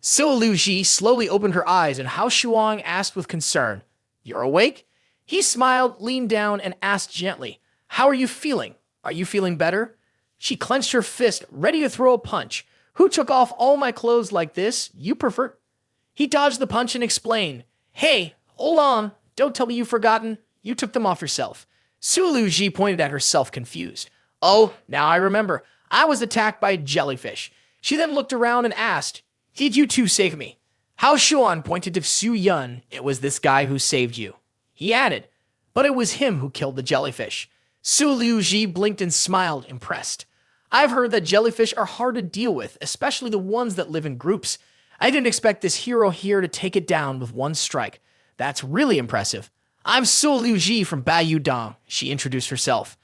So Liu Ji slowly opened her eyes, and Hao Shuang asked with concern, "You're awake?" He smiled, leaned down, and asked gently, "How are you feeling? Are you feeling better?" She clenched her fist, ready to throw a punch. "Who took off all my clothes like this? You prefer—" He dodged the punch and explained, "Hey, hold on. Don't tell me you've forgotten. You took them off yourself." Su Liu Ji pointed at herself, confused. "Oh, now I remember. I was attacked by a jellyfish." She then looked around and asked, "Did you two save me?" Hao Xuan pointed to Su Yun. "It was this guy who saved you." He added, "But it was him who killed the jellyfish." Su Liu Ji blinked and smiled, impressed. "I've heard that jellyfish are hard to deal with, especially the ones that live in groups. I didn't expect this hero here to take it down with one strike. That's really impressive. I'm Su Liu Ji from Baiyu Dong," she introduced herself.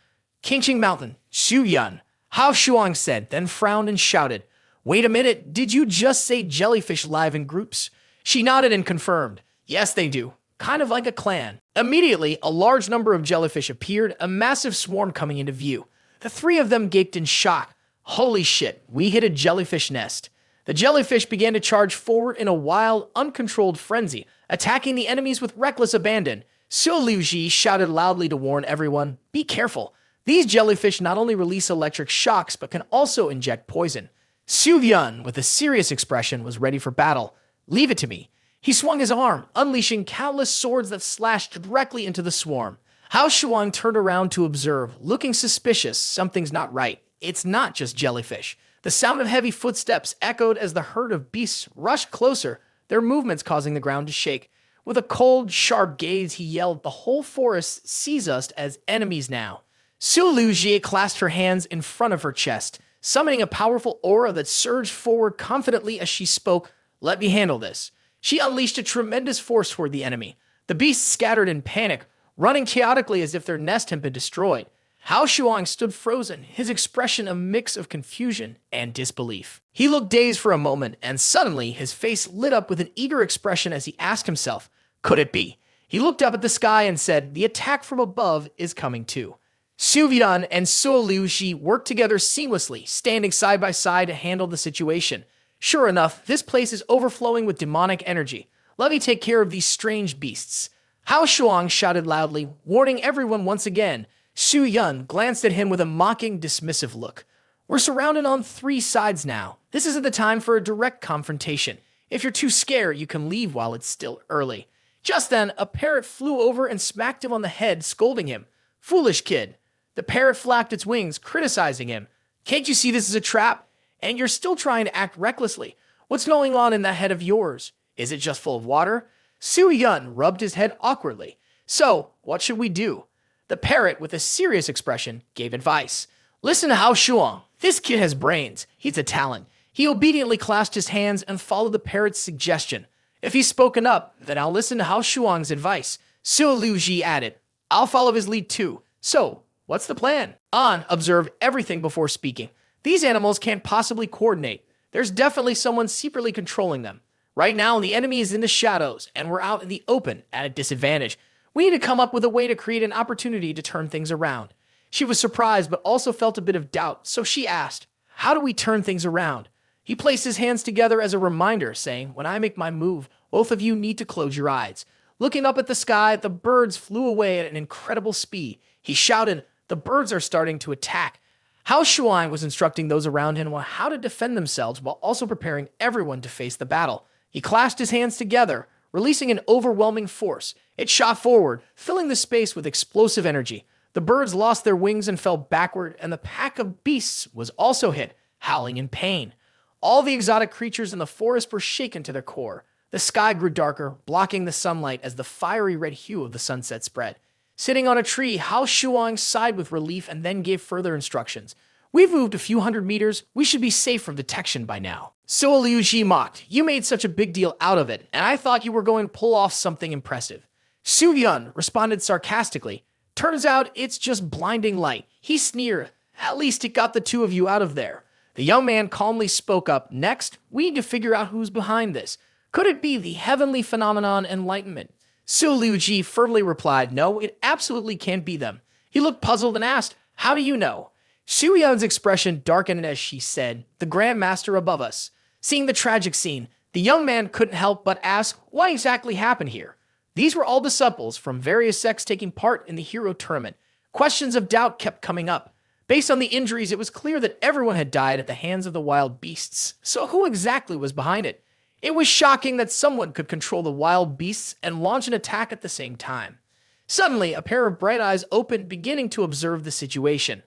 "Qingqing Mountain, Xu Yun," Hao Shuang said, then frowned and shouted, "Wait a minute, did you just say jellyfish live in groups?" She nodded and confirmed, "Yes, they do. Kind of like a clan." Immediately, a large number of jellyfish appeared, a massive swarm coming into view. The three of them gaped in shock. "Holy shit, we hit a jellyfish nest." The jellyfish began to charge forward in a wild, uncontrolled frenzy, attacking the enemies with reckless abandon. Su Liu Ji shouted loudly to warn everyone, "Be careful. These jellyfish not only release electric shocks, but can also inject poison." Su Yun, with a serious expression, was ready for battle. "Leave it to me." He swung his arm, unleashing countless swords that slashed directly into the swarm. Hao Shuang turned around to observe, looking suspicious. Something's not right. It's not just jellyfish. The sound of heavy footsteps echoed as the herd of beasts rushed closer, their movements causing the ground to shake. With a cold, sharp gaze, he yelled, "The whole forest sees us as enemies now." Su Liu Ji clasped her hands in front of her chest, summoning a powerful aura that surged forward confidently as she spoke. "Let me handle this." She unleashed a tremendous force toward the enemy. The beasts scattered in panic, running chaotically as if their nest had been destroyed. Hao Shuang stood frozen, his expression a mix of confusion and disbelief. He looked dazed for a moment, and suddenly his face lit up with an eager expression as he asked himself, "Could it be?" He looked up at the sky and said, "The attack from above is coming too." Su Yun and Su Liu Ji worked together seamlessly, standing side by side to handle the situation. "Sure enough, this place is overflowing with demonic energy. Let me take care of these strange beasts." Hao Shuang shouted loudly, warning everyone once again. Su Yun glanced at him with a mocking, dismissive look. "We're surrounded on three sides now. This isn't the time for a direct confrontation. If you're too scared, you can leave while it's still early." Just then, a parrot flew over and smacked him on the head, scolding him. "Foolish kid." The parrot flapped its wings, criticizing him. "Can't you see this is a trap? And you're still trying to act recklessly. What's going on in that head of yours? Is it just full of water?" Su Yun rubbed his head awkwardly. "So, what should we do?" The parrot, with a serious expression, gave advice. "Listen to Hao Shuang. This kid has brains. He's a talent." He obediently clasped his hands and followed the parrot's suggestion. "If he's spoken up, then I'll listen to Hao Shuang's advice." Su Liu Ji added, "I'll follow his lead too. So, what's the plan?" An observed everything before speaking. "These animals can't possibly coordinate. There's definitely someone secretly controlling them. Right now, the enemy is in the shadows, and we're out in the open at a disadvantage. We need to come up with a way to create an opportunity to turn things around." She was surprised, but also felt a bit of doubt, so she asked, "How do we turn things around?" He placed his hands together as a reminder, saying, "When I make my move, both of you need to close your eyes." Looking up at the sky, the birds flew away at an incredible speed. He shouted, "The birds are starting to attack." Hao Shuang was instructing those around him on how to defend themselves while also preparing everyone to face the battle. He clasped his hands together, releasing an overwhelming force. It shot forward, filling the space with explosive energy. The birds lost their wings and fell backward, and the pack of beasts was also hit, howling in pain. All the exotic creatures in the forest were shaken to their core. The sky grew darker, blocking the sunlight as the fiery red hue of the sunset spread. Sitting on a tree, Hao Shuang sighed with relief and then gave further instructions. "We've moved a few hundred meters. We should be safe from detection by now." Su Liu Ji mocked. "You made such a big deal out of it, and I thought you were going to pull off something impressive." Su Yun responded sarcastically. "Turns out it's just blinding light." He sneered. "At least it got the two of you out of there." The young man calmly spoke up. "Next, we need to figure out who's behind this. Could it be the heavenly phenomenon enlightenment?" Su Liu Ji firmly replied, "No, it absolutely can't be them." He looked puzzled and asked, "How do you know?" Su Yun's expression darkened as she said, "The Grand Master above us." Seeing the tragic scene, The young man couldn't help but ask what exactly happened here. These were all disciples from various sects taking part in the hero tournament. Questions of doubt kept coming up. Based on the injuries, it was clear that everyone had died at the hands of the wild beasts. So who exactly was behind it? It was shocking that someone could control the wild beasts and launch an attack at the same time. Suddenly, a pair of bright eyes opened, beginning to observe the situation.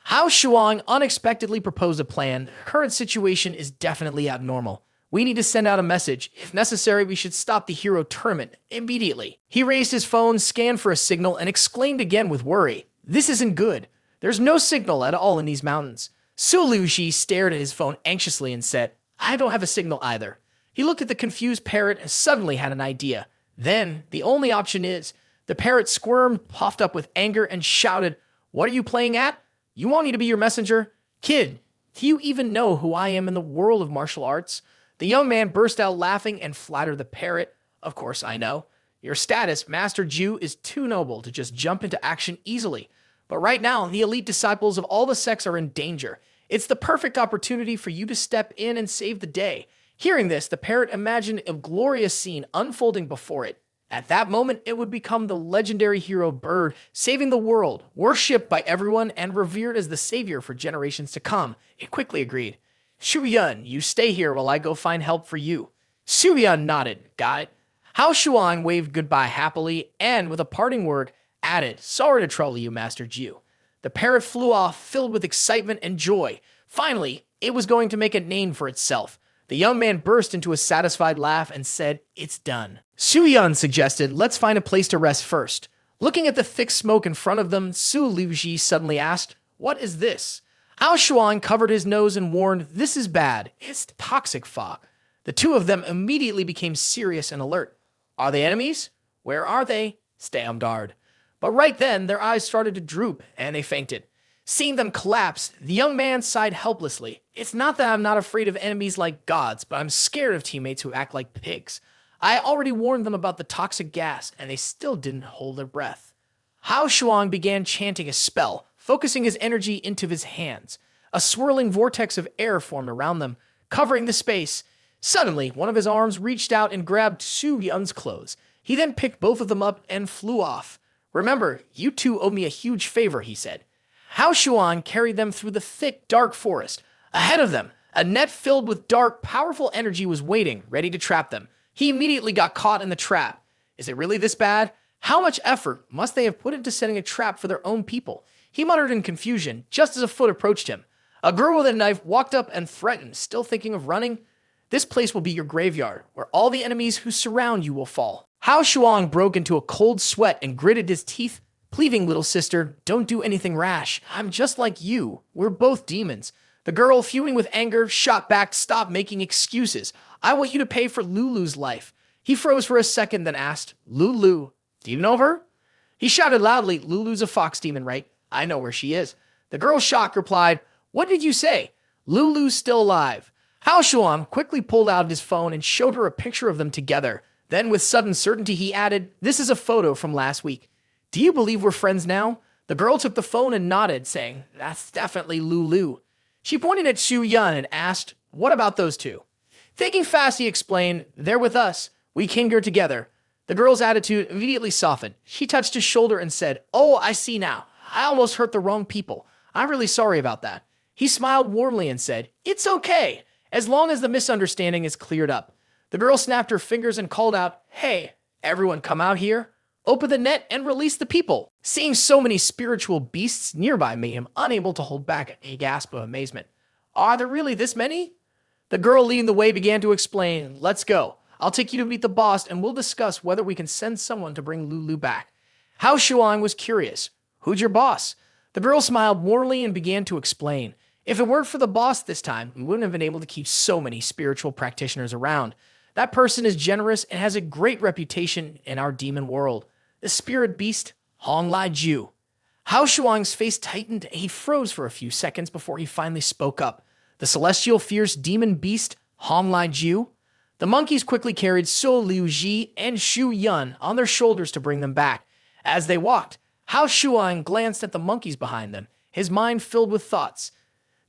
Hao Shuang unexpectedly proposed a plan. The current situation is definitely abnormal. We need to send out a message. If necessary, we should stop the hero tournament immediately. He raised his phone, scanned for a signal, and exclaimed again with worry. This isn't good. There's no signal at all in these mountains. Su Liuji stared at his phone anxiously and said, I don't have a signal either. He looked at the confused parrot and suddenly had an idea. Then, the only option is, the parrot squirmed, puffed up with anger, and shouted, What are you playing at? You want me to be your messenger? Kid, do you even know who I am in the world of martial arts? The young man burst out laughing and flattered the parrot. Of course I know. Your status, Master Jew, is too noble to just jump into action easily. But right now, the elite disciples of all the sects are in danger. It's the perfect opportunity for you to step in and save the day. Hearing this, the parrot imagined a glorious scene unfolding before it. At that moment, it would become the legendary hero bird, saving the world, worshipped by everyone and revered as the savior for generations to come. It quickly agreed. Shu Yun, you stay here while I go find help for you. Su Yun nodded. Got it. Hao Shuang waved goodbye happily and, with a parting word, added, Sorry to trouble you, Master Jew. The parrot flew off, filled with excitement and joy. Finally, it was going to make a name for itself. The young man burst into a satisfied laugh and said, It's done. Su Yun suggested, Let's find a place to rest first. Looking at the thick smoke in front of them, Su Liuji suddenly asked, What is this? Hao Shuang covered his nose and warned, This is bad. It's toxic fog. The two of them immediately became serious and alert. Are they enemies? Where are they? Stay on guard. But right then, their eyes started to droop, and they fainted. Seeing them collapse, the young man sighed helplessly. It's not that I'm not afraid of enemies like gods, but I'm scared of teammates who act like pigs. I already warned them about the toxic gas, and they still didn't hold their breath. Hao Shuang began chanting a spell, focusing his energy into his hands. A swirling vortex of air formed around them, covering the space. Suddenly, one of his arms reached out and grabbed Su Yun's clothes. He then picked both of them up and flew off. Remember, you two owe me a huge favor, he said. Hao Shuang carried them through the thick, dark forest. Ahead of them, a net filled with dark, powerful energy was waiting, ready to trap them. He immediately got caught in the trap. Is it really this bad? How much effort must they have put into setting a trap for their own people? He muttered in confusion, just as a foot approached him. A girl with a knife walked up and threatened, still thinking of running. This place will be your graveyard, where all the enemies who surround you will fall. Hao Shuang broke into a cold sweat and gritted his teeth, pleading, little sister, don't do anything rash. I'm just like you. We're both demons. The girl, fuming with anger, shot back, stop making excuses. I want you to pay for Lulu's life. He froze for a second, then asked, Lulu, do you know her? He shouted loudly, Lulu's a fox demon, right? I know where she is. The girl, shocked, replied, What did you say? Lulu's still alive. Hao Shuang quickly pulled out his phone and showed her a picture of them together. Then, with sudden certainty, he added, This is a photo from last week. Do you believe we're friends now? The girl took the phone and nodded, saying, That's definitely Lulu. She pointed at Su Yun and asked, What about those two? Thinking fast, he explained, They're with us. We came here together. The girl's attitude immediately softened. She touched his shoulder and said, Oh, I see now. I almost hurt the wrong people. I'm really sorry about that. He smiled warmly and said, It's okay, as long as the misunderstanding is cleared up. The girl snapped her fingers and called out, Hey, everyone come out here. Open the net and release the people. Seeing so many spiritual beasts nearby made him unable to hold back a gasp of amazement. Are there really this many? The girl leading the way began to explain, Let's go. I'll take you to meet the boss and we'll discuss whether we can send someone to bring Lulu back. Hao Shuang was curious. Who's your boss? The girl smiled warmly and began to explain. If it weren't for the boss this time, we wouldn't have been able to keep so many spiritual practitioners around. That person is generous and has a great reputation in our demon world. The spirit beast, Hong Lai Ju. Hao Shuang's face tightened and he froze for a few seconds before he finally spoke up. The celestial fierce demon beast, Hong Lai Ju. The monkeys quickly carried So Liu Ji and Shu Yun on their shoulders to bring them back. As they walked, Hao Shuang glanced at the monkeys behind them, his mind filled with thoughts.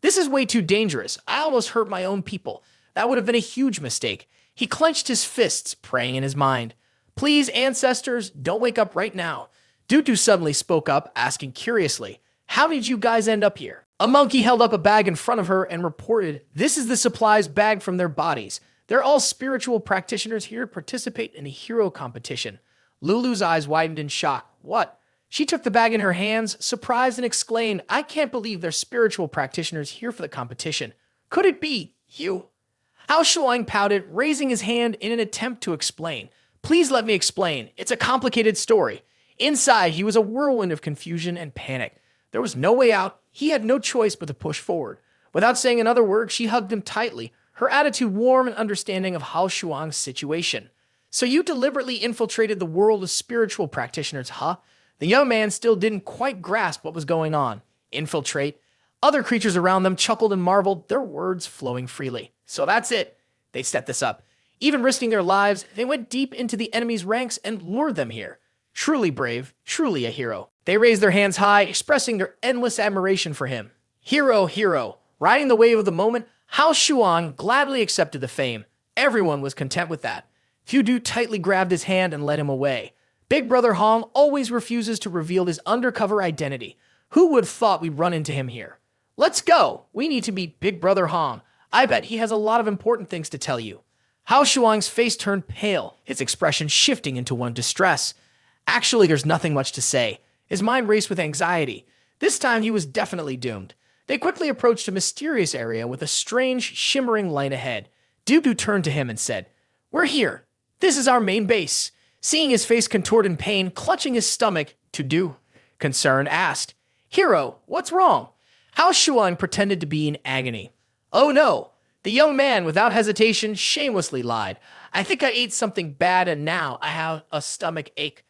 This is way too dangerous. I almost hurt my own people. That would have been a huge mistake. He clenched his fists, praying in his mind. Please, ancestors, don't wake up right now. Dudu suddenly spoke up, asking curiously, how did you guys end up here? A monkey held up a bag in front of her and reported, this is the supplies bagged from their bodies. They're all spiritual practitioners here to participate in a hero competition. Lulu's eyes widened in shock. What? She took the bag in her hands, surprised, and exclaimed, I can't believe there's spiritual practitioners here for the competition. Could it be you? Hao Shuang pouted, raising his hand in an attempt to explain. Please let me explain. It's a complicated story. Inside, he was a whirlwind of confusion and panic. There was no way out. He had no choice but to push forward. Without saying another word, she hugged him tightly, her attitude warm and understanding of Hao Shuang's situation. So you deliberately infiltrated the world of spiritual practitioners, huh? The young man still didn't quite grasp what was going on. Infiltrate? Other creatures around them chuckled and marveled, their words flowing freely. So that's it. They set this up. Even risking their lives, they went deep into the enemy's ranks and lured them here. Truly brave, truly a hero. They raised their hands high, expressing their endless admiration for him. Hero, hero. Riding the wave of the moment, Hao Shuang gladly accepted the fame. Everyone was content with that. Dudu tightly grabbed his hand and led him away. Big Brother Hong always refuses to reveal his undercover identity. Who would have thought we'd run into him here? Let's go. We need to meet Big Brother Hong. I bet he has a lot of important things to tell you. Hao Shuang's face turned pale, his expression shifting into one of distress. Actually, there's nothing much to say. His mind raced with anxiety. This time he was definitely doomed. They quickly approached a mysterious area with a strange, shimmering light ahead. Dudu turned to him and said, We're here. This is our main base. Seeing his face contort in pain, clutching his stomach, Dudu, concerned, asked, Hero, what's wrong? Hao Shuang pretended to be in agony. Oh no! The young man, without hesitation, shamelessly lied. I think I ate something bad and now I have a stomach ache.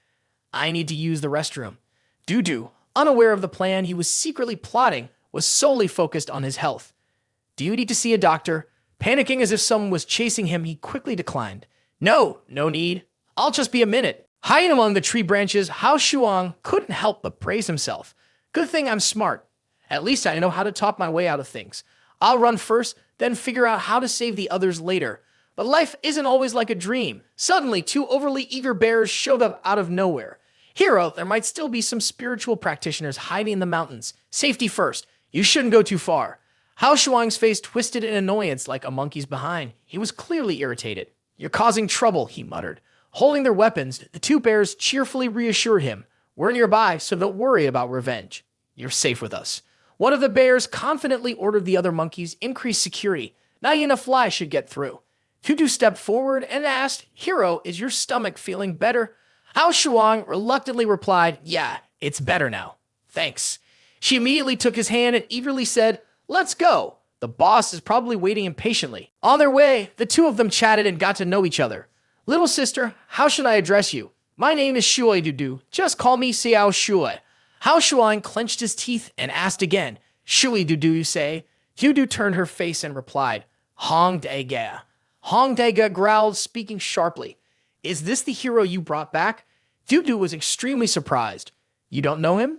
I need to use the restroom. Dudu, unaware of the plan he was secretly plotting, was solely focused on his health. Do you need to see a doctor? Panicking as if someone was chasing him, he quickly declined. No need. I'll just be a minute. Hiding among the tree branches, Hao Shuang couldn't help but praise himself. Good thing I'm smart. At least I know how to talk my way out of things. I'll run first, then figure out how to save the others later. But life isn't always like a dream. Suddenly, two overly eager bears showed up out of nowhere. Hero, there might still be some spiritual practitioners hiding in the mountains. Safety first. You shouldn't go too far. Hao Shuang's face twisted in annoyance like a monkey's behind. He was clearly irritated. You're causing trouble, he muttered. Holding their weapons, the two bears cheerfully reassured him. We're nearby, so don't worry about revenge. You're safe with us. One of the bears confidently ordered the other monkeys increase security. Not even a fly should get through. Dudu stepped forward and asked, Hero, is your stomach feeling better? Hao Shuang reluctantly replied, Yeah, it's better now. Thanks. She immediately took his hand and eagerly said, Let's go. The boss is probably waiting impatiently. On their way, the two of them chatted and got to know each other. Little sister, how should I address you? My name is Shui Dudu. Just call me Xiao Shui. Hao Shuang clenched his teeth and asked again, Shui Dudu, you say? Dudu turned her face and replied, Hong Daige. Hong Daige growled, speaking sharply. Is this the hero you brought back? Dudu was extremely surprised. You don't know him?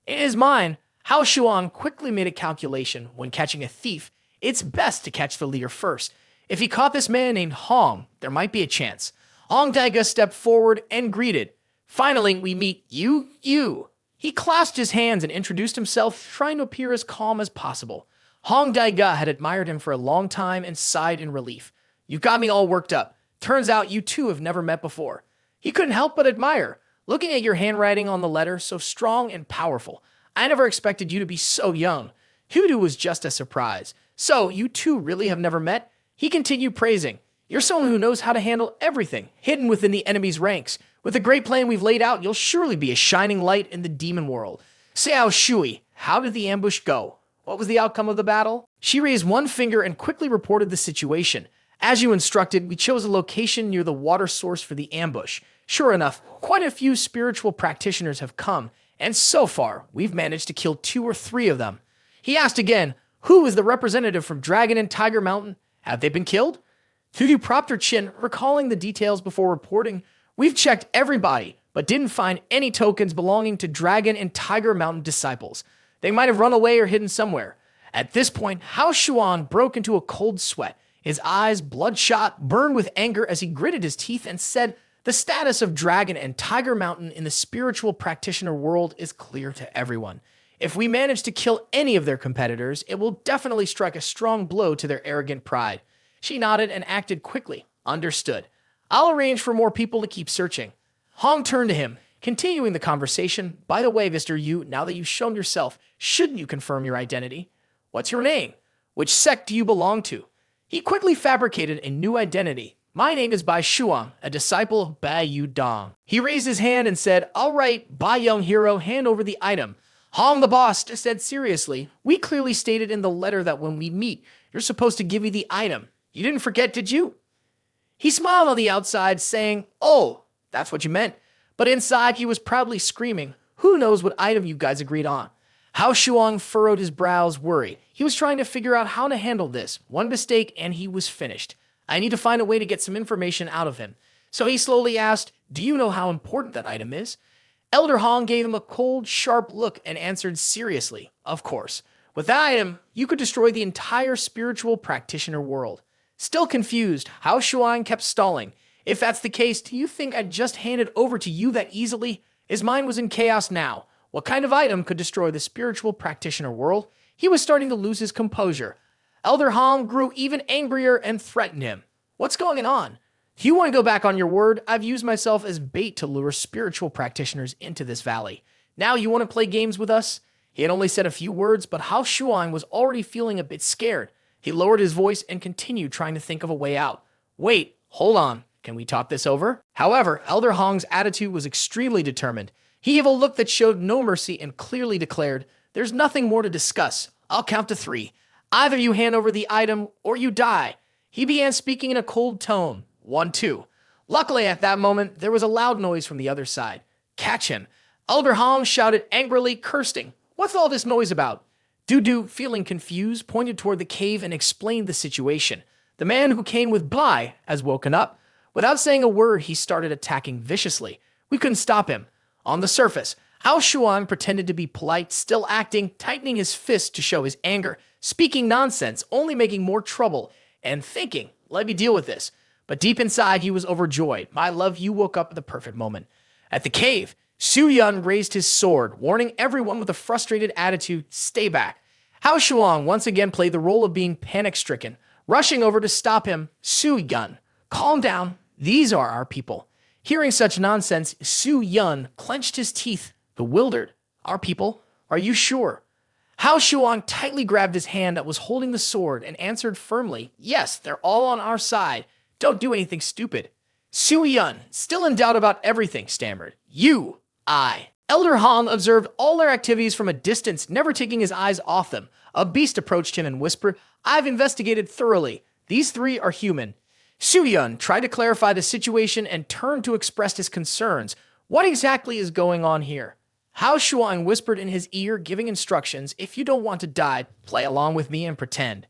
In his mind, Hao Shuang quickly made a calculation. When catching a thief, it's best to catch the leader first. If he caught this man named Hong, there might be a chance. Hong Daige stepped forward and greeted. Finally, we meet you. He clasped his hands and introduced himself, trying to appear as calm as possible. Hong Daige had admired him for a long time and sighed in relief. You got me all worked up. Turns out you two have never met before. He couldn't help but admire. Looking at your handwriting on the letter, so strong and powerful. I never expected you to be so young. Dudu was just as surprised. So, you two really have never met? He continued praising. You're someone who knows how to handle everything, hidden within the enemy's ranks. With the great plan we've laid out, you'll surely be a shining light in the demon world. Xiao Shui, how did the ambush go? What was the outcome of the battle? She raised one finger and quickly reported the situation. As you instructed, we chose a location near the water source for the ambush. Sure enough, quite a few spiritual practitioners have come, and so far, we've managed to kill 2 or 3 of them. He asked again, who is the representative from Dragon and Tiger Mountain? Have they been killed? Dudu propped her chin, recalling the details before reporting. We've checked everybody, but didn't find any tokens belonging to Dragon and Tiger Mountain disciples. They might have run away or hidden somewhere. At this point, Hao Shuang broke into a cold sweat. His eyes, bloodshot, burned with anger as he gritted his teeth and said, "The status of Dragon and Tiger Mountain in the spiritual practitioner world is clear to everyone. If we manage to kill any of their competitors, it will definitely strike a strong blow to their arrogant pride." She nodded and acted quickly. "Understood. I'll arrange for more people to keep searching." Hong turned to him, continuing the conversation. "By the way, Mr. Yu, now that you've shown yourself, shouldn't you confirm your identity? What's your name? Which sect do you belong to?" He quickly fabricated a new identity. "My name is Bai Shuang, a disciple of Bai Yu Dong." He raised his hand and said, "All right, Bai Young Hero, hand over the item." Hong the boss said seriously, "We clearly stated in the letter that when we meet, you're supposed to give me the item. You didn't forget, did you?" He smiled on the outside, saying, "Oh, that's what you meant." But inside, he was proudly screaming, "Who knows what item you guys agreed on?" Hao Shuang furrowed his brows, worried. He was trying to figure out how to handle this. One mistake, and he was finished. I need to find a way to get some information out of him. So he slowly asked, "Do you know how important that item is?" Elder Hong gave him a cold, sharp look and answered seriously, "Of course. With that item, you could destroy the entire spiritual practitioner world." Still confused, Hao Shuang kept stalling. "If that's the case, do you think I'd just hand it over to you that easily?" His mind was in chaos now. What kind of item could destroy the spiritual practitioner world? He was starting to lose his composure. Elder Hong grew even angrier and threatened him. "What's going on? Do you want to go back on your word? I've used myself as bait to lure spiritual practitioners into this valley. Now you want to play games with us?" He had only said a few words, but Hao Shuang was already feeling a bit scared. He lowered his voice and continued trying to think of a way out. "Wait, hold on. Can we talk this over?" However, Elder Hong's attitude was extremely determined. He gave a look that showed no mercy and clearly declared, "There's nothing more to discuss. I'll count to 3. Either you hand over the item or you die." He began speaking in a cold tone. 1, 2. Luckily, at that moment, there was a loud noise from the other side. "Catch him." Elder Hong shouted angrily, cursing. "What's all this noise about?" Dudu, feeling confused, pointed toward the cave and explained the situation. The man who came with Bai has woken up. Without saying a word, he started attacking viciously. We couldn't stop him. On the surface, Hao Shuang pretended to be polite, still acting, tightening his fist to show his anger, speaking nonsense, only making more trouble, and thinking, "Let me deal with this." But deep inside, he was overjoyed. "My love, you woke up at the perfect moment." At the cave, Su Yun raised his sword, warning everyone with a frustrated attitude, "Stay back." Hao Shuang once again played the role of being panic-stricken, rushing over to stop him. "Su Yun, calm down. These are our people." Hearing such nonsense, Su Yun clenched his teeth, bewildered. "Our people? Are you sure?" Hao Shuang tightly grabbed his hand that was holding the sword and answered firmly, "Yes, they're all on our side. Don't do anything stupid." Su Yun, still in doubt about everything, stammered, I. Elder Han observed all their activities from a distance, never taking his eyes off them. A beast approached him and whispered, "I've investigated thoroughly. These 3 are human." Su Yun tried to clarify the situation and turned to express his concerns. "What exactly is going on here?" Hao Shuang whispered in his ear, giving instructions, "If you don't want to die, play along with me and pretend."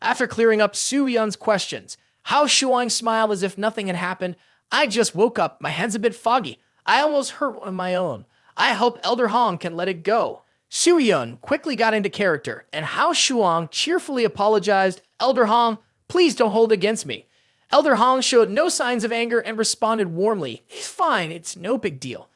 After clearing up Su Yun's questions, Hao Shuang smiled as if nothing had happened. "I just woke up. My head's a bit foggy. I almost hurt one of my own. I hope Elder Hong can let it go." Su Yun quickly got into character, and Hao Shuang cheerfully apologized. "Elder Hong, please don't hold it against me." Elder Hong showed no signs of anger and responded warmly, "It's fine, it's no big deal."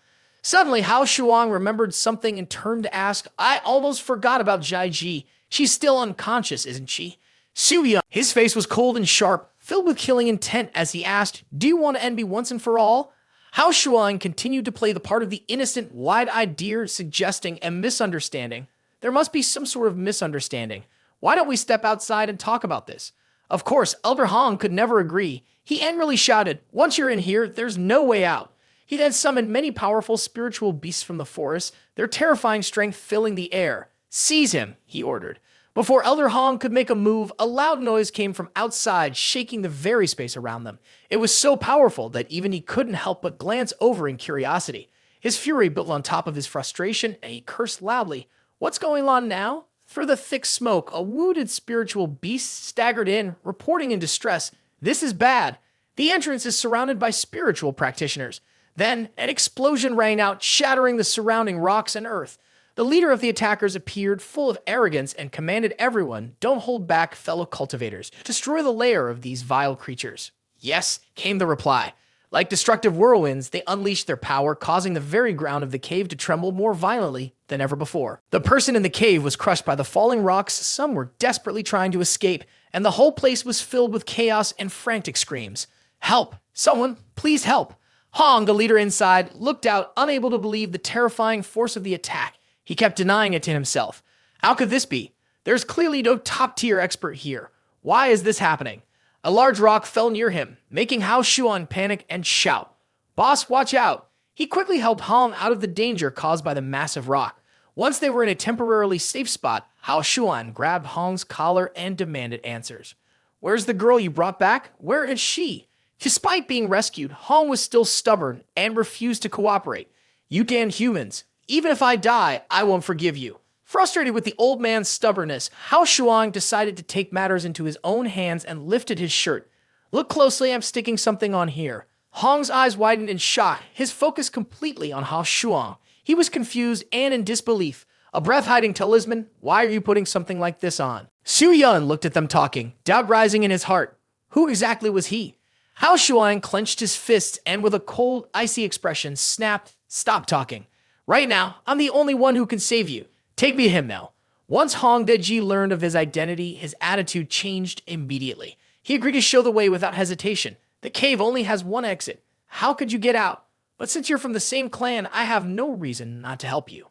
Suddenly, Hao Shuang remembered something and turned to ask, "I almost forgot about Jai Ji. She's still unconscious, isn't she?" Su Yun, his face was cold and sharp, filled with killing intent as he asked, "Do you want to end me once and for all?" Hao Shuang continued to play the part of the innocent, wide-eyed deer, suggesting a misunderstanding. "There must be some sort of misunderstanding. Why don't we step outside and talk about this?" Of course, Elder Hong could never agree. He angrily shouted, "Once you're in here, there's no way out." He then summoned many powerful spiritual beasts from the forest, their terrifying strength filling the air. "Seize him," he ordered. Before Elder Hong could make a move, a loud noise came from outside, shaking the very space around them. It was so powerful that even he couldn't help but glance over in curiosity. His fury built on top of his frustration, and he cursed loudly. "What's going on now?" Through the thick smoke, a wounded spiritual beast staggered in, reporting in distress, "This is bad. The entrance is surrounded by spiritual practitioners." Then, an explosion rang out, shattering the surrounding rocks and earth. The leader of the attackers appeared full of arrogance and commanded everyone, "Don't hold back, fellow cultivators. Destroy the lair of these vile creatures." "Yes," came the reply. Like destructive whirlwinds, they unleashed their power, causing the very ground of the cave to tremble more violently than ever before. The person in the cave was crushed by the falling rocks, some were desperately trying to escape, and the whole place was filled with chaos and frantic screams. "Help! Someone, please help!" Hong, the leader inside, looked out, unable to believe the terrifying force of the attack. He kept denying it to himself. How could this be? There's clearly no top-tier expert here. Why is this happening? A large rock fell near him, making Hao Shuang panic and shout, "Boss, watch out!" He quickly helped Hong out of the danger caused by the massive rock. Once they were in a temporarily safe spot, Hao Shuang grabbed Hong's collar and demanded answers. "Where's the girl you brought back? Where is she?" Despite being rescued, Hong was still stubborn and refused to cooperate. "You damn humans. Even if I die, I won't forgive you." Frustrated with the old man's stubbornness, Hao Shuang decided to take matters into his own hands and lifted his shirt. "Look closely, I'm sticking something on here." Hong's eyes widened in shock, his focus completely on Hao Shuang. He was confused and in disbelief. "A breath-hiding talisman? Why are you putting something like this on?" Su Yun looked at them talking, doubt rising in his heart. Who exactly was he? Hao Shuang clenched his fists and with a cold, icy expression snapped, "Stop talking. Right now, I'm the only one who can save you. Take me to him now." Once Hong Deji learned of his identity, his attitude changed immediately. He agreed to show the way without hesitation. "The cave only has one exit. How could you get out? But since you're from the same clan, I have no reason not to help you."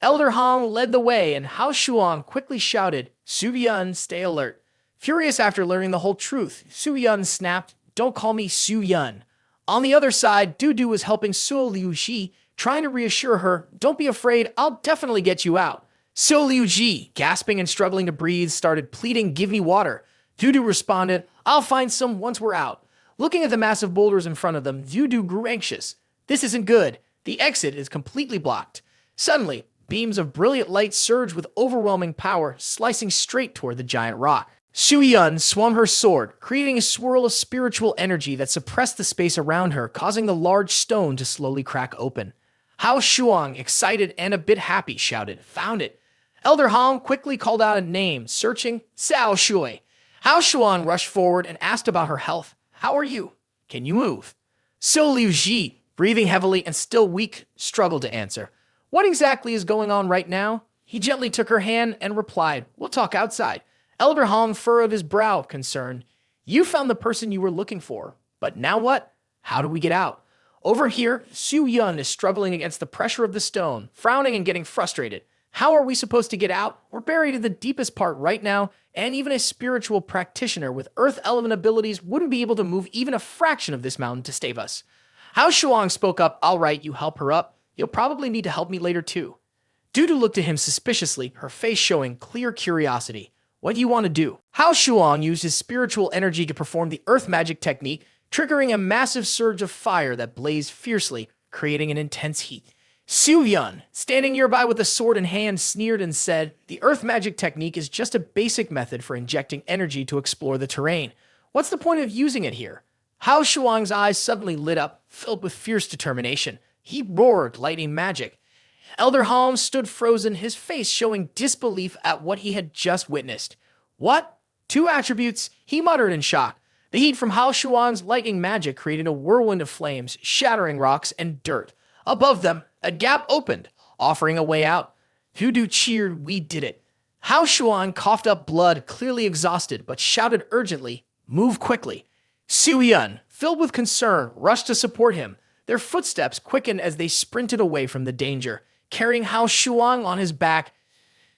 Elder Hong led the way, and Hao Shuang quickly shouted, "Su Yun, stay alert." Furious after learning the whole truth, Su Yun snapped, "Don't call me Su Yun." On the other side, Du was helping Suo Liu Ji, trying to reassure her, "Don't be afraid, I'll definitely get you out." Suo Liu Ji, gasping and struggling to breathe, started pleading, "Give me water." Du responded, "I'll find some once we're out." Looking at the massive boulders in front of them, Du grew anxious. This isn't good. The exit is completely blocked. Suddenly, beams of brilliant light surged with overwhelming power, slicing straight toward the giant rock. Su Yun swung her sword, creating a swirl of spiritual energy that suppressed the space around her, causing the large stone to slowly crack open. Hao Shuang, excited and a bit happy, shouted, "Found it." Elder Hong quickly called out a name, searching, "Sao Shui." Hao Shuang rushed forward and asked about her health. "How are you? Can you move?" So Liu Ji, breathing heavily and still weak, struggled to answer. "What exactly is going on right now?" He gently took her hand and replied, "We'll talk outside." Elder Hong furrowed his brow, concerned. "You found the person you were looking for, but now what? How do we get out?" Over here, Su Yun is struggling against the pressure of the stone, frowning and getting frustrated. "How are we supposed to get out? We're buried in the deepest part right now, and even a spiritual practitioner with earth element abilities wouldn't be able to move even a fraction of this mountain to save us." Hao Shuang spoke up, "All right, you help her up. You'll probably need to help me later too." Du looked at him suspiciously, her face showing clear curiosity. "What do you want to do?" Hao Shuang used his spiritual energy to perform the earth magic technique, triggering a massive surge of fire that blazed fiercely, creating an intense heat. Su Yun, standing nearby with a sword in hand, sneered and said, "The earth magic technique is just a basic method for injecting energy to explore the terrain. What's the point of using it here?" Hao Shuang's eyes suddenly lit up, filled with fierce determination. He roared, lighting magic. Elder Hong stood frozen, his face showing disbelief at what he had just witnessed. "What? 2 attributes?" he muttered in shock. The heat from Hao Shuang's lightning magic created a whirlwind of flames, shattering rocks and dirt. Above them, a gap opened, offering a way out. Du cheered, "We did it." Hao Shuang coughed up blood, clearly exhausted, but shouted urgently, "Move quickly." Su Yun, filled with concern, rushed to support him. Their footsteps quickened as they sprinted away from the danger, carrying Hao Shuang on his back.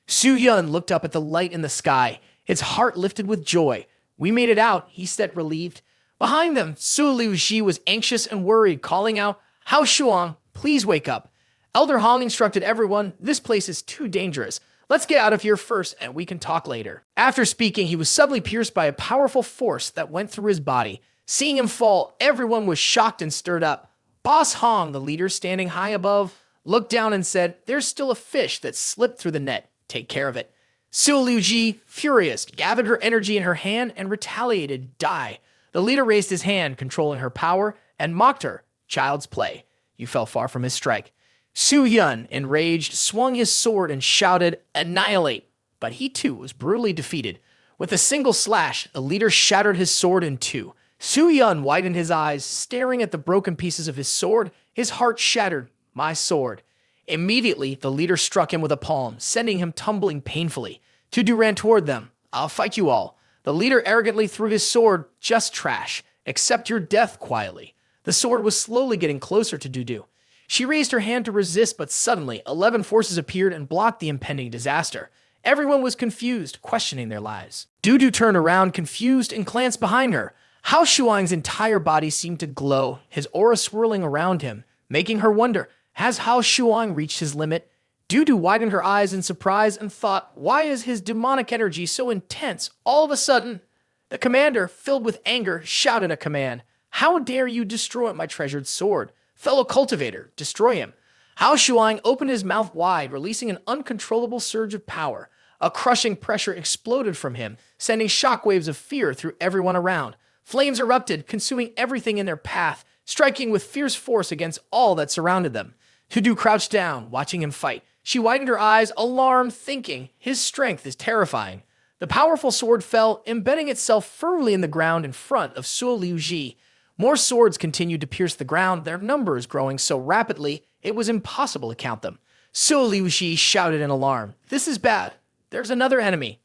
Su Yun looked up at the light in the sky, his heart lifted with joy. "We made it out," he said, relieved. Behind them, Su Liu Ji was anxious and worried, calling out, "Hao Shuang, please wake up." Elder Hong instructed everyone, "This place is too dangerous. Let's get out of here first and we can talk later." After speaking, he was suddenly pierced by a powerful force that went through his body. Seeing him fall, everyone was shocked and stirred up. Boss Hong, the leader standing high above, looked down and said, "There's still a fish that slipped through the net. Take care of it." Su Liu Ji, furious, gathered her energy in her hand and retaliated, "Die." The leader raised his hand, controlling her power, and mocked her. "Child's play." You fell far from his strike. Su Yun, enraged, swung his sword and shouted, "Annihilate!" But he too was brutally defeated. With a single slash, the leader shattered his sword in two. Su Yun widened his eyes, staring at the broken pieces of his sword. His heart shattered. My sword. Immediately, the leader struck him with a palm, sending him tumbling painfully. Tudu ran toward them. "I'll fight you all." The leader arrogantly threw his sword. "Just trash. Accept your death quietly." The sword was slowly getting closer to Dudu. She raised her hand to resist, but suddenly 11 forces appeared and blocked the impending disaster. Everyone was confused, questioning their lives. Dudu turned around, confused, and glanced behind her. Hao Shuang's entire body seemed to glow, his aura swirling around him, making her wonder, has Hao Shuang reached his limit? Dudu widened her eyes in surprise and thought, why is his demonic energy so intense? All of a sudden, the commander, filled with anger, shouted a command. "How dare you destroy my treasured sword? Fellow cultivator, destroy him." Hao Shuang opened his mouth wide, releasing an uncontrollable surge of power. A crushing pressure exploded from him, sending shockwaves of fear through everyone around. Flames erupted, consuming everything in their path, striking with fierce force against all that surrounded them. Tudu crouched down, watching him fight. She widened her eyes, alarmed, thinking, his strength is terrifying. The powerful sword fell, embedding itself firmly in the ground in front of Su Liuji. More swords continued to pierce the ground, their numbers growing so rapidly it was impossible to count them. Su Liuji shouted in alarm, "This is bad. There's another enemy."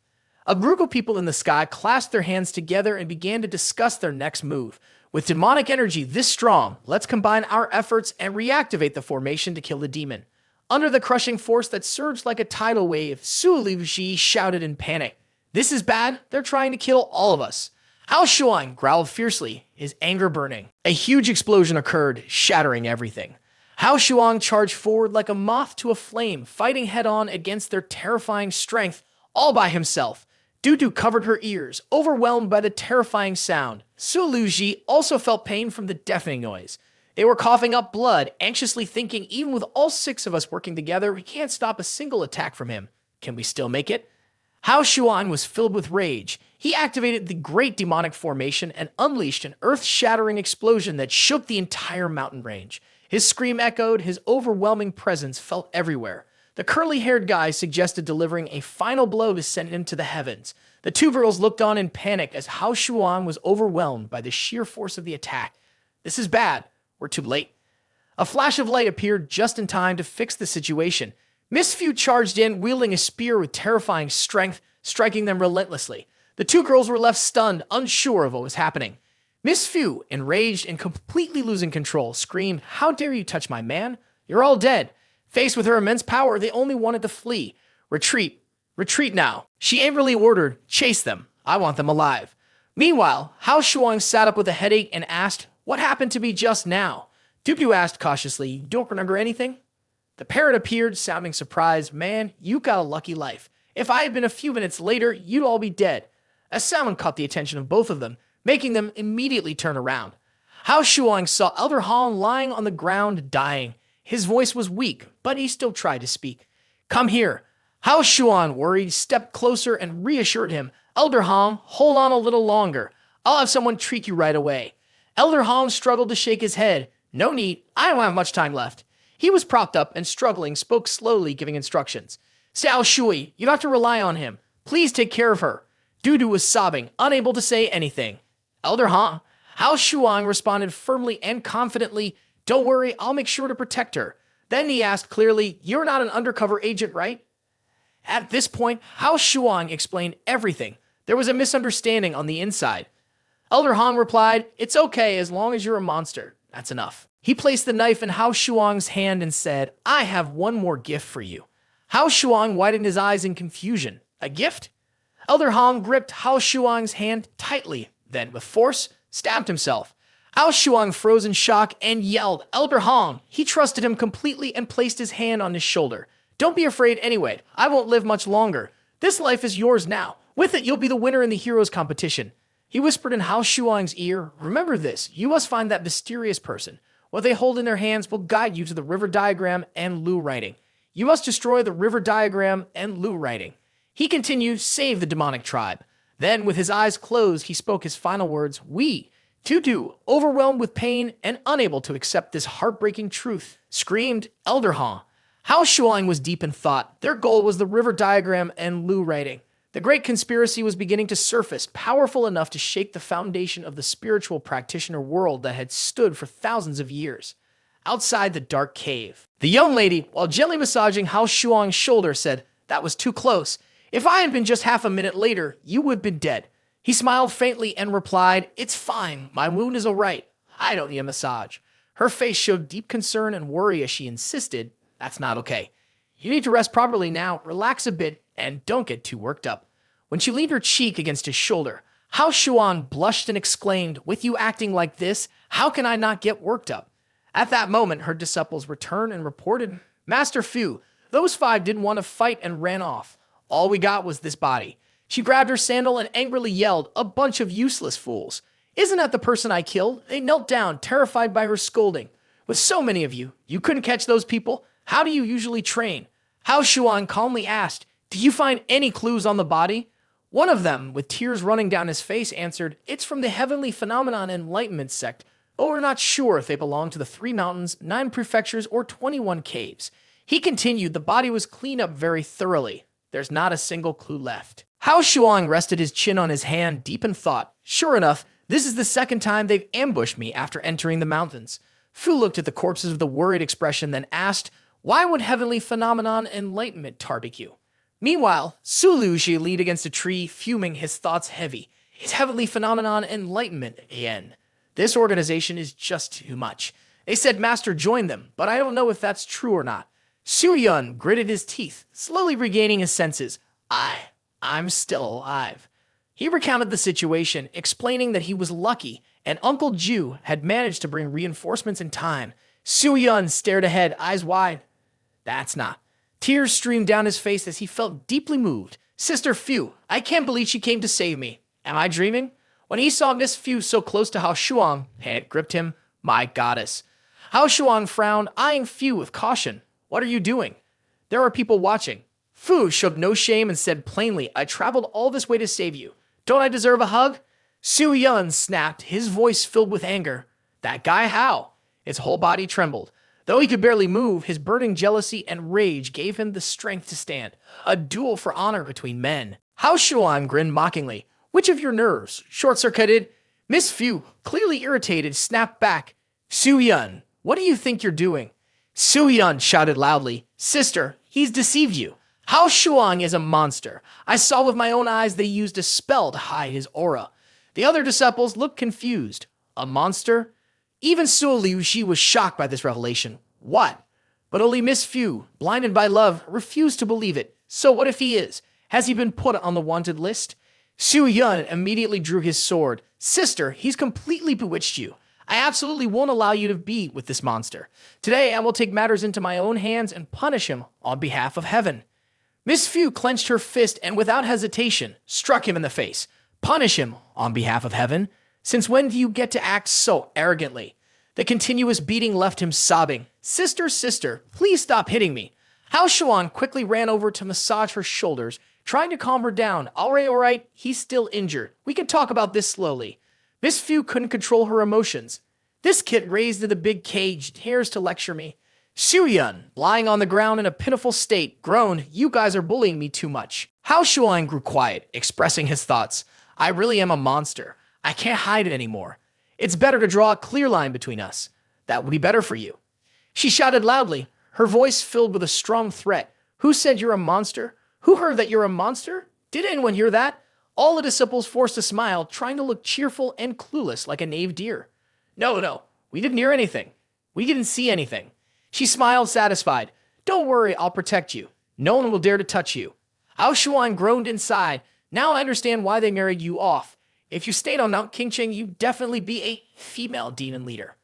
A group of people in the sky clasped their hands together and began to discuss their next move. With demonic energy this strong, let's combine our efforts and reactivate the formation to kill the demon. Under the crushing force that surged like a tidal wave, Su Liuji shouted in panic, "This is bad. They're trying to kill all of us." Hao Shuang growled fiercely, his anger burning. A huge explosion occurred, shattering everything. Hao Shuang charged forward like a moth to a flame, fighting head-on against their terrifying strength, all by himself. Dudu covered her ears, overwhelmed by the terrifying sound. Su Liuji also felt pain from the deafening noise. They were coughing up blood, anxiously thinking, even with all 6 of us working together, we can't stop a single attack from him. Can we still make it? Hao Shuang was filled with rage. He activated the Great Demonic Formation and unleashed an earth-shattering explosion that shook the entire mountain range. His scream echoed, his overwhelming presence felt everywhere. The curly-haired guy suggested delivering a final blow to send him to the heavens. The 2 girls looked on in panic as Hao Shuang was overwhelmed by the sheer force of the attack. "This is bad. We're too late." A flash of light appeared just in time to fix the situation. Miss Fu charged in, wielding a spear with terrifying strength, striking them relentlessly. The 2 girls were left stunned, unsure of what was happening. Miss Fu, enraged and completely losing control, screamed, "How dare you touch my man? You're all dead." Faced with her immense power, they only wanted to flee. "Retreat. Retreat now." She angrily ordered, "Chase them. I want them alive." Meanwhile, Hao Shuang sat up with a headache and asked, "What happened to me just now?" Dudu asked cautiously, "You don't remember anything?" The parrot appeared, sounding surprised. "Man, you got a lucky life. If I had been a few minutes later, you'd all be dead." A sound caught the attention of both of them, making them immediately turn around. Hao Shuang saw Elder Han lying on the ground, dying. His voice was weak, but he still tried to speak. "Come here." Hao Shuang, worried, stepped closer and reassured him. "Elder Han, hold on a little longer. I'll have someone treat you right away." Elder Han struggled to shake his head. "No need. I don't have much time left." He was propped up and struggling, spoke slowly, giving instructions. "Xiao Shui, you have to rely on him. Please take care of her." Dudu was sobbing, unable to say anything. "Elder Han." Hao Shuang responded firmly and confidently, "Don't worry, I'll make sure to protect her." Then he asked clearly, "You're not an undercover agent, right?" At this point, Hao Shuang explained everything. There was a misunderstanding on the inside. Elder Han replied, "It's okay as long as you're a monster. That's enough." He placed the knife in Hao Shuang's hand and said, "I have one more gift for you." Hao Shuang widened his eyes in confusion. "A gift?" Elder Han gripped Hao Shuang's hand tightly, then, with force, stabbed himself. Hao Shuang froze in shock and yelled, "Elder Han!" He trusted him completely and placed his hand on his shoulder. "Don't be afraid anyway. I won't live much longer. This life is yours now. With it, you'll be the winner in the heroes competition." He whispered in Hao Shuang's ear, "Remember this. You must find that mysterious person. What they hold in their hands will guide you to the river diagram and Lu writing. You must destroy the river diagram and Lu writing." He continued, "Save the demonic tribe." Then, with his eyes closed, he spoke his final words, "We, Tutu, overwhelmed with pain and unable to accept this heartbreaking truth, screamed, Elder Han. Hao Shuang was deep in thought. Their goal was the river diagram and Lu writing. The great conspiracy was beginning to surface, powerful enough to shake the foundation of the spiritual practitioner world that had stood for thousands of years. Outside the dark cave, the young lady, while gently massaging Hao Shuang's shoulder, said, "That was too close. If I had been just half a minute later, you would have been dead." He smiled faintly and replied, "It's fine. My wound is all right. I don't need a massage." Her face showed deep concern and worry as she insisted, "That's not okay. You need to rest properly now, relax a bit, and don't get too worked up." When she leaned her cheek against his shoulder, Hao Shuang blushed and exclaimed, "With you acting like this, how can I not get worked up?" At that moment, her disciples returned and reported, "Master Fu, those 5 didn't want to fight and ran off. All we got was this body." She grabbed her sandal and angrily yelled, "A bunch of useless fools. Isn't that the person I killed?" They knelt down, terrified by her scolding. "With so many of you, you couldn't catch those people? How do you usually train?" Hao Shuang calmly asked, "Do you find any clues on the body?" One of them, with tears running down his face, answered, "It's from the Heavenly Phenomenon Enlightenment sect, but we're not sure if they belong to the 3 mountains, 9 prefectures, or 21 caves." He continued, "The body was cleaned up very thoroughly. There's not a single clue left." Hao Shuang rested his chin on his hand, deep in thought. Sure enough, this is the second time they've ambushed me after entering the mountains. Fu looked at the corpses with a worried expression, then asked, "Why would Heavenly Phenomenon Enlightenment target you?" Meanwhile, Su Luji leaned against a tree, fuming, his thoughts heavy. It's Heavenly Phenomenon Enlightenment again. This organization is just too much. They said Master joined them, but I don't know if that's true or not. Su Yun gritted his teeth, slowly regaining his senses. I'm still alive." He recounted the situation, explaining that he was lucky and Uncle Ju had managed to bring reinforcements in time. Su Yun stared ahead, eyes wide. "That's not." Tears streamed down his face as he felt deeply moved. "Sister Fu, I can't believe she came to save me. Am I dreaming?" When he saw Miss Fu so close to Hao Shuang, it gripped him. My goddess. Hao Shuang frowned, eyeing Fu with caution. "What are you doing?" "There are people watching." Fu showed no shame and said plainly, "I traveled all this way to save you. Don't I deserve a hug?" Su Yun snapped, his voice filled with anger. "That guy Hao." His whole body trembled. Though he could barely move, his burning jealousy and rage gave him the strength to stand. A duel for honor between men. Hao Shuang grinned mockingly. "Which of your nerves? Short-circuited?" Miss Fu, clearly irritated, snapped back. "Su Yun, what do you think you're doing?" Su Yun shouted loudly, "Sister, he's deceived you. Hao Shuang is a monster. I saw with my own eyes they used a spell to hide his aura." The other disciples looked confused. A monster? Even Su Liuxi was shocked by this revelation. What? But only Miss Fu, blinded by love, refused to believe it. So what if he is? Has he been put on the wanted list? Su Yun immediately drew his sword. "Sister, he's completely bewitched you. I absolutely won't allow you to be with this monster. Today I will take matters into my own hands and punish him on behalf of heaven." Miss Fu clenched her fist and without hesitation struck him in the face. "Punish him on behalf of heaven? Since when do you get to act so arrogantly?" The continuous beating left him sobbing. Sister, please stop hitting me." Hao Shuang quickly ran over to massage her shoulders, trying to calm her down. All right, he's still injured. We can talk about this slowly." Miss Fu couldn't control her emotions. "This kid raised in the big cage dares to lecture me." Su Yun, lying on the ground in a pitiful state, groaned, "You guys are bullying me too much." Hao Shuang grew quiet, expressing his thoughts. "I really am a monster. I can't hide it anymore. It's better to draw a clear line between us. That would be better for you." She shouted loudly, her voice filled with a strong threat. "Who said you're a monster? Who heard that you're a monster? Did anyone hear that?" All the disciples forced a smile, trying to look cheerful and clueless like a knave deer. No, we didn't hear anything. We didn't see anything." She smiled, satisfied. "Don't worry, I'll protect you. No one will dare to touch you." Hao Shuang groaned inside. "Now I understand why they married you off. If you stayed on Mount Qingqing, you'd definitely be a female demon leader."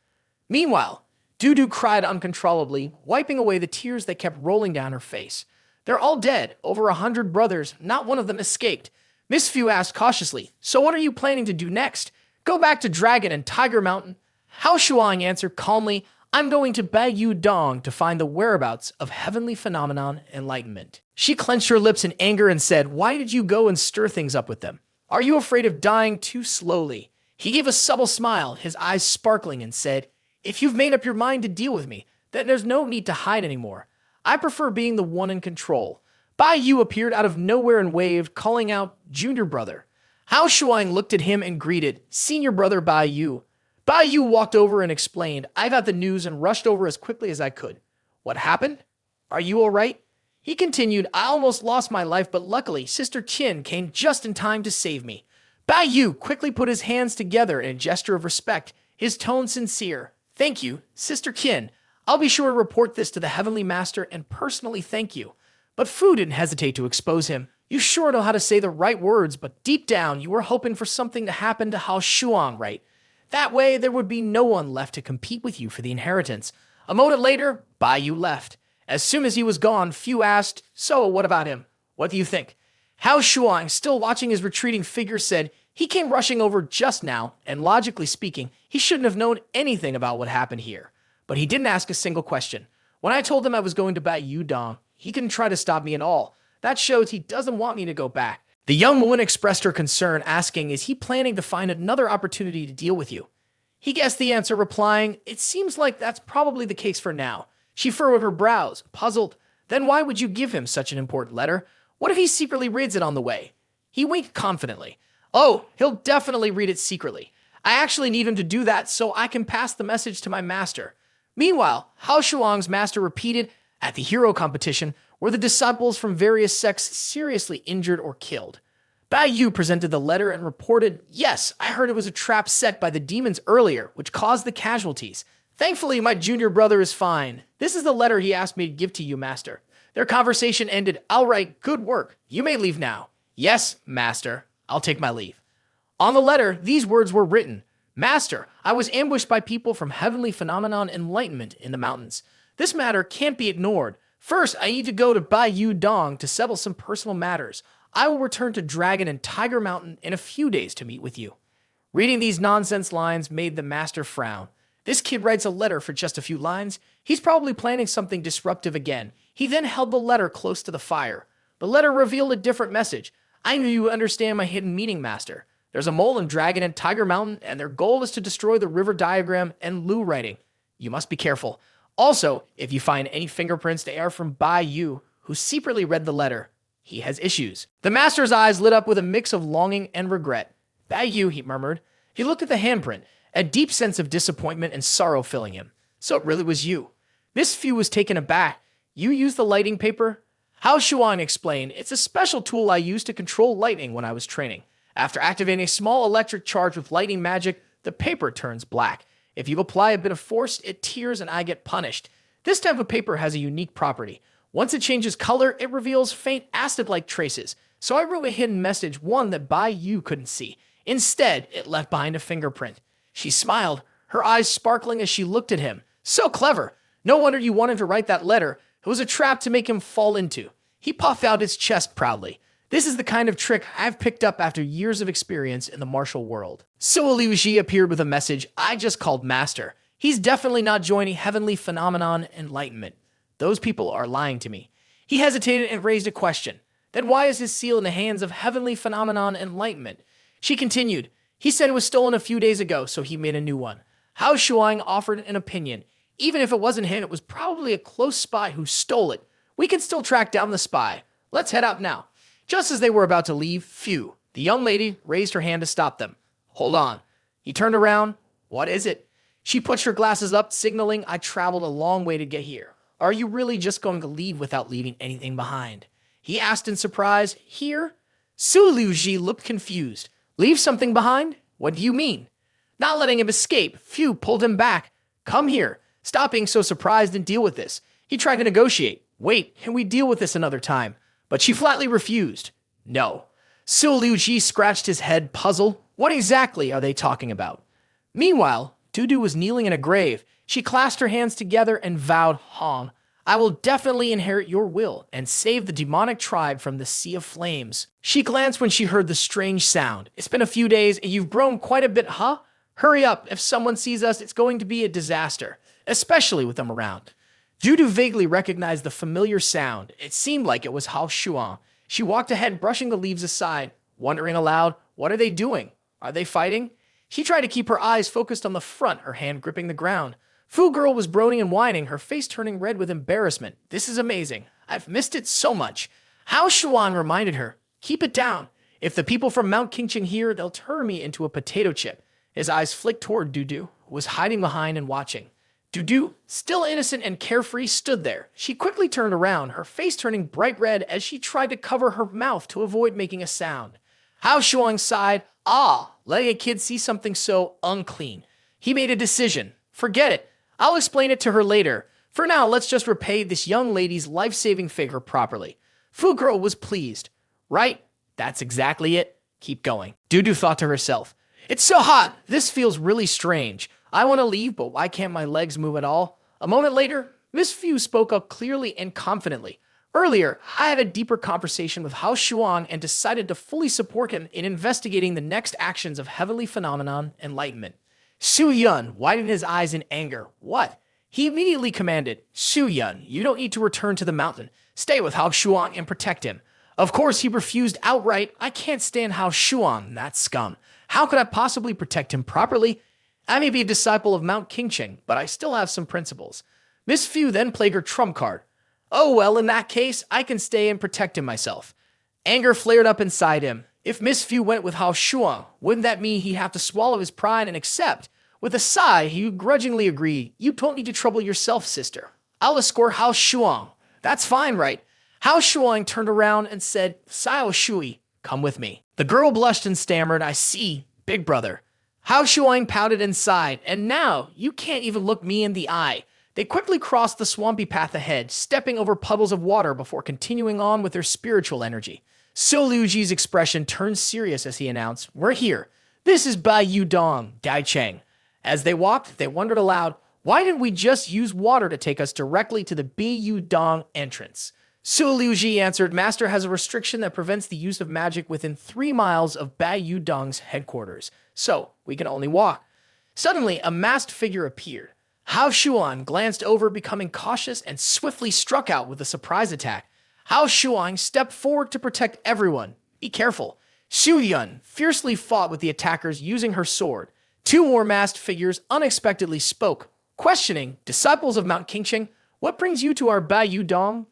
Meanwhile, Dudu cried uncontrollably, wiping away the tears that kept rolling down her face. "They're all dead. Over 100 brothers. Not one of them escaped." Miss Fu asked cautiously, "So what are you planning to do next? Go back to Dragon and Tiger Mountain?" Hao Shuang answered calmly, "I'm going to Baiyu Dong to find the whereabouts of Heavenly Phenomenon Enlightenment." She clenched her lips in anger and said, "Why did you go and stir things up with them? Are you afraid of dying too slowly?" He gave a subtle smile, his eyes sparkling, and said, "If you've made up your mind to deal with me, then there's no need to hide anymore. I prefer being the one in control." Bai Yu appeared out of nowhere and waved, calling out, "Junior brother." Hao Shuang looked at him and greeted, "Senior brother Bai Yu." Bai Yu walked over and explained, "I got the news and rushed over as quickly as I could." "What happened? Are you all right?" He continued, "I almost lost my life, but luckily Sister Qin came just in time to save me." Bai Yu quickly put his hands together in a gesture of respect, his tone sincere. "Thank you, Sister Qin. I'll be sure to report this to the Heavenly Master and personally thank you." But Fu didn't hesitate to expose him. "You sure know how to say the right words, but deep down you were hoping for something to happen to Hao Shuang, right? That way there would be no one left to compete with you for the inheritance." A moment later, Bai Yu left. As soon as he was gone, Fu asked, "So, what about him? What do you think?" Hao Shuang, still watching his retreating figure, said, "He came rushing over just now, and logically speaking, he shouldn't have known anything about what happened here. But he didn't ask a single question. When I told him I was going to Bat Yudong, he couldn't try to stop me at all. That shows he doesn't want me to go back." The young woman expressed her concern, asking, "Is he planning to find another opportunity to deal with you?" He guessed the answer, replying, "It seems like that's probably the case for now." She furrowed her brows, puzzled. "Then why would you give him such an important letter? What if he secretly reads it on the way?" He winked confidently. "Oh, he'll definitely read it secretly. I actually need him to do that so I can pass the message to my master." Meanwhile, Hao Shuang's master repeated, "At the hero competition, were the disciples from various sects seriously injured or killed?" Bai Yu presented the letter and reported, "Yes, I heard it was a trap set by the demons earlier, which caused the casualties. Thankfully, my junior brother is fine. This is the letter he asked me to give to you, master." Their conversation ended. "All right, good work. You may leave now." "Yes, master. I'll take my leave." On the letter, these words were written. "Master, I was ambushed by people from Heavenly Phenomenon Enlightenment in the mountains. This matter can't be ignored. First, I need to go to Bai Yu Dong to settle some personal matters. I will return to Dragon and Tiger Mountain in a few days to meet with you." Reading these nonsense lines made the master frown. This kid writes a letter for just a few lines. He's probably planning something disruptive again. He then held the letter close to the fire. The letter revealed a different message. "I knew you would understand my hidden meaning, master. There's a mole and dragon in Tiger Mountain, and their goal is to destroy the river diagram and Lu writing. You must be careful. Also, if you find any fingerprints, they are from Bai Yu, who secretly read the letter. He has issues." The master's eyes lit up with a mix of longing and regret. "Bai Yu," he murmured. He looked at the handprint, a deep sense of disappointment and sorrow filling him. "So it really was you." Miss Fu was taken aback. "You used the lighting paper?" Hao Shuang explained, "It's a special tool I used to control lightning when I was training. After activating a small electric charge with lightning magic, the paper turns black. If you apply a bit of force, it tears and I get punished. This type of paper has a unique property. Once it changes color, it reveals faint acid-like traces. So I wrote a hidden message, one that Bai Yu couldn't see. Instead, it left behind a fingerprint." She smiled, her eyes sparkling as she looked at him. "So clever. No wonder you wanted to write that letter. It was a trap to make him fall into." He puffed out his chest proudly. "This is the kind of trick I've picked up after years of experience in the martial world." So Liu Ji appeared with a message. "I just called Master. He's definitely not joining Heavenly Phenomenon Enlightenment. Those people are lying to me." He hesitated and raised a question. "Then why is his seal in the hands of Heavenly Phenomenon Enlightenment?" She continued. "He said it was stolen a few days ago, so he made a new one." Hao Shuang offered an opinion. "Even if it wasn't him, it was probably a close spy who stole it. We can still track down the spy. Let's head out now." Just as they were about to leave, Phew, the young lady, raised her hand to stop them. "Hold on." He turned around. "What is it?" She pushed her glasses up, signaling, "I traveled a long way to get here. Are you really just going to leave without leaving anything behind?" He asked in surprise. "Here?" Su Liuji looked confused. "Leave something behind? What do you mean?" Not letting him escape, Phew pulled him back. "Come here. Stop being so surprised and deal with this." He tried to negotiate. "Wait, can we deal with this another time?" But she flatly refused. "No." Su Liuji scratched his head, puzzled. What exactly are they talking about? Meanwhile, Dudu was kneeling in a grave. She clasped her hands together and vowed, "Han, I will definitely inherit your will and save the demonic tribe from the sea of flames." She glanced when she heard the strange sound. "It's been a few days and you've grown quite a bit, huh? Hurry up. If someone sees us, it's going to be a disaster, especially with them around." Dudu vaguely recognized the familiar sound. It seemed like it was Hao Shuang. She walked ahead, brushing the leaves aside, wondering aloud, what are they doing? Are they fighting? She tried to keep her eyes focused on the front, her hand gripping the ground. Fu Girl was groaning and whining, her face turning red with embarrassment. This is amazing. I've missed it so much. Hao Shuang reminded her, keep it down. If the people from Mount Qingqing hear, they'll turn me into a potato chip. His eyes flicked toward Dudu, who was hiding behind and watching. Dudu, still innocent and carefree, stood there. She quickly turned around, her face turning bright red as she tried to cover her mouth to avoid making a sound. Hao Shuang sighed, letting a kid see something so unclean. He made a decision. Forget it. I'll explain it to her later. For now, let's just repay this young lady's life-saving favor properly. Fu Girl was pleased. Right? That's exactly it. Keep going. Dudu thought to herself, it's so hot. This feels really strange. I want to leave, but why can't my legs move at all? A moment later, Miss Fu spoke up clearly and confidently. Earlier, I had a deeper conversation with Hao Shuang and decided to fully support him in investigating the next actions of heavenly phenomenon enlightenment. Su Yun widened his eyes in anger. What? He immediately commanded, Su Yun, you don't need to return to the mountain. Stay with Hao Shuang and protect him. Of course, he refused outright. I can't stand Hao Shuang, that scum. How could I possibly protect him properly? I may be a disciple of Mount Qingqing, but I still have some principles. Miss Fu then played her trump card. Oh well, in that case, I can stay and protect him myself. Anger flared up inside him. If Miss Fu went with Hao Shuang, wouldn't that mean he'd have to swallow his pride and accept? With a sigh, he grudgingly agreed. You don't need to trouble yourself, sister. I'll escort Hao Shuang. That's fine, right? Hao Shuang turned around and said, Sao Shui, come with me. The girl blushed and stammered, I see, big brother. Hao Shuang pouted and sighed, and now you can't even look me in the eye. They quickly crossed the swampy path ahead, stepping over puddles of water before continuing on with their spiritual energy. So Liuji's expression turned serious as he announced, we're here. This is Bai Yu Dong, Dai Cheng. As they walked, they wondered aloud, why didn't we just use water to take us directly to the Bai Yu Dong entrance? Su Liuji answered, Master has a restriction that prevents the use of magic within 3 miles of Bai Yu Dong's headquarters, so we can only walk. Suddenly, a masked figure appeared. Hao Shuang glanced over, becoming cautious, and swiftly struck out with a surprise attack. Hao Shuang stepped forward to protect everyone. Be careful. Xu Yun fiercely fought with the attackers using her sword. 2 more masked figures unexpectedly spoke, questioning, disciples of Mount Qingqing, what brings you to our Bai Yu Dong?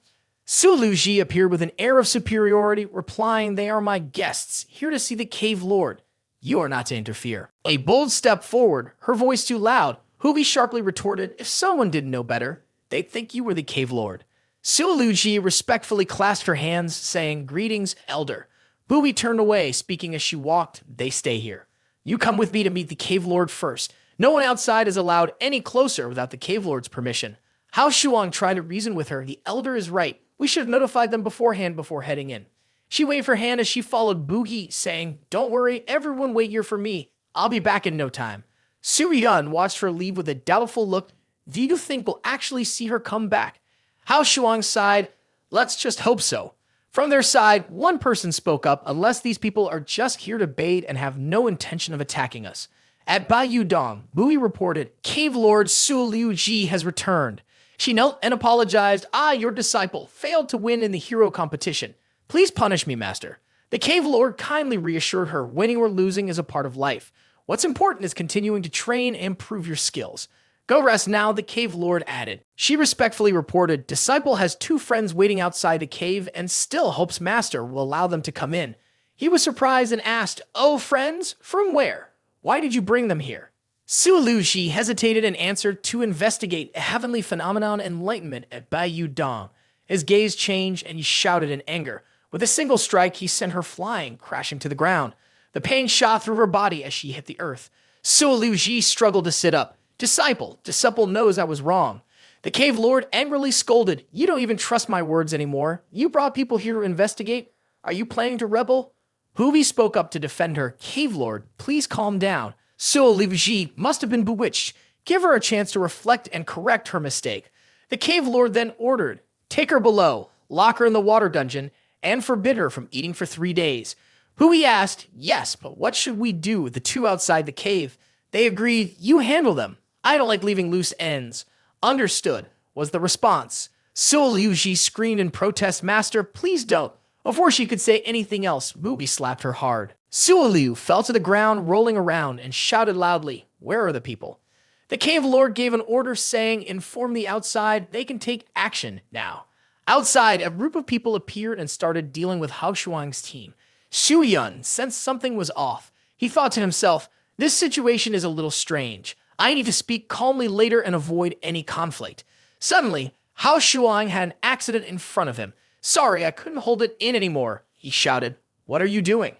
Su Luji appeared with an air of superiority, replying, they are my guests, here to see the cave lord. You are not to interfere. A bold step forward, her voice too loud. Hubi sharply retorted, if someone didn't know better, they'd think you were the cave lord. Su Luji respectfully clasped her hands, saying, greetings, elder. Bubi turned away, speaking as she walked, they stay here. You come with me to meet the cave lord first. No one outside is allowed any closer without the cave lord's permission. Hao Shuang tried to reason with her, the elder is right. We should have notified them beforehand before heading in. She waved her hand as she followed Bugi, saying, don't worry, everyone wait here for me. I'll be back in no time. Su Yun watched her leave with a doubtful look. Do you think we'll actually see her come back? Hao Shuang sighed, let's just hope so. From their side, one person spoke up, unless these people are just here to bait and have no intention of attacking us. At Bai Yu Dong, Bui reported, Cave Lord Su Liu Ji has returned. She knelt and apologized. Your disciple failed to win in the hero competition. Please punish me, master. The cave lord kindly reassured her, winning or losing is a part of life. What's important is continuing to train and improve your skills. Go rest now, the cave lord added. She respectfully reported, disciple has 2 friends waiting outside the cave and still hopes master will allow them to come in. He was surprised and asked, oh, friends? From where? Why did you bring them here? Su Luji hesitated and answered, to investigate a heavenly phenomenon enlightenment at Bai Yu Dong. His gaze changed and he shouted in anger. With a single strike, he sent her flying, crashing to the ground. The pain shot through her body as she hit the earth. Su Luji struggled to sit up. Disciple knows I was wrong. The cave lord angrily scolded, you don't even trust my words anymore. You brought people here to investigate? Are you planning to rebel? Hubi spoke up to defend her. Cave lord, please calm down. Su Luji must have been bewitched. Give her a chance to reflect and correct her mistake. The cave lord then ordered, take her below, lock her in the water dungeon, and forbid her from eating for 3 days. Hui asked, yes, but what should we do with the 2 outside the cave? They agreed, you handle them. I don't like leaving loose ends. Understood, was the response. Su Liuji screamed in protest, master, please don't. Before she could say anything else, Bubi slapped her hard. Suoliu fell to the ground, rolling around, and shouted loudly, "Where are the people?" The cave lord gave an order saying, "Inform the outside, they can take action now." Outside, a group of people appeared and started dealing with Hao Shuang's team. Xu Yun sensed something was off. He thought to himself, "This situation is a little strange. I need to speak calmly later and avoid any conflict." Suddenly, Hao Shuang had an accident in front of him. "Sorry, I couldn't hold it in anymore," he shouted. "What are you doing?"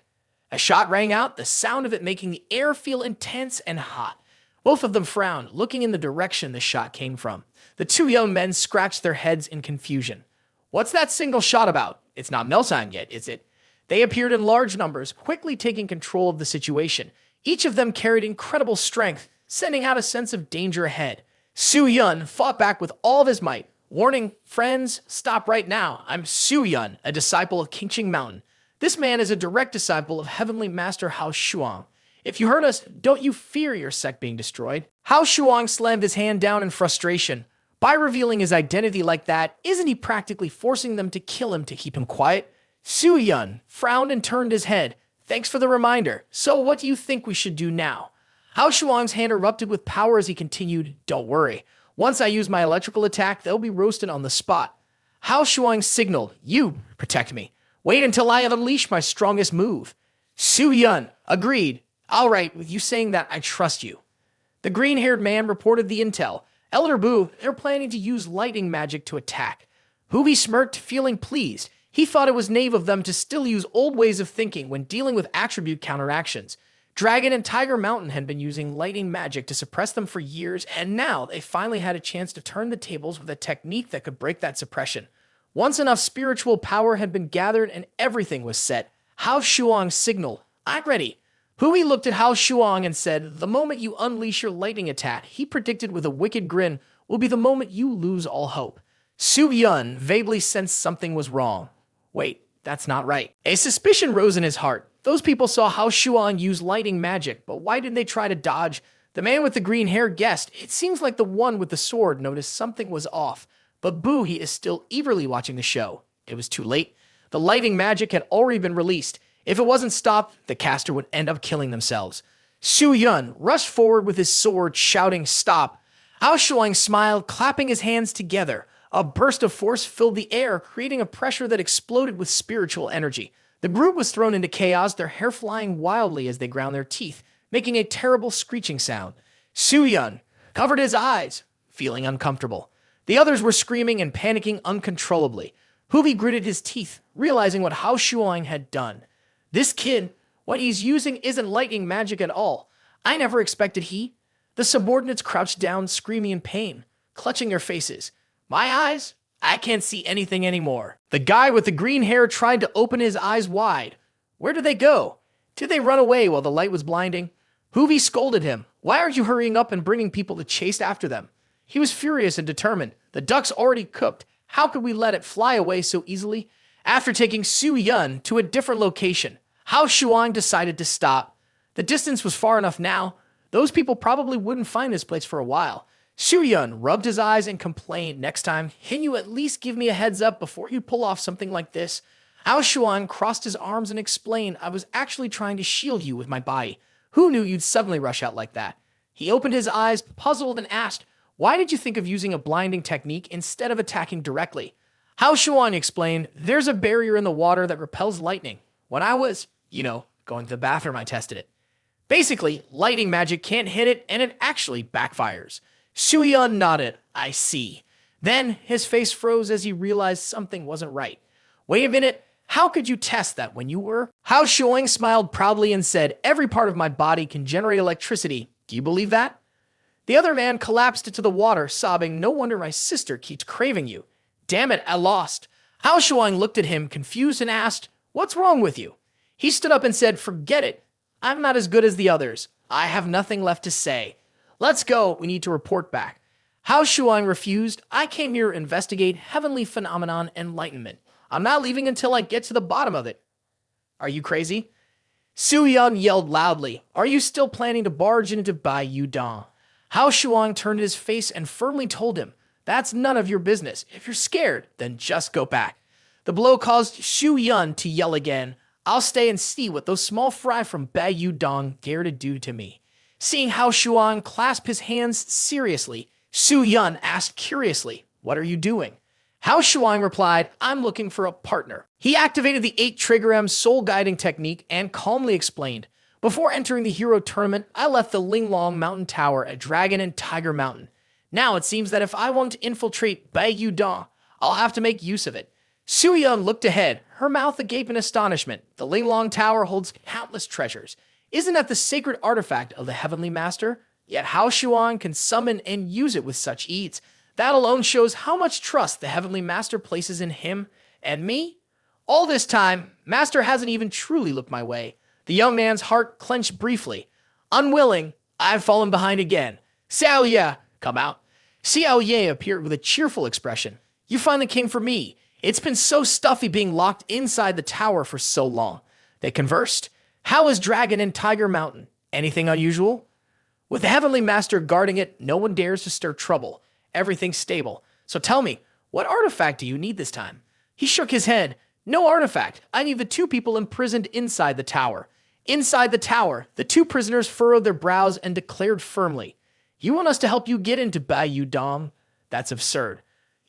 A shot rang out, the sound of it making the air feel intense and hot. Both of them frowned, looking in the direction the shot came from. The two young men scratched their heads in confusion. "What's that single shot about? It's not Melsan yet, is it?" They appeared in large numbers, quickly taking control of the situation. Each of them carried incredible strength, sending out a sense of danger ahead. Su Yun fought back with all of his might, warning, "Friends, stop right now. I'm Su Yun, a disciple of Qingqing Mountain. This man is a direct disciple of Heavenly Master Hao Shuang. If you hurt us, don't you fear your sect being destroyed?" Hao Shuang slammed his hand down in frustration. By revealing his identity like that, isn't he practically forcing them to kill him to keep him quiet? Su Yun frowned and turned his head. "Thanks for the reminder. So what do you think we should do now?" Hao Shuang's hand erupted with power as he continued, "Don't worry. Once I use my electrical attack, they'll be roasted on the spot." Hao Shuang signaled, "You protect me. Wait until I have unleashed my strongest move." Su Yun agreed. "All right, with you saying that, I trust you." The green-haired man reported the intel. "Elder Bu, they're planning to use lightning magic to attack." Hubi smirked, feeling pleased. He thought it was naive of them to still use old ways of thinking when dealing with attribute counteractions. Dragon and Tiger Mountain had been using lightning magic to suppress them for years, and now they finally had a chance to turn the tables with a technique that could break that suppression. Once enough spiritual power had been gathered and everything was set, Hao Shuang signaled, "I'm ready." Hui looked at Hao Shuang and said, "The moment you unleash your lightning attack," he predicted with a wicked grin, "will be the moment you lose all hope." Su Yun vaguely sensed something was wrong. Wait, that's not right. A suspicion rose in his heart. Those people saw Hao Shuang use lightning magic, but why did they try to dodge? The man with the green hair guessed. It seems like the one with the sword noticed something was off. But Boo, he is still eagerly watching the show. It was too late. The lightning magic had already been released. If it wasn't stopped, the caster would end up killing themselves. Su Yun rushed forward with his sword, shouting, "Stop!" Hao Shuang smiled, clapping his hands together. A burst of force filled the air, creating a pressure that exploded with spiritual energy. The group was thrown into chaos, their hair flying wildly as they ground their teeth, making a terrible screeching sound. Su Yun covered his eyes, feeling uncomfortable. The others were screaming and panicking uncontrollably. Hubi gritted his teeth, realizing what Hao Shuang had done. This kid, what he's using isn't lightning magic at all. I never expected he. The subordinates crouched down, screaming in pain, clutching their faces. "My eyes? I can't see anything anymore." The guy with the green hair tried to open his eyes wide. Where did they go? Did they run away while the light was blinding? Huvi scolded him. "Why aren't you hurrying up and bringing people to chase after them?" He was furious and determined. The duck's already cooked. How could we let it fly away so easily? After taking Su Yun to a different location, Hao Shuang decided to stop. The distance was far enough now. Those people probably wouldn't find this place for a while. Su Yun rubbed his eyes and complained, "Next time, can you at least give me a heads up before you pull off something like this?" Hao Shuang crossed his arms and explained, "I was actually trying to shield you with my body. Who knew you'd suddenly rush out like that?" He opened his eyes, puzzled, and asked, "Why did you think of using a blinding technique instead of attacking directly?" Hao Shuang explained, "There's a barrier in the water that repels lightning. When I was, going to the bathroom, I tested it. Basically, lightning magic can't hit it, and it actually backfires." Su Yun nodded. "I see." Then his face froze as he realized something wasn't right. "Wait a minute. How could you test that when you were?" Hao Shuang smiled proudly and said, "Every part of my body can generate electricity. Do you believe that?" The other man collapsed into the water, sobbing, "No wonder my sister keeps craving you." "Damn it, I lost." Hao Shuang looked at him, confused, and asked, "What's wrong with you?" He stood up and said, "Forget it. I'm not as good as the others. I have nothing left to say. Let's go. We need to report back." Hao Shuang refused. "I came here to investigate heavenly phenomenon enlightenment. I'm not leaving until I get to the bottom of it." "Are you crazy?" Su Yun yelled loudly. "Are you still planning to barge into Bai Yudong?" Hao Shuang turned his face and firmly told him, "That's none of your business. If you're scared, then just go back." The blow caused Xu Yun to yell again. I'll stay and see what those small fry from Bai Yu Dong dare to do to me. Seeing Hao Shuang clasp his hands seriously, Su Yun asked curiously, "What are you doing?" Hao Shuang replied, "I'm looking for a partner." He activated the 8 Trigger M soul guiding technique and calmly explained, "Before entering the hero tournament, I left the Linglong Mountain Tower at Dragon and Tiger Mountain. Now it seems that if I want to infiltrate Bai Yu Dong, I'll have to make use of it." Su Yun looked ahead, her mouth agape in astonishment. The Linglong Tower holds countless treasures. Isn't that the sacred artifact of the Heavenly Master? Yet Hao Shuang can summon and use it with such ease. That alone shows how much trust the Heavenly Master places in him and me. All this time, Master hasn't even truly looked my way. The young man's heart clenched briefly. Unwilling, I've fallen behind again. Xiao Ye, come out. Xiao Ye appeared with a cheerful expression. You finally came for me. It's been so stuffy being locked inside the tower for so long. They conversed. How is Dragon and Tiger Mountain? Anything unusual? With the Heavenly Master guarding it, no one dares to stir trouble. Everything's stable. So tell me, what artifact do you need this time? He shook his head. No artifact. I need the 2 people imprisoned inside the tower. Inside the tower, the 2 prisoners furrowed their brows and declared firmly, "You want us to help you get into Bai Yu Dong? That's absurd.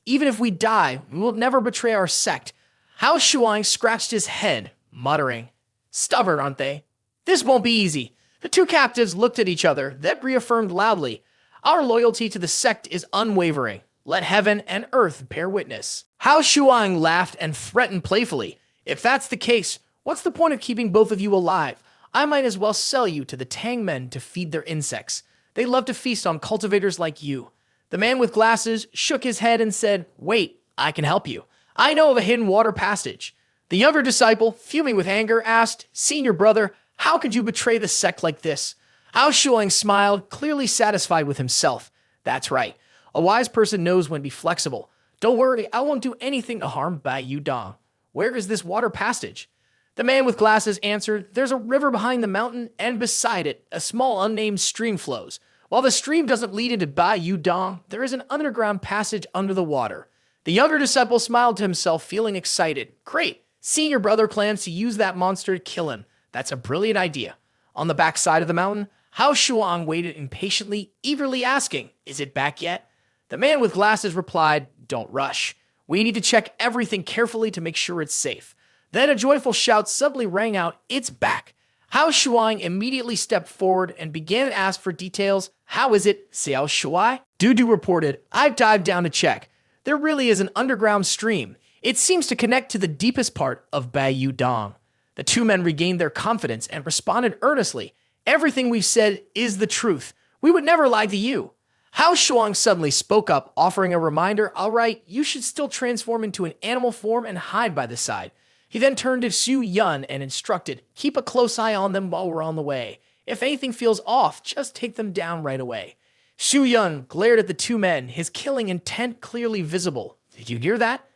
Even if we die, we will never betray our sect." Hao Shuang scratched his head, muttering, "Stubborn, aren't they? This won't be easy." The 2 captives looked at each other, then reaffirmed loudly, "Our loyalty to the sect is unwavering. Let heaven and earth bear witness." Hao Shuang laughed and threatened playfully, "If that's the case, what's the point of keeping both of you alive? I might as well sell you to the Tang men to feed their insects. They love to feast on cultivators like you." The man with glasses shook his head and said, "Wait, I can help you. I know of a hidden water passage." The younger disciple, fuming with anger, asked, "Senior brother, how could you betray the sect like this?" Hao Shuang smiled, clearly satisfied with himself. "That's right. A wise person knows when to be flexible. Don't worry, I won't do anything to harm Bai Yu Dong. Where is this water passage?" The man with glasses answered, "There's a river behind the mountain, and beside it, a small unnamed stream flows. While the stream doesn't lead into Bai Yu Dong, there is an underground passage under the water." The younger disciple smiled to himself, feeling excited. "Great. Senior brother plans to use that monster to kill him. That's a brilliant idea." On the back side of the mountain, Hao Shuang waited impatiently, eagerly asking, "Is it back yet?" The man with glasses replied, "Don't rush. We need to check everything carefully to make sure it's safe." Then a joyful shout suddenly rang out, "It's back." Hao Shuang immediately stepped forward and began to ask for details. "How is it, Xiao Shuai?" Dudu reported, "I've dived down to check. There really is an underground stream. It seems to connect to the deepest part of Bai Yu Dong." The 2 men regained their confidence and responded earnestly, "Everything we've said is the truth. We would never lie to you." Hao Shuang suddenly spoke up, offering a reminder, "All right, you should still transform into an animal form and hide by the side." He then turned to Su Yun and instructed, "Keep a close eye on them while we're on the way. If anything feels off, just take them down right away." Su Yun glared at the 2 men, his killing intent clearly visible. "Did you hear that?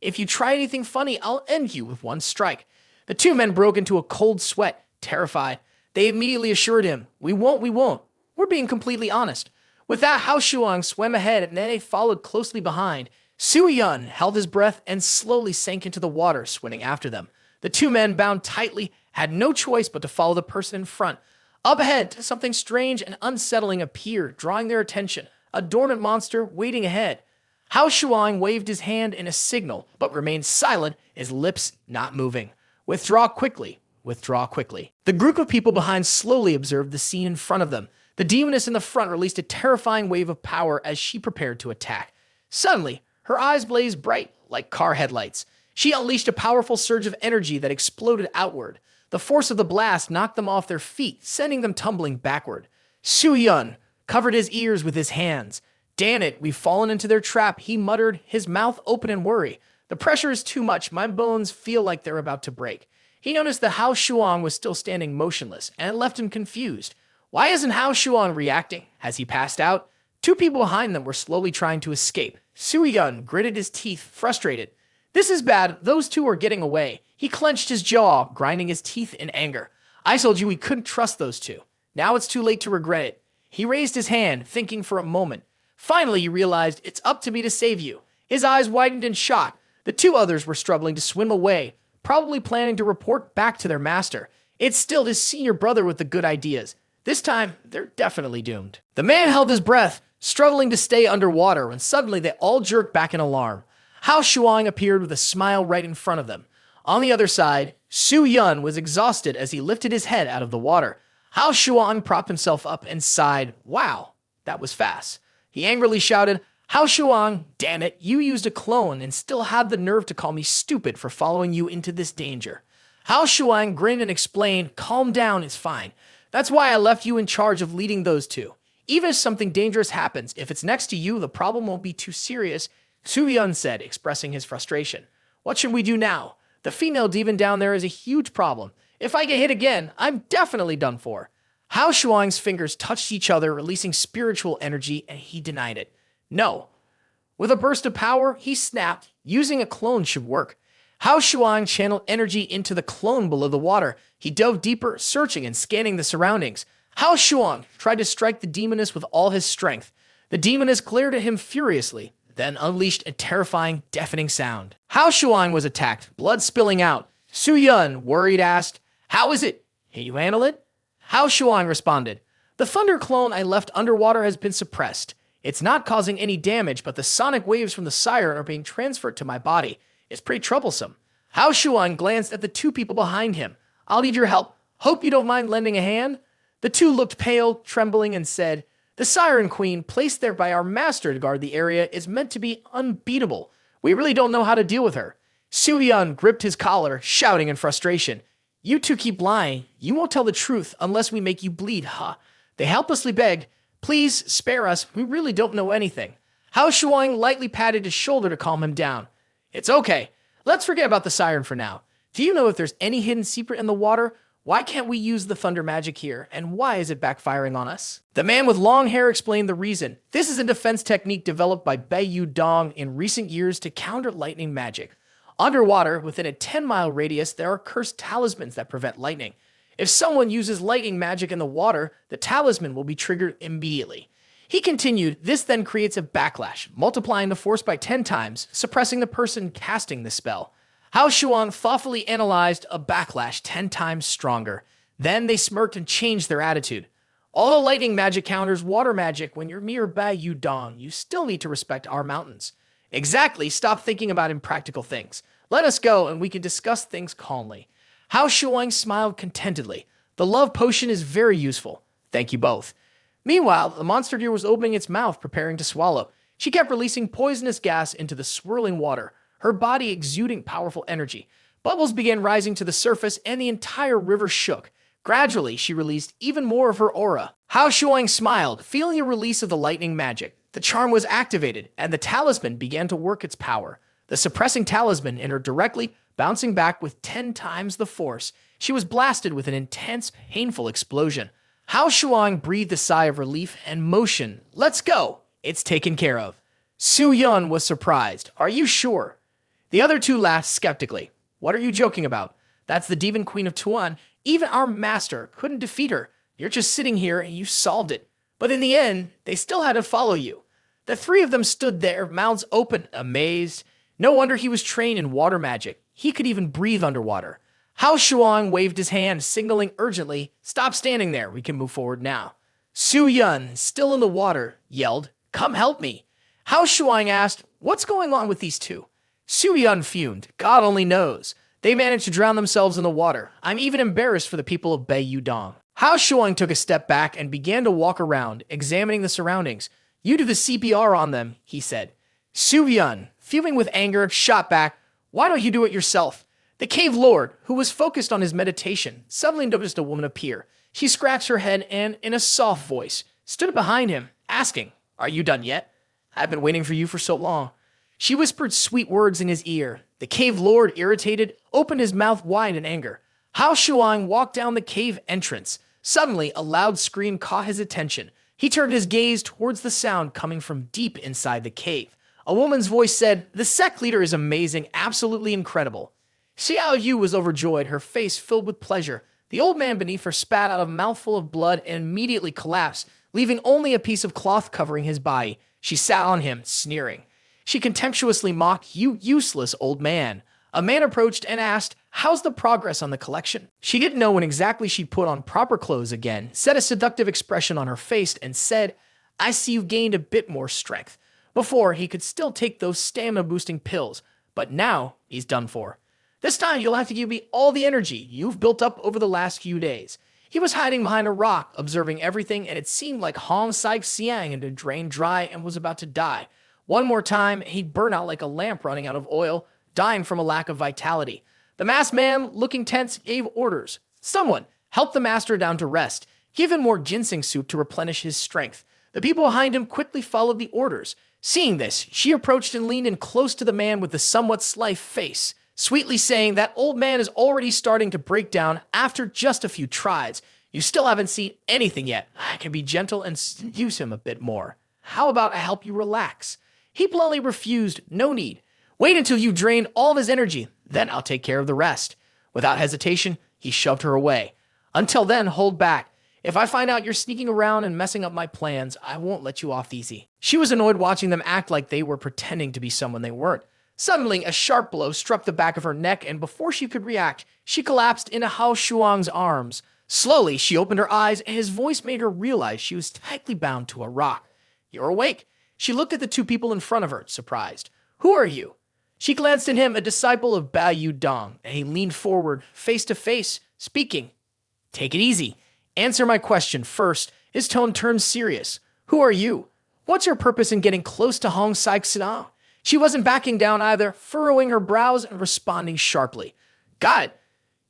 If you try anything funny, I'll end you with one strike." The 2 men broke into a cold sweat, terrified. They immediately assured him, we won't. We're being completely honest." With that, Hao Shuang swam ahead and they followed closely behind. Su Yun held his breath and slowly sank into the water, swimming after them. The 2 men, bound tightly, had no choice but to follow the person in front. Up ahead, something strange and unsettling appeared, drawing their attention. A dormant monster waiting ahead. Hao Shuang waved his hand in a signal, but remained silent, his lips not moving. Withdraw quickly. The group of people behind slowly observed the scene in front of them. The demoness in the front released a terrifying wave of power as she prepared to attack. Suddenly, her eyes blazed bright, like car headlights. She unleashed a powerful surge of energy that exploded outward. The force of the blast knocked them off their feet, sending them tumbling backward. Su Yun covered his ears with his hands. "Damn it, we've fallen into their trap," he muttered, his mouth open in worry. "The pressure is too much. My bones feel like they're about to break." He noticed that Hao Shuang was still standing motionless, and it left him confused. Why isn't Hao Shuang reacting? Has he passed out? 2 people behind them were slowly trying to escape. Su Yun gritted his teeth, frustrated. "This is bad. Those 2 are getting away." He clenched his jaw, grinding his teeth in anger. "I told you we couldn't trust those 2. Now it's too late to regret it." He raised his hand, thinking for a moment. Finally, he realized, "It's up to me to save you." His eyes widened in shock. The 2 others were struggling to swim away. probably planning to report back to their master. It's still his senior brother with the good ideas. This time, they're definitely doomed. The man held his breath, struggling to stay underwater, when suddenly they all jerked back in alarm. Hao Shuang appeared with a smile right in front of them. On the other side, Su Yun was exhausted as he lifted his head out of the water. Hao Shuang propped himself up and sighed. Wow, that was fast. He angrily shouted, Hao Shuang, damn it, you used a clone and still had the nerve to call me stupid for following you into this danger. Hao Shuang grinned and explained, calm down, it's fine. That's why I left you in charge of leading those two. Even if something dangerous happens, if it's next to you, the problem won't be too serious, Su Yun said, expressing his frustration. What should we do now? The female demon down there is a huge problem. If I get hit again, I'm definitely done for. Hao Shuang's fingers touched each other, releasing spiritual energy, and he denied it. No. With a burst of power, he snapped. Using a clone should work. Hao Shuang channeled energy into the clone below the water. He dove deeper, searching and scanning the surroundings. Hao Shuang tried to strike the demoness with all his strength. The demoness glared at him furiously, then unleashed a terrifying, deafening sound. Hao Shuang was attacked, blood spilling out. Su Yun, worried, asked, How is it? Can you handle it? Hao Shuang responded, The thunder clone I left underwater has been suppressed. It's not causing any damage, but the sonic waves from the siren are being transferred to my body. It's pretty troublesome. Hao Shuang glanced at the two people behind him. I'll need your help. Hope you don't mind lending a hand. The two looked pale, trembling, and said, The Siren Queen, placed there by our master to guard the area, is meant to be unbeatable. We really don't know how to deal with her. Su Yun gripped his collar, shouting in frustration, You two keep lying. You won't tell the truth unless we make you bleed, huh? They helplessly begged, Please spare us. We really don't know anything. Hao Shuang lightly patted his shoulder to calm him down. It's okay. Let's forget about the siren for now. Do you know if there's any hidden secret in the water? Why can't we use the thunder magic here? And why is it backfiring on us? The man with long hair explained the reason. This is a defense technique developed by Beiyu Dong in recent years to counter lightning magic. Underwater, within a 10-mile radius, there are cursed talismans that prevent lightning. If someone uses lightning magic in the water, the talisman will be triggered immediately. He continued, this then creates a backlash, multiplying the force by 10 times, suppressing the person casting the spell. Hao Shuang thoughtfully analyzed a backlash 10 times stronger. Then they smirked and changed their attitude. Although lightning magic counters water magic when you're mere Beiyu Dong, you still need to respect our mountains. Exactly, stop thinking about impractical things. Let us go and we can discuss things calmly. Hao Shuang smiled contentedly. The love potion is very useful. Thank you both. Meanwhile, the monster deer was opening its mouth, preparing to swallow. She kept releasing poisonous gas into the swirling water, her body exuding powerful energy. Bubbles began rising to the surface, and the entire river shook. Gradually, she released even more of her aura. Hao Shuang smiled, feeling a release of the lightning magic. The charm was activated, and the talisman began to work its power. The suppressing talisman entered directly, bouncing back with 10 times the force. She was blasted with an intense, painful explosion. Hao Shuang breathed a sigh of relief and motion. Let's go. It's taken care of. Su Yun was surprised. Are you sure? The other two laughed skeptically. What are you joking about? That's the Demon Queen of Tuan. Even our master couldn't defeat her. You're just sitting here and you solved it. But in the end, they still had to follow you. The three of them stood there, mouths open, amazed. No wonder he was trained in water magic. He could even breathe underwater. Hao Shuang waved his hand, signaling urgently, Stop standing there, we can move forward now. Su Yun, still in the water, yelled, Come help me. Hao Shuang asked, What's going on with these two? Su Yun fumed, God only knows. They managed to drown themselves in the water. I'm even embarrassed for the people of Beiyu Dong. Hao Shuang took a step back and began to walk around, examining the surroundings. You do the CPR on them, he said. Su Yun, fuming with anger, shot back, Why don't you do it yourself? The cave lord, who was focused on his meditation, suddenly noticed a woman appear. She scratched her head and, in a soft voice, stood behind him, asking, Are you done yet? I've been waiting for you for so long. She whispered sweet words in his ear. The cave lord, irritated, opened his mouth wide in anger. Hao Shuang walked down the cave entrance. Suddenly, a loud scream caught his attention. He turned his gaze towards the sound coming from deep inside the cave. A woman's voice said, The sect leader is amazing, absolutely incredible. Xiao Yu was overjoyed, her face filled with pleasure. The old man beneath her spat out a mouthful of blood and immediately collapsed, leaving only a piece of cloth covering his body. She sat on him, sneering. She contemptuously mocked, You useless old man. A man approached and asked, "How's the progress on the collection?" She didn't know when exactly she'd put on proper clothes again, set a seductive expression on her face, and said, "I see you've gained a bit more strength." Before, he could still take those stamina-boosting pills, but now he's done for. "This time, you'll have to give me all the energy you've built up over the last few days." He was hiding behind a rock, observing everything, and it seemed like Hong Xiang had drained dry and was about to die. One more time, he'd burn out like a lamp running out of oil, dying from a lack of vitality. The masked man, looking tense, gave orders. Someone, help the master down to rest. Give him more ginseng soup to replenish his strength. The people behind him quickly followed the orders. Seeing this, she approached and leaned in close to the man with the somewhat sly face, sweetly saying, "That old man is already starting to break down after just a few tries. You still haven't seen anything yet. I can be gentle and seduce him a bit more. How about I help you relax?" He bluntly refused. "No need. Wait until you've drained all of his energy. Then I'll take care of the rest." Without hesitation, he shoved her away. "Until then, hold back. If I find out you're sneaking around and messing up my plans, I won't let you off easy." She was annoyed watching them act like they were pretending to be someone they weren't. Suddenly, a sharp blow struck the back of her neck, and before she could react, she collapsed into Hao Shuang's arms. Slowly, she opened her eyes, and his voice made her realize she was tightly bound to a rock. "You're awake." She looked at the two people in front of her, surprised. "Who are you?" She glanced at him, a disciple of Bai Yu Dong, and he leaned forward, face to face, speaking. "Take it easy. Answer my question first." His tone turned serious. "Who are you? What's your purpose in getting close to Hong Xiang?" She wasn't backing down either, furrowing her brows and responding sharply. "Got it.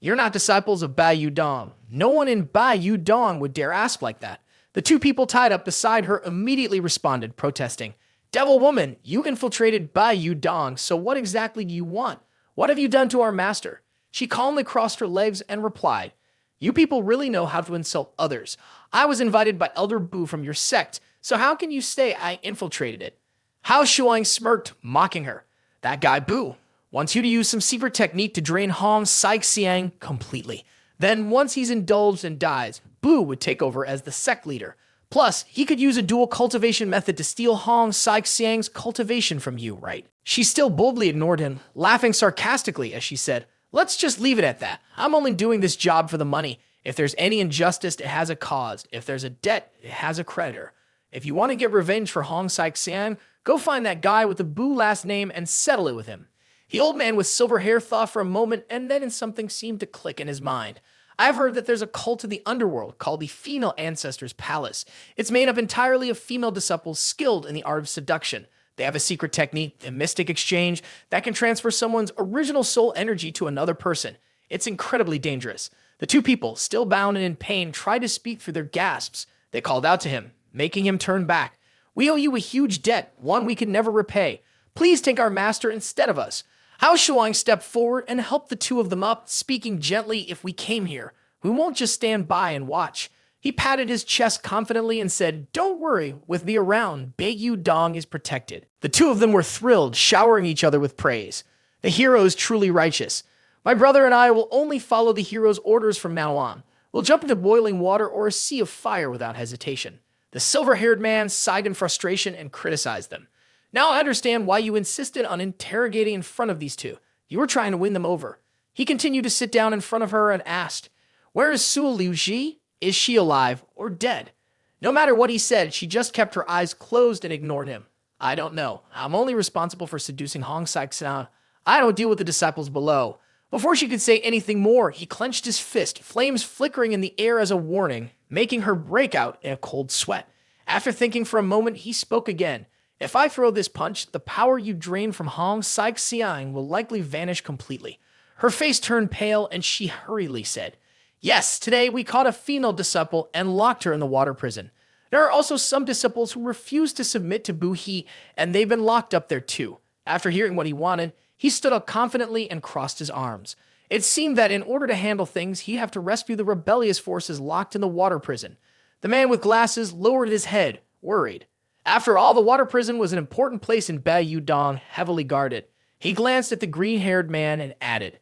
You're not disciples of Bai Yu Dong. No one in Bai Yu Dong would dare ask like that." The two people tied up beside her immediately responded, protesting. "Devil woman, you infiltrated Bai Yu Dong, so what exactly do you want? What have you done to our master?" She calmly crossed her legs and replied, "You people really know how to insult others. I was invited by Elder Bu from your sect, so how can you say I infiltrated it?" Hao Shuang smirked, mocking her. "That guy Bu wants you to use some secret technique to drain Hong Xiang completely. Then once he's indulged and dies, Bu would take over as the sect leader. Plus, he could use a dual cultivation method to steal Hong Xiang's cultivation from you, right?" She still boldly ignored him, laughing sarcastically as she said, "Let's just leave it at that. I'm only doing this job for the money. If there's any injustice, it has a cause. If there's a debt, it has a creditor. If you want to get revenge for Hong Xiang, go find that guy with the Bu last name and settle it with him." The old man with silver hair thought for a moment, and then something seemed to click in his mind. "I've heard that there's a cult in the underworld called the Female Ancestors Palace. It's made up entirely of female disciples skilled in the art of seduction. They have a secret technique, a mystic exchange, that can transfer someone's original soul energy to another person. It's incredibly dangerous." The two people, still bound and in pain, tried to speak through their gasps. They called out to him, making him turn back. "We owe you a huge debt, one we can never repay. Please take our master instead of us." Hao Shuang stepped forward and helped the two of them up, speaking gently. "If we came here, we won't just stand by and watch." He patted his chest confidently and said, "Don't worry, with me around, Bai Yu Dong is protected." The two of them were thrilled, showering each other with praise. "The hero is truly righteous. My brother and I will only follow the hero's orders from now on. We'll jump into boiling water or a sea of fire without hesitation." The silver-haired man sighed in frustration and criticized them. "Now I understand why you insisted on interrogating in front of these two. You were trying to win them over." He continued to sit down in front of her and asked, "Where is Su Liu Ji? Is she alive or dead?" No matter what he said, she just kept her eyes closed and ignored him. "I don't know. I'm only responsible for seducing Hong Xiang. I don't deal with the disciples below." Before she could say anything more, he clenched his fist, flames flickering in the air as a warning, making her break out in a cold sweat. After thinking for a moment, he spoke again. "If I throw this punch, the power you drain from Hong Xiang will likely vanish completely." Her face turned pale, and she hurriedly said, "Yes, today we caught a female disciple and locked her in the water prison. There are also some disciples who refuse to submit to Bu He, and they've been locked up there too." After hearing what he wanted, he stood up confidently and crossed his arms. It seemed that in order to handle things, he'd have to rescue the rebellious forces locked in the water prison. The man with glasses lowered his head, worried. After all, the water prison was an important place in Bai Yu Dong, heavily guarded. He glanced at the green-haired man and added,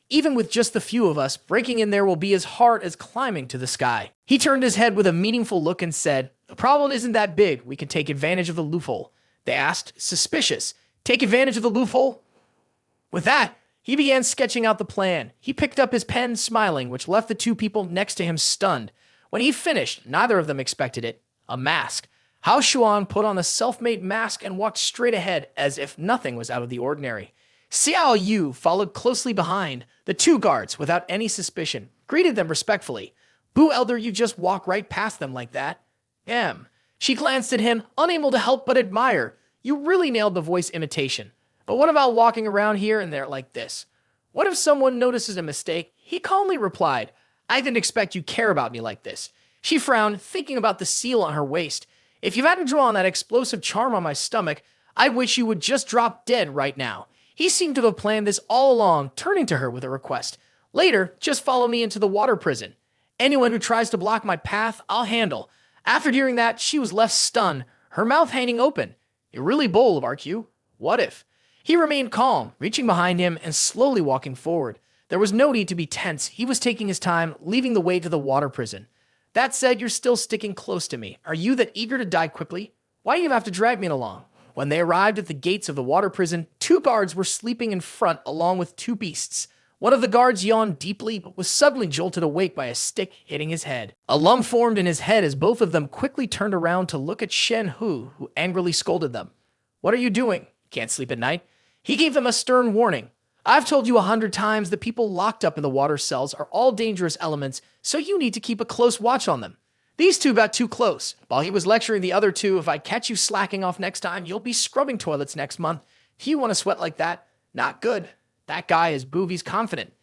"Even with just the few of us, breaking in there will be as hard as climbing to the sky." He turned his head with a meaningful look and said, "The problem isn't that big. We can take advantage of the loophole." They asked, suspicious, "Take advantage of the loophole?" With that, He began sketching out the plan. He picked up his pen, smiling, which left the two people next to him stunned. When he finished, neither of them expected it. A mask. Hao Shuang put on the self-made mask and walked straight ahead as if nothing was out of the ordinary. Xiao Yu followed closely behind. The two guards, without any suspicion, greeted them respectfully. "Bu Elder, you just walk right past them like that." She glanced at him, unable to help but admire. "You really nailed the voice imitation. But what about walking around here and there like this? What if someone notices a mistake?" He calmly replied, "I didn't expect you care about me like this." She frowned, thinking about the seal on her waist. "If you hadn't drawn that explosive charm on my stomach, I wish you would just drop dead right now." He seemed to have planned this all along, turning to her with a request. "Later, just follow me into the water prison. Anyone who tries to block my path, I'll handle." After hearing that, she was left stunned, her mouth hanging open. "You're really bold, aren't you? What if?" He remained calm, reaching behind him and slowly walking forward. There was no need to be tense. He was taking his time, leaving the way to the water prison. "That said, you're still sticking close to me. Are you that eager to die quickly? Why do you have to drag me along?" When they arrived at the gates of the water prison, two guards were sleeping in front along with two beasts. One of the guards yawned deeply, but was suddenly jolted awake by a stick hitting his head. A lump formed in his head as both of them quickly turned around to look at Shen Hu, who angrily scolded them. "What are you doing? Can't sleep at night?" He gave them a stern warning. "I've told you 100 times that people locked up in the water cells are all dangerous elements, so you need to keep a close watch on them." These two got too close. While he was lecturing the other two, "If I catch you slacking off next time, you'll be scrubbing toilets next month. Do you want to sweat like that? Not good. That guy is boovies confident."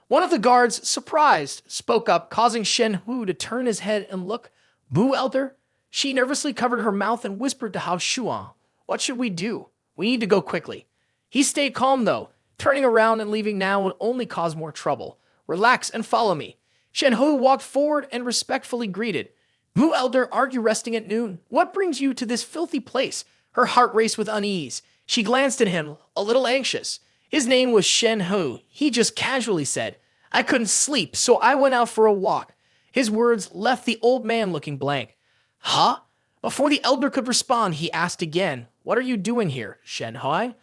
One of the guards, surprised, spoke up, causing Shen Hu to turn his head and look. "Bu Elder?" She nervously covered her mouth and whispered to Hao Shuang, "What should we do? We need to go quickly." He stayed calm, though. Turning around and leaving now would only cause more trouble. "Relax and follow me." Shen Hu walked forward and respectfully greeted. "Bu Elder, aren't you resting at noon? What brings you to this filthy place?" Her heart raced with unease. She glanced at him, a little anxious. His name was Shen Hu. He just casually said, "I couldn't sleep, so I went out for a walk." His words left the old man looking blank. "Huh?" Before the elder could respond, he asked again, "What are you doing here, Shen Hui?"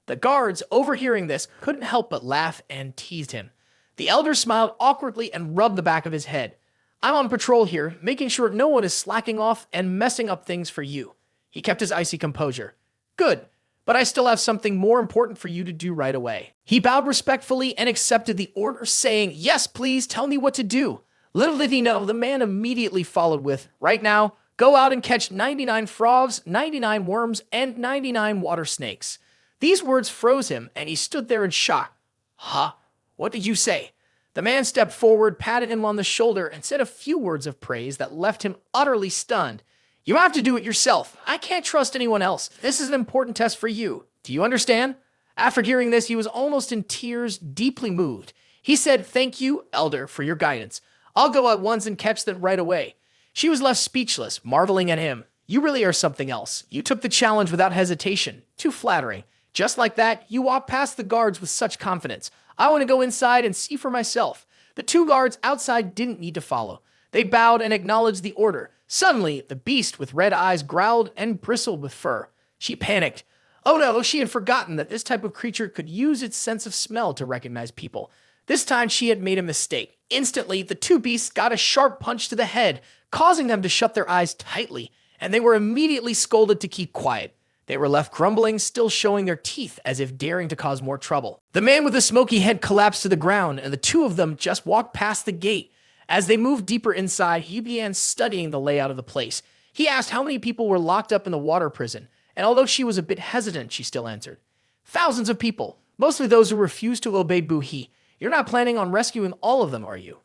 The guards, overhearing this, couldn't help but laugh and teased him. The elder smiled awkwardly and rubbed the back of his head. "I'm on patrol here, making sure no one is slacking off and messing up things for you." He kept his icy composure. "Good, but I still have something more important for you to do right away." He bowed respectfully and accepted the order, saying, "Yes, please, tell me what to do." Little did he know, the man immediately followed with, "Right now, go out and catch 99 frogs, 99 worms, and 99 water snakes." These words froze him, and he stood there in shock. "Huh? What did you say?" The man stepped forward, patted him on the shoulder, and said a few words of praise that left him utterly stunned. "You have to do it yourself. I can't trust anyone else. This is an important test for you. Do you understand?" After hearing this, he was almost in tears, deeply moved. He said, "Thank you, Elder, for your guidance. I'll go at once and catch them right away." She was left speechless, marveling at him. "You really are something else. You took the challenge without hesitation. Too flattering. Just like that, you walked past the guards with such confidence. I want to go inside and see for myself." The two guards outside didn't need to follow. They bowed and acknowledged the order. Suddenly, the beast with red eyes growled and bristled with fur. She panicked. Oh no, she had forgotten that this type of creature could use its sense of smell to recognize people. This time she had made a mistake. Instantly, the two beasts got a sharp punch to the head, causing them to shut their eyes tightly, and they were immediately scolded to keep quiet. They were left grumbling, still showing their teeth as if daring to cause more trouble. The man with the smoky head collapsed to the ground, and the two of them just walked past the gate. As they moved deeper inside, he began studying the layout of the place. He asked how many people were locked up in the water prison, and although she was a bit hesitant, she still answered. "Thousands of people, mostly those who refused to obey Bu-He. You're not planning on rescuing all of them, are you?"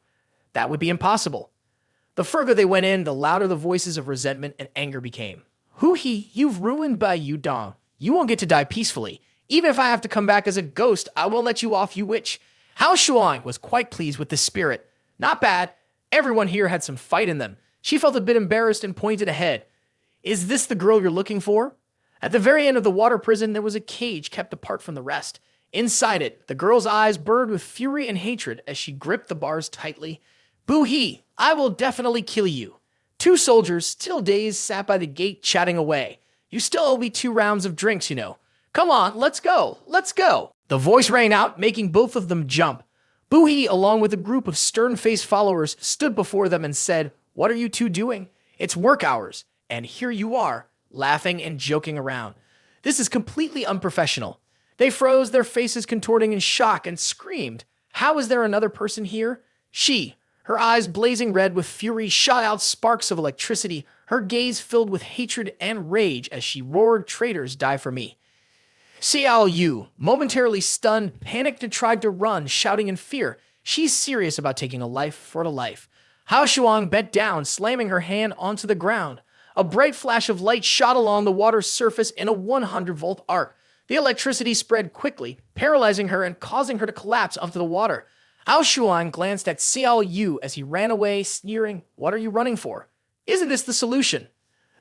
"That would be impossible." The further they went in, the louder the voices of resentment and anger became. "Hu-He, you've ruined Bai Yu Dong. You won't get to die peacefully. Even if I have to come back as a ghost, I won't let you off, you witch." Hao Shuang was quite pleased with this spirit. Not bad. Everyone here had some fight in them. She felt a bit embarrassed and pointed ahead. "Is this the girl you're looking for?" At the very end of the water prison, there was a cage kept apart from the rest. Inside it, the girl's eyes burned with fury and hatred as she gripped the bars tightly. "Bu-He, I will definitely kill you." Two soldiers, still dazed, sat by the gate chatting away. "You still owe me 2 rounds of drinks, you know. Come on, let's go, let's go." The voice rang out, making both of them jump. Buhi, along with a group of stern-faced followers, stood before them and said, "What are you two doing? It's work hours." And here you are, laughing and joking around. This is completely unprofessional. They froze, their faces contorting in shock, and screamed. How is there another person here? She, her eyes blazing red with fury, shot out sparks of electricity, her gaze filled with hatred and rage as she roared, "Traitors, die for me." Xiao Yu, momentarily stunned, panicked and tried to run, shouting in fear. She's serious about taking a life for a life. Hao Shuang bent down, slamming her hand onto the ground. A bright flash of light shot along the water's surface in a 100-volt arc. The electricity spread quickly, paralyzing her and causing her to collapse onto the water. Hao Shuang glanced at Xiao Yu as he ran away, sneering, "What are you running for? Isn't this the solution?"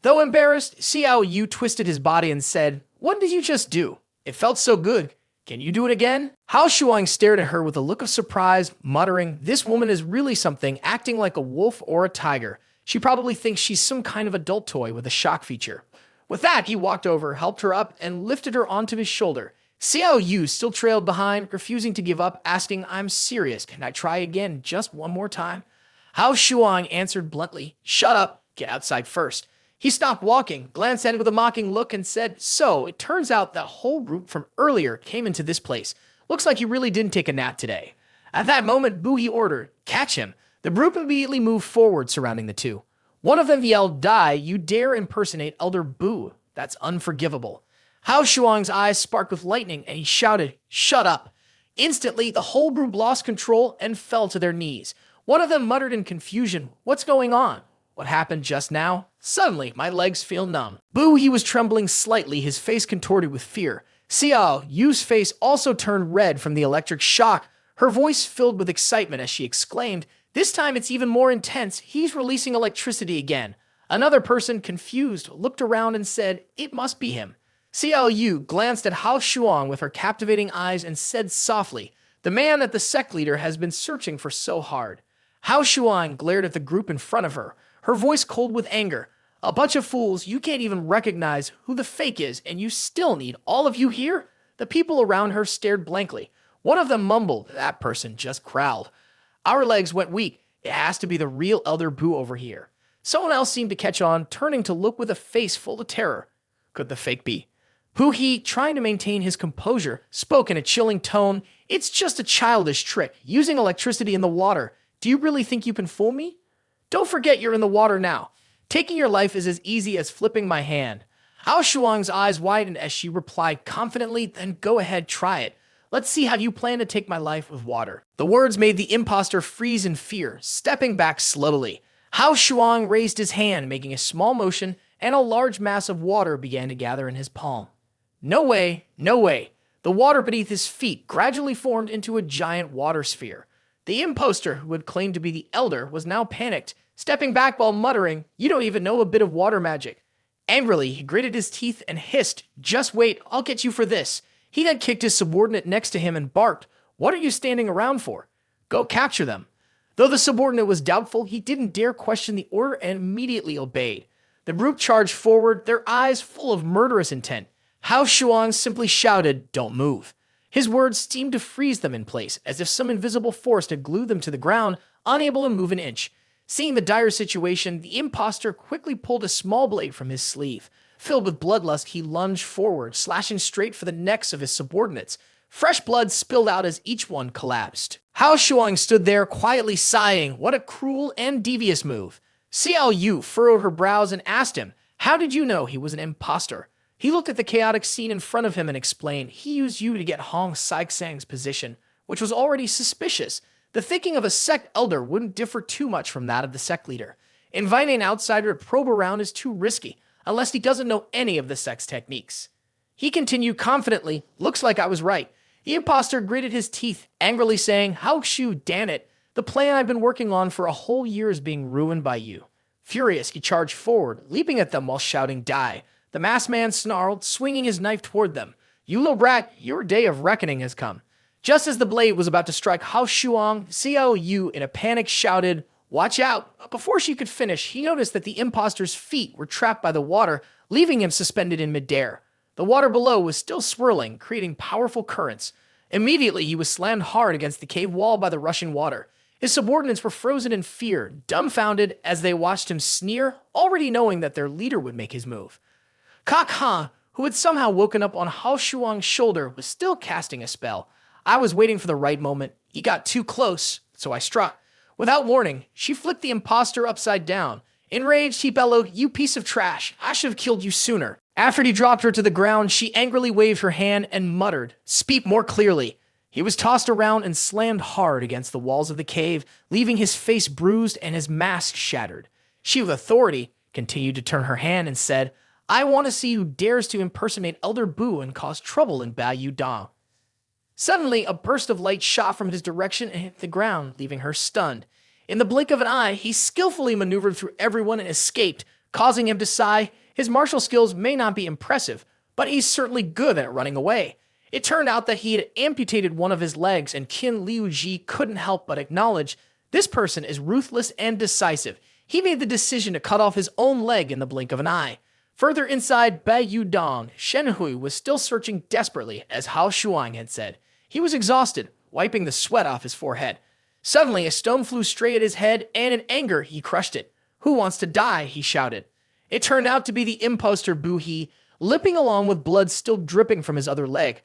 Though embarrassed, Xiao Yu twisted his body and said, "What did you just do? It felt so good. Can you do it again?" Hao Shuang stared at her with a look of surprise, muttering, "This woman is really something, acting like a wolf or a tiger. She probably thinks she's some kind of adult toy with a shock feature." With that, he walked over, helped her up, and lifted her onto his shoulder. Xiao Yu still trailed behind, refusing to give up, asking, "I'm serious. Can I try again just one more time?" Hao Shuang answered bluntly, "Shut up. Get outside first." He stopped walking, glanced at it with a mocking look, and said, "So, it turns out that whole route from earlier came into this place. Looks like you really didn't take a nap today." At that moment, Buhi ordered, "Catch him." The group immediately moved forward, surrounding the two. One of them yelled, "Die, you dare impersonate Elder Bu. That's unforgivable." Hao Shuang's eyes sparked with lightning, and he shouted, "Shut up." Instantly, the whole group lost control and fell to their knees. One of them muttered in confusion, "What's going on? What happened just now? Suddenly, my legs feel numb." He was trembling slightly, his face contorted with fear. Xiao Yu's face also turned red from the electric shock, her voice filled with excitement as she exclaimed, "This time it's even more intense. He's releasing electricity again." Another person, confused, looked around and said, "It must be him." Xiao Yu glanced at Hao Shuang with her captivating eyes and said softly, "The man that the sect leader has been searching for so hard." Hao Shuang glared at the group in front of her, her voice cold with anger. "A bunch of fools, you can't even recognize who the fake is, and you still need all of you here?" The people around her stared blankly. One of them mumbled, "That person just growled. Our legs went weak. It has to be the real Elder Bu over here." Someone else seemed to catch on, turning to look with a face full of terror. Could the fake be? Puhi, trying to maintain his composure, spoke in a chilling tone, "It's just a childish trick, using electricity in the water. Do you really think you can fool me? Don't forget you're in the water now. Taking your life is as easy as flipping my hand." Hao Shuang's eyes widened as she replied confidently, "Then go ahead, try it. Let's see how you plan to take my life with water." The words made the imposter freeze in fear, stepping back slowly. Hao Shuang raised his hand, making a small motion, and a large mass of water began to gather in his palm. No way, no way. The water beneath his feet gradually formed into a giant water sphere. The imposter, who had claimed to be the elder, was now panicked, stepping back while muttering, "You don't even know a bit of water magic." Angrily, he gritted his teeth and hissed, "Just wait, I'll get you for this." He then kicked his subordinate next to him and barked, "What are you standing around for? Go capture them." Though the subordinate was doubtful, he didn't dare question the order and immediately obeyed. The group charged forward, their eyes full of murderous intent. Hao Shuang simply shouted, "Don't move." His words seemed to freeze them in place, as if some invisible force had glued them to the ground, unable to move an inch. Seeing the dire situation, the imposter quickly pulled a small blade from his sleeve. Filled with bloodlust, he lunged forward, slashing straight for the necks of his subordinates. Fresh blood spilled out as each one collapsed. Hao Shuang stood there, quietly sighing, "What a cruel and devious move." Xiao Yu furrowed her brows and asked him, "How did you know he was an imposter?" He looked at the chaotic scene in front of him and explained, "He used you to get Hong Saixang's position, which was already suspicious. The thinking of a sect elder wouldn't differ too much from that of the sect leader. Inviting an outsider to probe around is too risky, unless he doesn't know any of the sect's techniques." He continued confidently, "Looks like I was right." The imposter gritted his teeth, angrily saying, "How Shu, damn it. The plan I've been working on for a whole year is being ruined by you." Furious, he charged forward, leaping at them while shouting, "Die." The masked man snarled, swinging his knife toward them. "You little brat, your day of reckoning has come." Just as the blade was about to strike Hao Shuang, Xiao Yu, in a panic, shouted, "Watch out!" But before she could finish, he noticed that the imposter's feet were trapped by the water, leaving him suspended in midair. The water below was still swirling, creating powerful currents. Immediately, he was slammed hard against the cave wall by the rushing water. His subordinates were frozen in fear, dumbfounded as they watched him sneer, already knowing that their leader would make his move. Kak Han, who had somehow woken up on Hao Shuang's shoulder, was still casting a spell. I was waiting for the right moment. He got too close, so I struck. Without warning, she flicked the imposter upside down. Enraged, he bellowed, "You piece of trash! I should have killed you sooner." After he dropped her to the ground, she angrily waved her hand and muttered, "Speak more clearly." He was tossed around and slammed hard against the walls of the cave, leaving his face bruised and his mask shattered. She, with authority, continued to turn her hand and said, "I want to see who dares to impersonate Elder Bu and cause trouble in Bayou Dong." Suddenly, a burst of light shot from his direction and hit the ground, leaving her stunned. In the blink of an eye, he skillfully maneuvered through everyone and escaped, causing him to sigh. His martial skills may not be impressive, but he's certainly good at running away. It turned out that he had amputated one of his legs, and Qin Liu Ji couldn't help but acknowledge, this person is ruthless and decisive. He made the decision to cut off his own leg in the blink of an eye. Further inside Bayou Dong, Shen Hui was still searching desperately, as Hao Shuang had said. He was exhausted, wiping the sweat off his forehead. Suddenly, a stone flew straight at his head, and in anger, he crushed it. "Who wants to die?" he shouted. It turned out to be the imposter Bu He, limping along with blood still dripping from his other leg.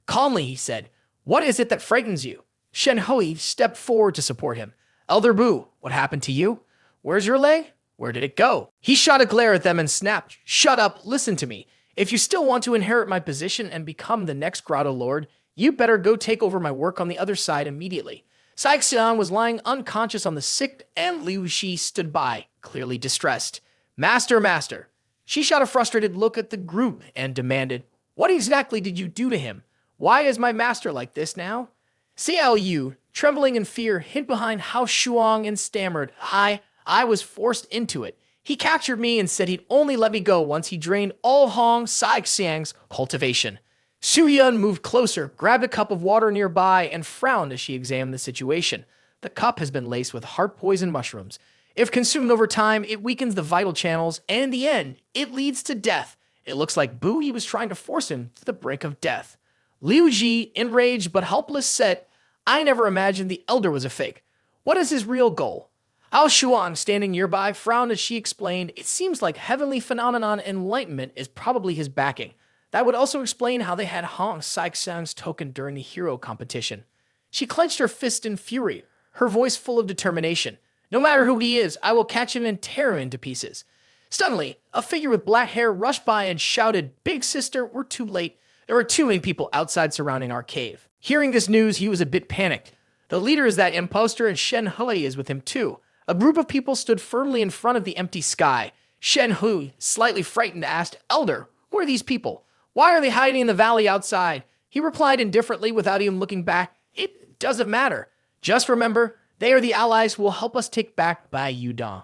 Calmly, he said, "What is it that frightens you?" Shen Hui stepped forward to support him. "Elder Bu, what happened to you? Where's your leg? Where did it go?" He shot a glare at them and snapped, "Shut up, listen to me. If you still want to inherit my position and become the next Grotto Lord, you better go take over my work on the other side immediately." Saixiang was lying unconscious on the sick, and Liu Shi stood by, clearly distressed. Master. She shot a frustrated look at the group and demanded, "What exactly did you do to him? Why is my master like this now?" Xiao Yu, trembling in fear, hid behind Hao Shuang and stammered, I was forced into it. He captured me and said he'd only let me go once he drained all Hong Saixiang's cultivation." Su Yun moved closer, grabbed a cup of water nearby, and frowned as she examined the situation. The cup has been laced with heart poison mushrooms. If consumed over time, it weakens the vital channels, and in the end, it leads to death. It looks like Bu He was trying to force him to the brink of death. Liu Ji, enraged but helpless, said, "I never imagined the elder was a fake. What is his real goal?" Hao Shuang, standing nearby, frowned as she explained, "It seems like heavenly phenomenon enlightenment is probably his backing. That would also explain how they had Hong Saixiang's token during the hero competition." She clenched her fist in fury, her voice full of determination. "No matter who he is, I will catch him and tear him into pieces." Suddenly, a figure with black hair rushed by and shouted, "Big sister, we're too late. There were too many people outside surrounding our cave." Hearing this news, he was a bit panicked. The leader is that imposter, and Shen Hui is with him too. A group of people stood firmly in front of the empty sky. Shen Hui, slightly frightened, asked, "Elder, who are these people? Why are they hiding in the valley outside?" He replied indifferently without even looking back, "It doesn't matter. Just remember, they are the allies who will help us take back Bayou Dong."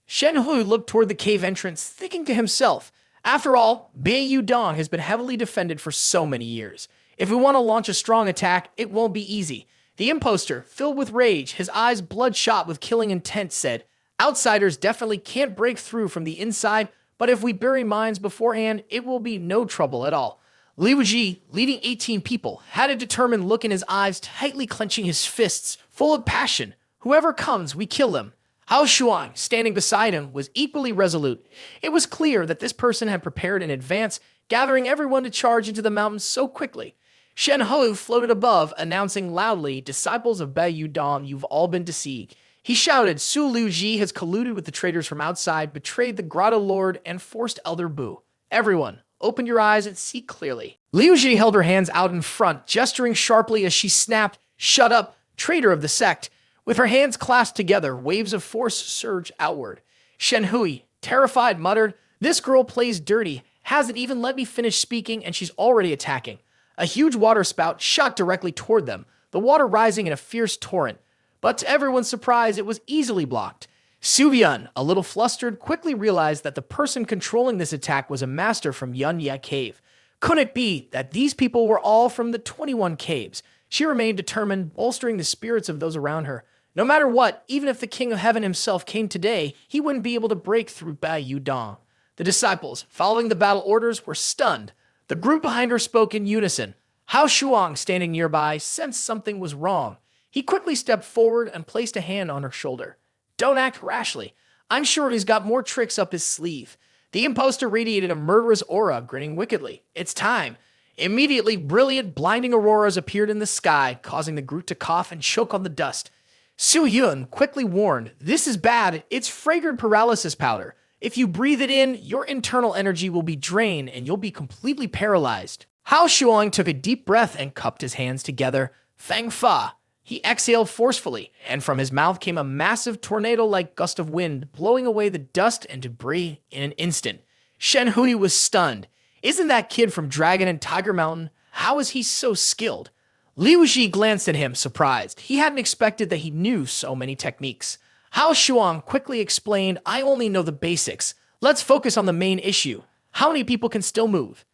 Shen Hui looked toward the cave entrance, thinking to himself, after all, Bayou Dong has been heavily defended for so many years. If we want to launch a strong attack, it won't be easy. The imposter, filled with rage, his eyes bloodshot with killing intent, said, "Outsiders definitely can't break through from the inside, but if we bury mines beforehand, it will be no trouble at all." Liu Ji, leading 18 people, had a determined look in his eyes, tightly clenching his fists, full of passion. "Whoever comes, we kill them." Hao Shuang, standing beside him, was equally resolute. It was clear that this person had prepared in advance, gathering everyone to charge into the mountains so quickly. Shen Hui floated above, announcing loudly, "Disciples of Bayou Dong, you've all been deceived." He shouted, "Su Liu Ji has colluded with the traitors from outside, betrayed the Grotto Lord, and forced Elder Bu. Everyone, open your eyes and see clearly." Liu Ji held her hands out in front, gesturing sharply as she snapped, "Shut up, traitor of the sect." With her hands clasped together, waves of force surged outward. Shen Hui, terrified, muttered, "This girl plays dirty, hasn't even let me finish speaking, and she's already attacking." A huge water spout shot directly toward them, the water rising in a fierce torrent. But to everyone's surprise, it was easily blocked. Su Yun, a little flustered, quickly realized that the person controlling this attack was a master from Yun Ye Cave. Couldn't it be that these people were all from the 21 caves? She remained determined, bolstering the spirits of those around her. No matter what, even if the King of Heaven himself came today, he wouldn't be able to break through Bayou Dong. The disciples, following the battle orders, were stunned. The group behind her spoke in unison. Hao Shuang, standing nearby, sensed something was wrong. He quickly stepped forward and placed a hand on her shoulder. Don't act rashly. I'm sure he's got more tricks up his sleeve. The imposter radiated a murderous aura, grinning wickedly. It's time. Immediately, brilliant, blinding auroras appeared in the sky, causing the group to cough and choke on the dust. Su Yun quickly warned, this is bad. It's fragrant paralysis powder. If you breathe it in, your internal energy will be drained and you'll be completely paralyzed. Hao Shuang took a deep breath and cupped his hands together. Fang Fa. He exhaled forcefully, and from his mouth came a massive tornado-like gust of wind, blowing away the dust and debris in an instant. Shen Hui was stunned. Isn't that kid from Dragon and Tiger Mountain? How is he so skilled? Liu Ji glanced at him, surprised. He hadn't expected that he knew so many techniques. Hao Shuang quickly explained, I only know the basics. Let's focus on the main issue. How many people can still move?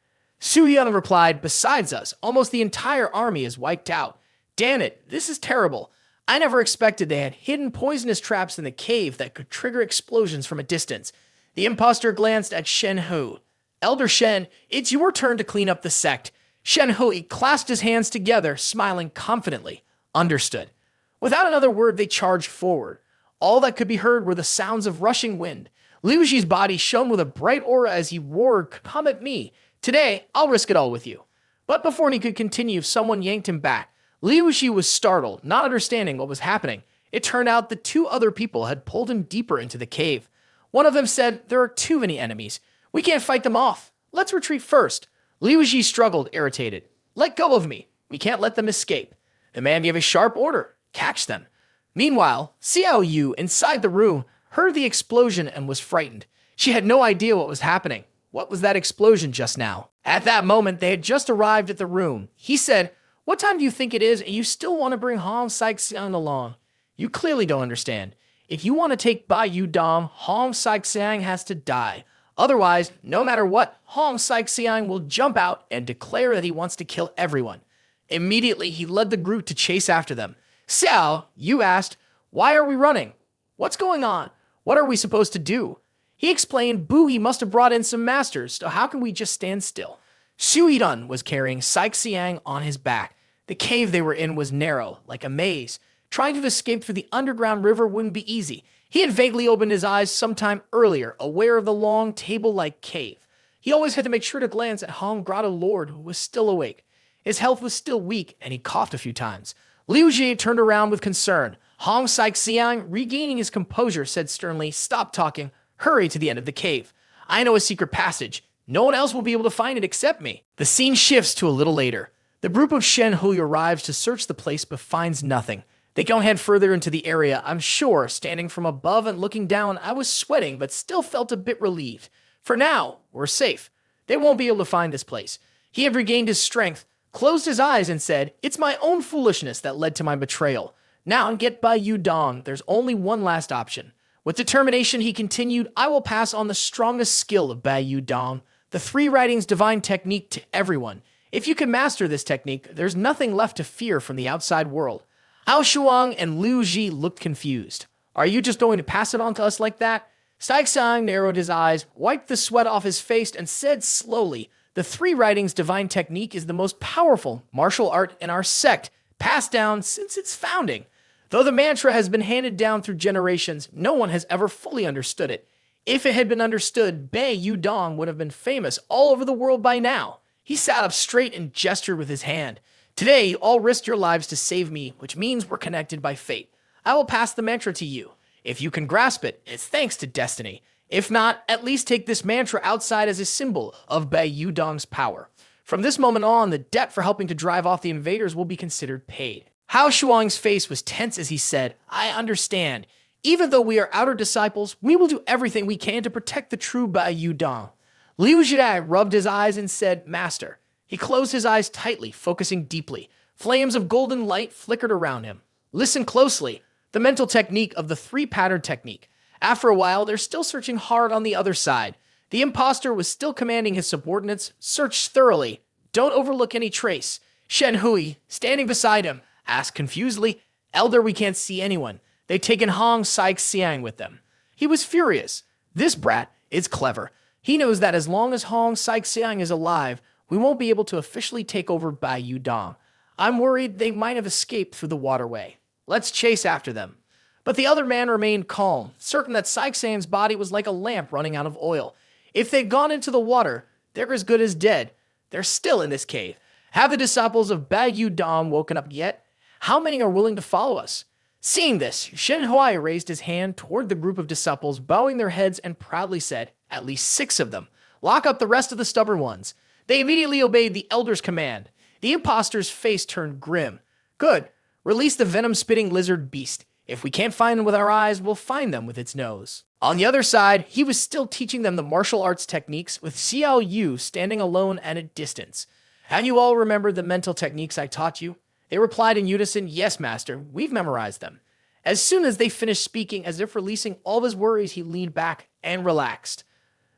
Su Yun replied, besides us, almost the entire army is wiped out. Damn it, this is terrible. I never expected they had hidden poisonous traps in the cave that could trigger explosions from a distance. The imposter glanced at Shen Hu. Elder Shen, it's your turn to clean up the sect. Shen Hui clasped his hands together, smiling confidently. Understood. Without another word, they charged forward. All that could be heard were the sounds of rushing wind. Liu Ji's body shone with a bright aura as he roared, come at me. Today, I'll risk it all with you. But before he could continue, someone yanked him back. Liu Ji was startled, not understanding what was happening. It turned out that two other people had pulled him deeper into the cave. One of them said, there are too many enemies. We can't fight them off. Let's retreat first. Liu Ji struggled, irritated. Let go of me. We can't let them escape. The man gave a sharp order. Catch them. Meanwhile, Xiao Yu, inside the room, heard the explosion and was frightened. She had no idea what was happening. What was that explosion just now? At that moment, they had just arrived at the room. He said, what time do you think it is and you still want to bring Hong Saixiang along? You clearly don't understand. If you want to take Bai Yu Dong, Hong Saixiang has to die. Otherwise, no matter what, Hong Saixiang will jump out and declare that he wants to kill everyone. Immediately, he led the group to chase after them. Xiao, you asked, why are we running? What's going on? What are we supposed to do? He explained, Boo, he must have brought in some masters, so how can we just stand still? Xu Yidun was carrying Saixiang on his back. The cave they were in was narrow, like a maze. Trying to escape through the underground river wouldn't be easy. He had vaguely opened his eyes sometime earlier, aware of the long, table-like cave. He always had to make sure to glance at Hong Grotto Lord, who was still awake. His health was still weak, and he coughed a few times. Liu Ji turned around with concern. Hong Saixiang, regaining his composure, said sternly, stop talking. Hurry to the end of the cave. I know a secret passage. No one else will be able to find it except me. The scene shifts to a little later. The group of Shen Hui arrives to search the place but finds nothing. They don't head further into the area. I'm sure, standing from above and looking down, I was sweating but still felt a bit relieved. For now, we're safe. They won't be able to find this place. He had regained his strength, closed his eyes and said, it's my own foolishness that led to my betrayal. Now get Bai Yu Dong. There's only one last option. With determination, he continued, I will pass on the strongest skill of Bai Yu Dong, the three writings divine technique to everyone. If you can master this technique, there's nothing left to fear from the outside world. Hao Shuang and Liu Ji looked confused. Are you just going to pass it on to us like that? Saixiang narrowed his eyes, wiped the sweat off his face, and said slowly, the three writings divine technique is the most powerful martial art in our sect, passed down since its founding. Though the mantra has been handed down through generations, no one has ever fully understood it. If it had been understood, Bai Yu Dong would have been famous all over the world by now. He sat up straight and gestured with his hand. Today, you all risked your lives to save me, which means we're connected by fate. I will pass the mantra to you. If you can grasp it, it's thanks to destiny. If not, at least take this mantra outside as a symbol of Bai Yu Dong's power. From this moment on, the debt for helping to drive off the invaders will be considered paid. Hao Shuang's face was tense as he said, I understand. Even though we are outer disciples, we will do everything we can to protect the true Bai Yu Dong. Liu Jidai rubbed his eyes and said, Master. He closed his eyes tightly, focusing deeply. Flames of golden light flickered around him. Listen closely. The mental technique of the three-pattern technique. After a while, they're still searching hard on the other side. The imposter was still commanding his subordinates, search thoroughly. Don't overlook any trace. Shen Hui, standing beside him, asked confusedly, Elder, we can't see anyone. They've taken Hong Saixiang with them. He was furious. This brat is clever. He knows that as long as Hong Saixiang is alive, we won't be able to officially take over Bai Yudong. I'm worried they might have escaped through the waterway. Let's chase after them." But the other man remained calm, certain that Saixan's body was like a lamp running out of oil. If they'd gone into the water, they're as good as dead. They're still in this cave. Have the disciples of Bai Yudong woken up yet? How many are willing to follow us? Seeing this, Shen Huai raised his hand toward the group of disciples, bowing their heads, and proudly said, "At least 6 of them. Lock up the rest of the stubborn ones." They immediately obeyed the elder's command. The impostor's face turned grim. "Good. Release the venom-spitting lizard beast. If we can't find them with our eyes, we'll find them with its nose." On the other side, he was still teaching them the martial arts techniques, with Xiao Yu standing alone at a distance. "Have you all remembered the mental techniques I taught you?" They replied in unison, "Yes, master, we've memorized them." As soon as they finished speaking, as if releasing all of his worries, he leaned back and relaxed.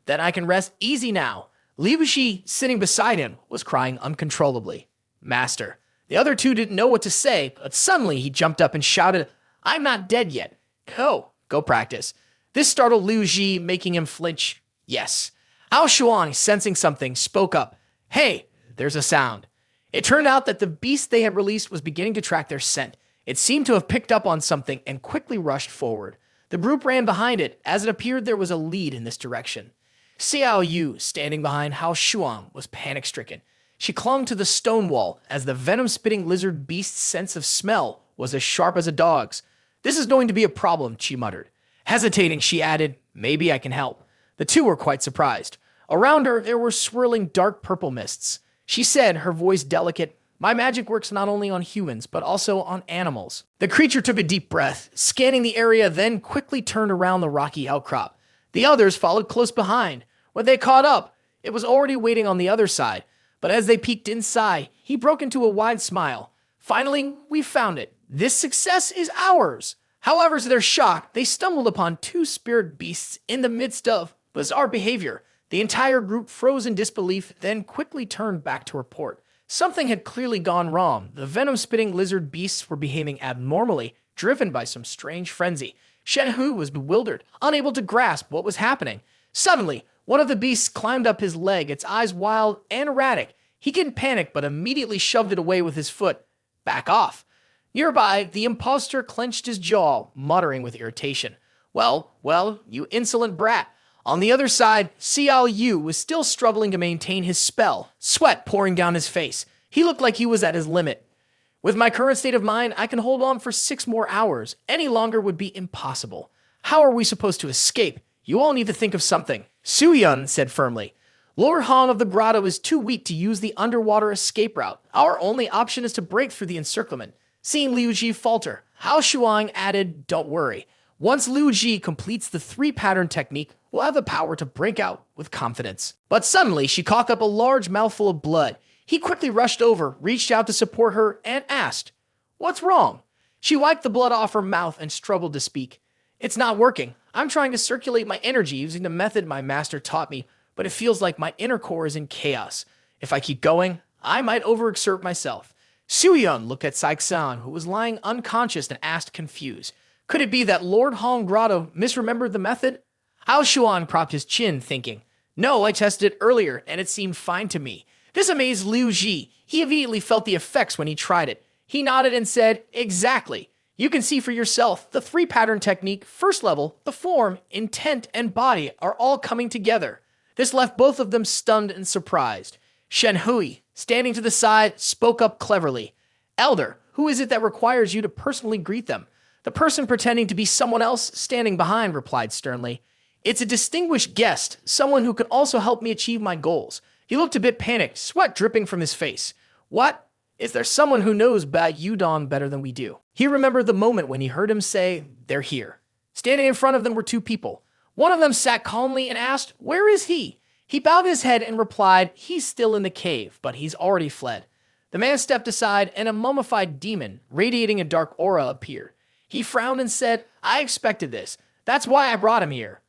"Then I can rest easy now." Liu Shi, sitting beside him, was crying uncontrollably. "Master." The other two didn't know what to say, but suddenly he jumped up and shouted, "I'm not dead yet. Go practice." This startled Liu Ji, making him flinch. "Yes." Ao Shuang, sensing something, spoke up. "Hey, there's a sound." It turned out that the beast they had released was beginning to track their scent. It seemed to have picked up on something and quickly rushed forward. The group ran behind it, as it appeared there was a lead in this direction. Xiao Yu, standing behind Hao Shuang, was panic-stricken. She clung to the stone wall, as the venom-spitting lizard beast's sense of smell was as sharp as a dog's. "This is going to be a problem," she muttered. Hesitating, she added, "Maybe I can help." The two were quite surprised. Around her, there were swirling dark purple mists. She said, her voice delicate, "My magic works not only on humans, but also on animals." The creature took a deep breath, scanning the area, then quickly turned around the rocky outcrop. The others followed close behind. When they caught up, it was already waiting on the other side. But as they peeked inside, he broke into a wide smile. "Finally, we found it. This success is ours." However, to their shock, they stumbled upon 2 spirit beasts in the midst of bizarre behavior. The entire group froze in disbelief, then quickly turned back to report. Something had clearly gone wrong. The venom-spitting lizard beasts were behaving abnormally, driven by some strange frenzy. Shen Hu was bewildered, unable to grasp what was happening. Suddenly, one of the beasts climbed up his leg, its eyes wild and erratic. He didn't panic, but immediately shoved it away with his foot. "Back off." Nearby, the impostor clenched his jaw, muttering with irritation. Well, you insolent brat." On the other side, Xiao Yu was still struggling to maintain his spell, sweat pouring down his face. He looked like he was at his limit. "With my current state of mind, I can hold on for 6 more hours. Any longer would be impossible. How are we supposed to escape? You all need to think of something." Su Yun said firmly, "Lord Hong of the Grotto is too weak to use the underwater escape route. Our only option is to break through the encirclement." Seeing Liu Ji falter, Hao Shuang added, "Don't worry. Once Liu Ji completes the 3-pattern technique, we'll have the power to break out with confidence." But suddenly, she coughed up a large mouthful of blood. He quickly rushed over, reached out to support her, and asked, "What's wrong?" She wiped the blood off her mouth and struggled to speak. "It's not working. I'm trying to circulate my energy using the method my master taught me, but it feels like my inner core is in chaos. If I keep going, I might overexert myself." Su Yun looked at Saixan, who was lying unconscious, and asked, confused, "Could it be that Lord Hong Grotto misremembered the method?" Hao Shuan propped his chin, thinking, "No, I tested it earlier, and it seemed fine to me." This amazed Liu Ji. He immediately felt the effects when he tried it. He nodded and said, "Exactly. You can see for yourself, the 3-pattern technique, first level, the form, intent, and body are all coming together." This left both of them stunned and surprised. Shen Hui, standing to the side, spoke up cleverly. "Elder, who is it that requires you to personally greet them?" The person pretending to be someone else standing behind replied sternly, "It's a distinguished guest, someone who can also help me achieve my goals." He looked a bit panicked, sweat dripping from his face. "What? Is there someone who knows Bai Yudong better than we do?" He remembered the moment when he heard him say, "They're here." Standing in front of them were 2 people. One of them sat calmly and asked, "Where is he?" He bowed his head and replied, "He's still in the cave, but he's already fled." The man stepped aside, and a mummified demon, radiating a dark aura, appeared. He frowned and said, "I expected this. That's why I brought him here."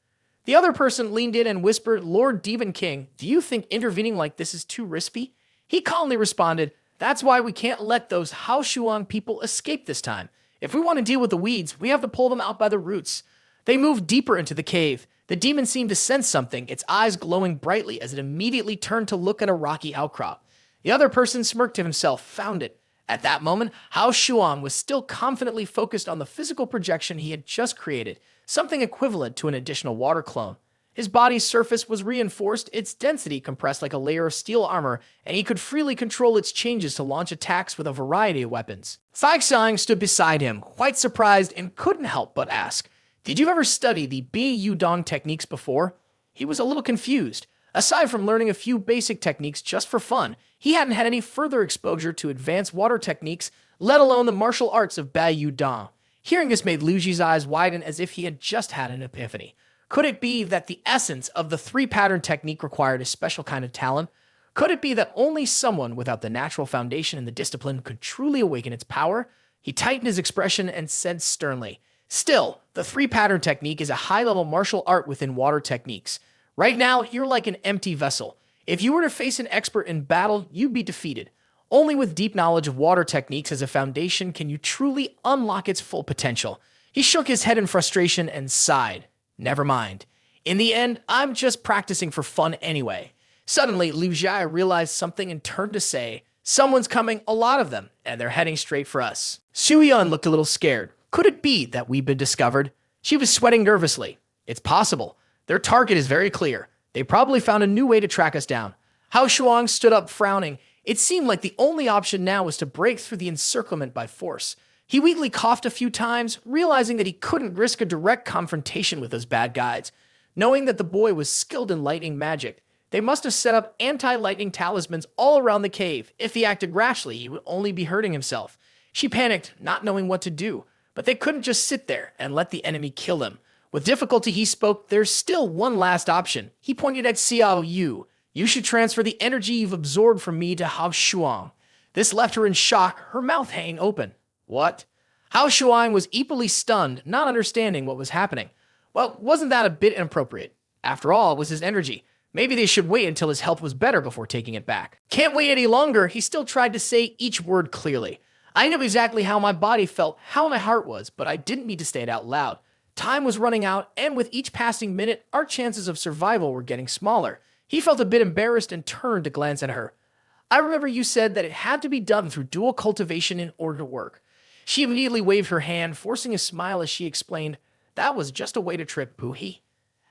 The other person leaned in and whispered, "Lord Demon King, do you think intervening like this is too risky?" He calmly responded, "That's why we can't let those Hao Shuang people escape this time. If we want to deal with the weeds, we have to pull them out by the roots." They moved deeper into the cave. The demon seemed to sense something, its eyes glowing brightly as it immediately turned to look at a rocky outcrop. The other person smirked to himself, found it. At that moment, Hao Shuang was still confidently focused on the physical projection he had just created, something equivalent to an additional water clone. His body's surface was reinforced, its density compressed like a layer of steel armor, and he could freely control its changes to launch attacks with a variety of weapons. Sai Xiang stood beside him, quite surprised, and couldn't help but ask, "Did you ever study the Bi Yudong techniques before?" He was a little confused. Aside from learning a few basic techniques just for fun, he hadn't had any further exposure to advanced water techniques, let alone the martial arts of Bai Yudong. Hearing this made Liu Ji's eyes widen as if he had just had an epiphany. Could it be that the essence of the three-pattern technique required a special kind of talent? Could it be that only someone without the natural foundation in the discipline could truly awaken its power? He tightened his expression and said sternly, "Still, the three-pattern technique is a high-level martial art within water techniques. Right now, you're like an empty vessel. If you were to face an expert in battle, you'd be defeated. Only with deep knowledge of water techniques as a foundation can you truly unlock its full potential." He shook his head in frustration and sighed. "Never mind. In the end, I'm just practicing for fun anyway." Suddenly, Liu Jia realized something and turned to say, "Someone's coming, a lot of them, and they're heading straight for us." Xu Yun looked a little scared. Could it be that we've been discovered? She was sweating nervously. It's possible. Their target is very clear. They probably found a new way to track us down. Hao Shuang stood up, frowning. It seemed like the only option now was to break through the encirclement by force. He weakly coughed a few times, realizing that he couldn't risk a direct confrontation with those bad guys. Knowing that the boy was skilled in lightning magic, they must have set up anti-lightning talismans all around the cave. If he acted rashly, he would only be hurting himself. She panicked, not knowing what to do, but they couldn't just sit there and let the enemy kill him. With difficulty, he spoke, "There's still one last option." He pointed at Xiao Yu. "You should transfer the energy you've absorbed from me to Hao Shuang." This left her in shock, her mouth hanging open. What? Hao Shuang was equally stunned, not understanding what was happening. Well, wasn't that a bit inappropriate? After all, it was his energy. Maybe they should wait until his health was better before taking it back. Can't wait any longer, he still tried to say each word clearly. I knew exactly how my body felt, how my heart was, but I didn't need to say it out loud. Time was running out, and with each passing minute, our chances of survival were getting smaller. He felt a bit embarrassed and turned to glance at her. "I remember you said that it had to be done through dual cultivation in order to work." She immediately waved her hand, forcing a smile as she explained, "That was just a way to trip Buhi.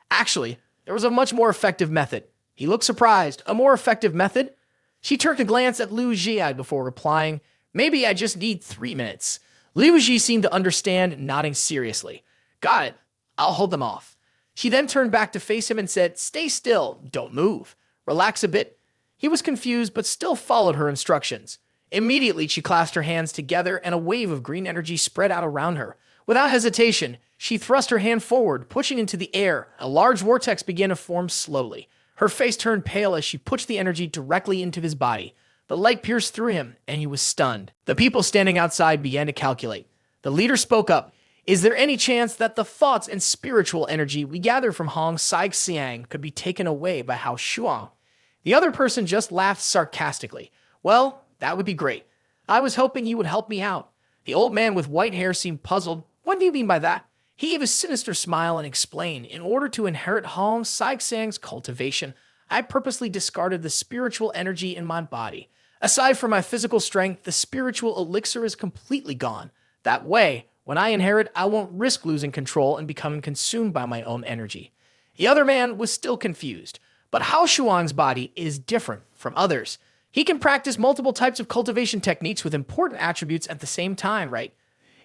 Actually, there was a much more effective method." He looked surprised. "A more effective method?" She turned to glance at Liu Jia before replying, "Maybe I just need 3 minutes." Liu Ji seemed to understand, nodding seriously. "Got it. I'll hold them off." She then turned back to face him and said, "Stay still. Don't move. Relax a bit." He was confused, but still followed her instructions. Immediately, she clasped her hands together and a wave of green energy spread out around her. Without hesitation, she thrust her hand forward, pushing into the air. A large vortex began to form slowly. Her face turned pale as she pushed the energy directly into his body. The light pierced through him, and he was stunned. The people standing outside began to calculate. The leader spoke up. "Is there any chance that the thoughts and spiritual energy we gather from Hong Sai-Xiang could be taken away by Hao Shuang?" The other person just laughed sarcastically. "Well, that would be great. I was hoping you would help me out." The old man with white hair seemed puzzled. "What do you mean by that?" He gave a sinister smile and explained, "In order to inherit Hong Sai-Xiang's cultivation, I purposely discarded the spiritual energy in my body. Aside from my physical strength, the spiritual elixir is completely gone. That way, when I inherit, I won't risk losing control and becoming consumed by my own energy." The other man was still confused, but Hao Shuang's body is different from others. He can practice multiple types of cultivation techniques with important attributes at the same time, right?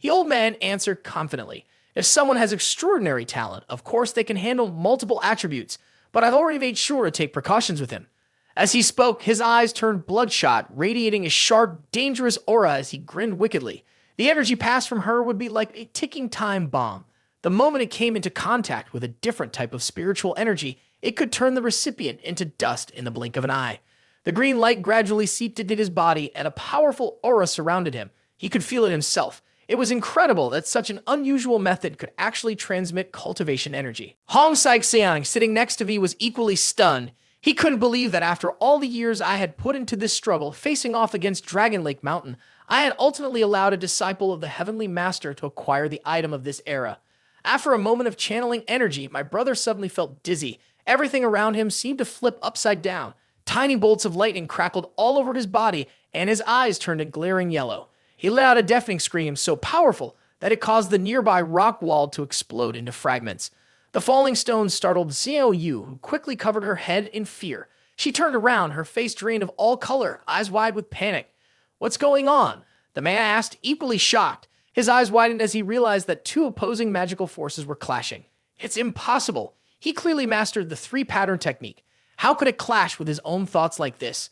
The old man answered confidently. "If someone has extraordinary talent, of course they can handle multiple attributes, but I've already made sure to take precautions with him." As he spoke, his eyes turned bloodshot, radiating a sharp, dangerous aura as he grinned wickedly. The energy passed from her would be like a ticking time bomb. The moment it came into contact with a different type of spiritual energy, it could turn the recipient into dust in the blink of an eye. The green light gradually seeped into his body, and a powerful aura surrounded him. He could feel it himself. It was incredible that such an unusual method could actually transmit cultivation energy. Hong Sai-Xiang, sitting next to me, was equally stunned. He couldn't believe that after all the years I had put into this struggle, facing off against Dragon Lake Mountain, I had ultimately allowed a disciple of the Heavenly Master to acquire the item of this era. After a moment of channeling energy, my brother suddenly felt dizzy. Everything around him seemed to flip upside down. Tiny bolts of lightning crackled all over his body, and his eyes turned a glaring yellow. He let out a deafening scream so powerful that it caused the nearby rock wall to explode into fragments. The falling stones startled Xiao Yu, who quickly covered her head in fear. She turned around, her face drained of all color, eyes wide with panic. "What's going on?" the man asked, equally shocked. His eyes widened as he realized that two opposing magical forces were clashing. It's impossible. He clearly mastered the three-pattern technique. How could it clash with his own thoughts like this?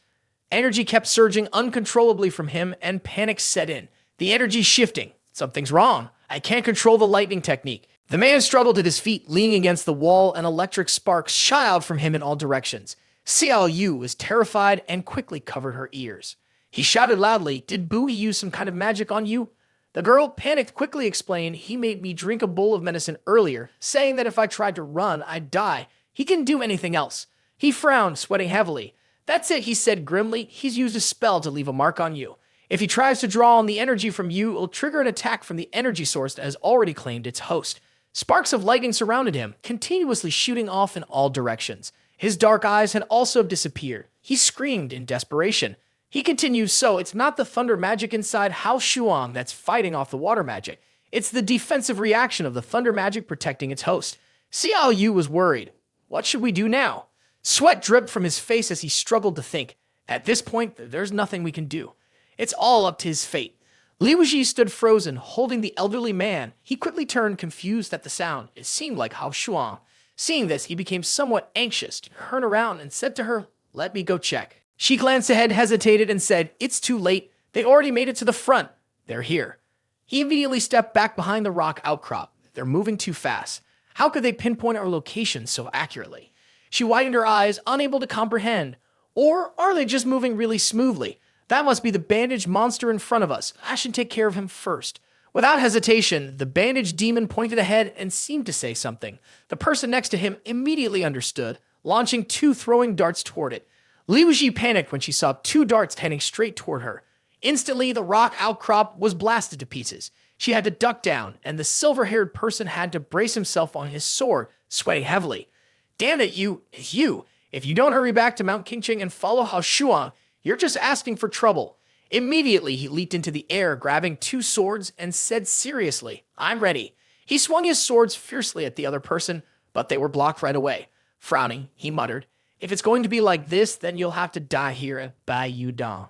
Energy kept surging uncontrollably from him, and panic set in. The energy's shifting. Something's wrong. I can't control the lightning technique. The man struggled to his feet, leaning against the wall, and electric sparks shot out from him in all directions. Xiao Yu was terrified and quickly covered her ears. He shouted loudly, "Did Bui use some kind of magic on you?" The girl, panicked, quickly explained, "He made me drink a bowl of medicine earlier, saying that if I tried to run, I'd die. He can do anything else." He frowned, sweating heavily. "That's it," he said grimly. "He's used a spell to leave a mark on you. If he tries to draw on the energy from you, it'll trigger an attack from the energy source that has already claimed its host." Sparks of lightning surrounded him, continuously shooting off in all directions. His dark eyes had also disappeared. He screamed in desperation. He continues, "So it's not the thunder magic inside Hao Shuang that's fighting off the water magic. It's the defensive reaction of the thunder magic protecting its host." Xiao Yu was worried. What should we do now? Sweat dripped from his face as he struggled to think. At this point, there's nothing we can do. It's all up to his fate. Liu Ji stood frozen, holding the elderly man. He quickly turned, confused at the sound. It seemed like Hao Shuang. Seeing this, he became somewhat anxious, turned around and said to her, "Let me go check." She glanced ahead, hesitated, and said, "It's too late. They already made it to the front. They're here." He immediately stepped back behind the rock outcrop. They're moving too fast. How could they pinpoint our location so accurately? She widened her eyes, unable to comprehend. Or are they just moving really smoothly? That must be the bandaged monster in front of us. I should take care of him first. Without hesitation, the bandaged demon pointed ahead and seemed to say something. The person next to him immediately understood, launching two throwing darts toward it. Liu Ji panicked when she saw two darts heading straight toward her. Instantly, the rock outcrop was blasted to pieces. She had to duck down, and the silver-haired person had to brace himself on his sword, sweating heavily. "Damn it, it's you. If you don't hurry back to Mount Qingqing and follow Hao Shuang, you're just asking for trouble." Immediately, he leaped into the air, grabbing two swords, and said seriously, "I'm ready." He swung his swords fiercely at the other person, but they were blocked right away. Frowning, he muttered, "If it's going to be like this, then you'll have to die here at Baiyudan."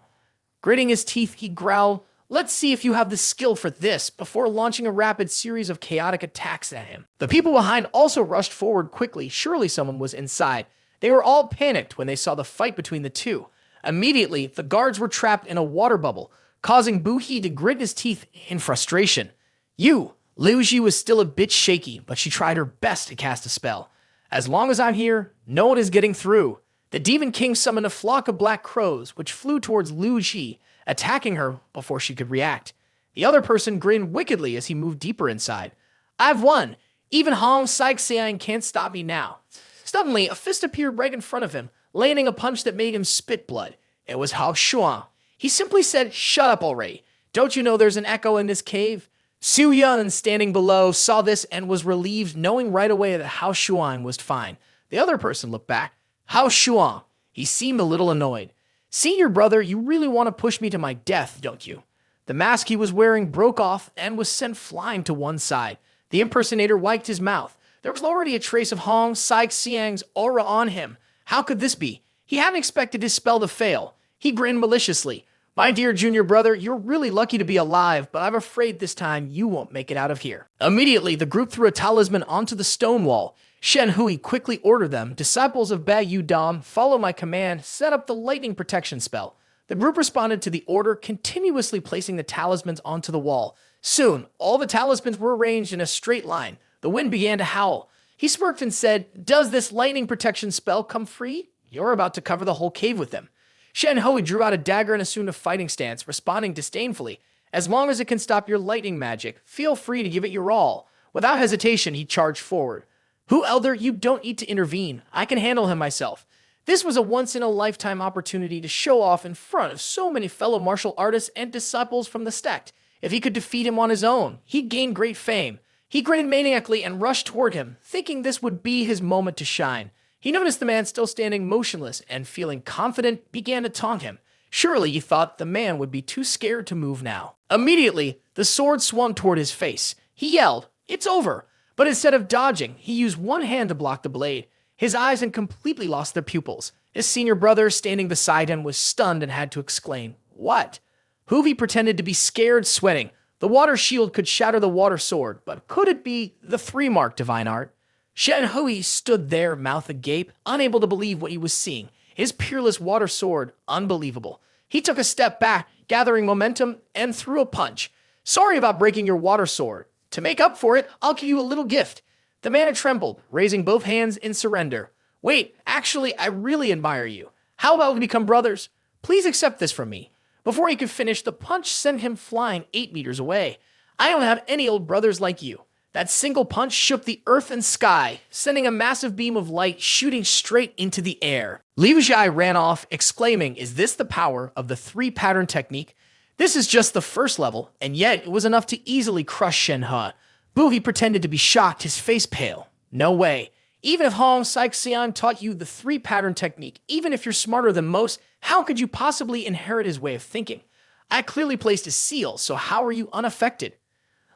Gritting his teeth, he growled, "Let's see if you have the skill for this," before launching a rapid series of chaotic attacks at him. The people behind also rushed forward quickly. Surely someone was inside. They were all panicked when they saw the fight between the two. Immediately, the guards were trapped in a water bubble, causing Bu He to grit his teeth in frustration. Liu Ji was still a bit shaky, but she tried her best to cast a spell. "As long as I'm here, no one is getting through." The Demon King summoned a flock of black crows, which flew towards Liu Ji, attacking her before she could react. The other person grinned wickedly as he moved deeper inside. "I've won! Even Hong Saixiang can't stop me now." Suddenly, a fist appeared right in front of him, landing a punch that made him spit blood. It was Hao Shuang. He simply said, "Shut up already. Don't you know there's an echo in this cave?" Su Yun, standing below, saw this and was relieved, knowing right away that Hao Shuang was fine. The other person looked back. Hao Shuang. He seemed a little annoyed. "Senior brother, you really want to push me to my death, don't you?" The mask he was wearing broke off and was sent flying to one side. The impersonator wiped his mouth. There was already a trace of Hong Saixiang's aura on him. How could this be? He hadn't expected his spell to fail. He grinned maliciously. "My dear junior brother, you're really lucky to be alive, but I'm afraid this time you won't make it out of here." Immediately, the group threw a talisman onto the stone wall. Shen Hui quickly ordered them, "Disciples of Bai Yu Dam, follow my command, set up the lightning protection spell." The group responded to the order, continuously placing the talismans onto the wall. Soon, all the talismans were arranged in a straight line. The wind began to howl. He smirked and said, "Does this lightning protection spell come free? You're about to cover the whole cave with them." Shen Hui drew out a dagger and assumed a fighting stance, responding disdainfully, "As long as it can stop your lightning magic, feel free to give it your all." Without hesitation, he charged forward. "Who, Elder, you don't need to intervene. I can handle him myself." This was a once-in-a-lifetime opportunity to show off in front of so many fellow martial artists and disciples from the sect. If he could defeat him on his own, he'd gain great fame. He grinned maniacally and rushed toward him, thinking this would be his moment to shine. He noticed the man still standing motionless and, feeling confident, began to taunt him. Surely he thought the man would be too scared to move now. Immediately, the sword swung toward his face. He yelled, "It's over!" But instead of dodging, he used one hand to block the blade. His eyes had completely lost their pupils. His senior brother, standing beside him, was stunned and had to exclaim, "What?" Hoovy pretended to be scared, sweating. The water shield could shatter the water sword, but could it be the three-mark divine art? Shen Hui stood there, mouth agape, unable to believe what he was seeing. His peerless water sword, unbelievable. He took a step back, gathering momentum, and threw a punch. "Sorry about breaking your water sword. To make up for it, I'll give you a little gift." The man had trembled, raising both hands in surrender. "Wait, actually, I really admire you. How about we become brothers? Please accept this from me." Before he could finish, the punch sent him flying 8 meters away. "I don't have any old brothers like you." That single punch shook the earth and sky, sending a massive beam of light shooting straight into the air. Liu Zhai ran off, exclaiming, "Is this the power of the 3-pattern technique? This is just the first level, and yet it was enough to easily crush Shen He." Buhi pretended to be shocked, his face pale. "No way. Even if Hong Saixian taught you the 3-pattern technique, even if you're smarter than most, how could you possibly inherit his way of thinking? I clearly placed a seal, so how are you unaffected?"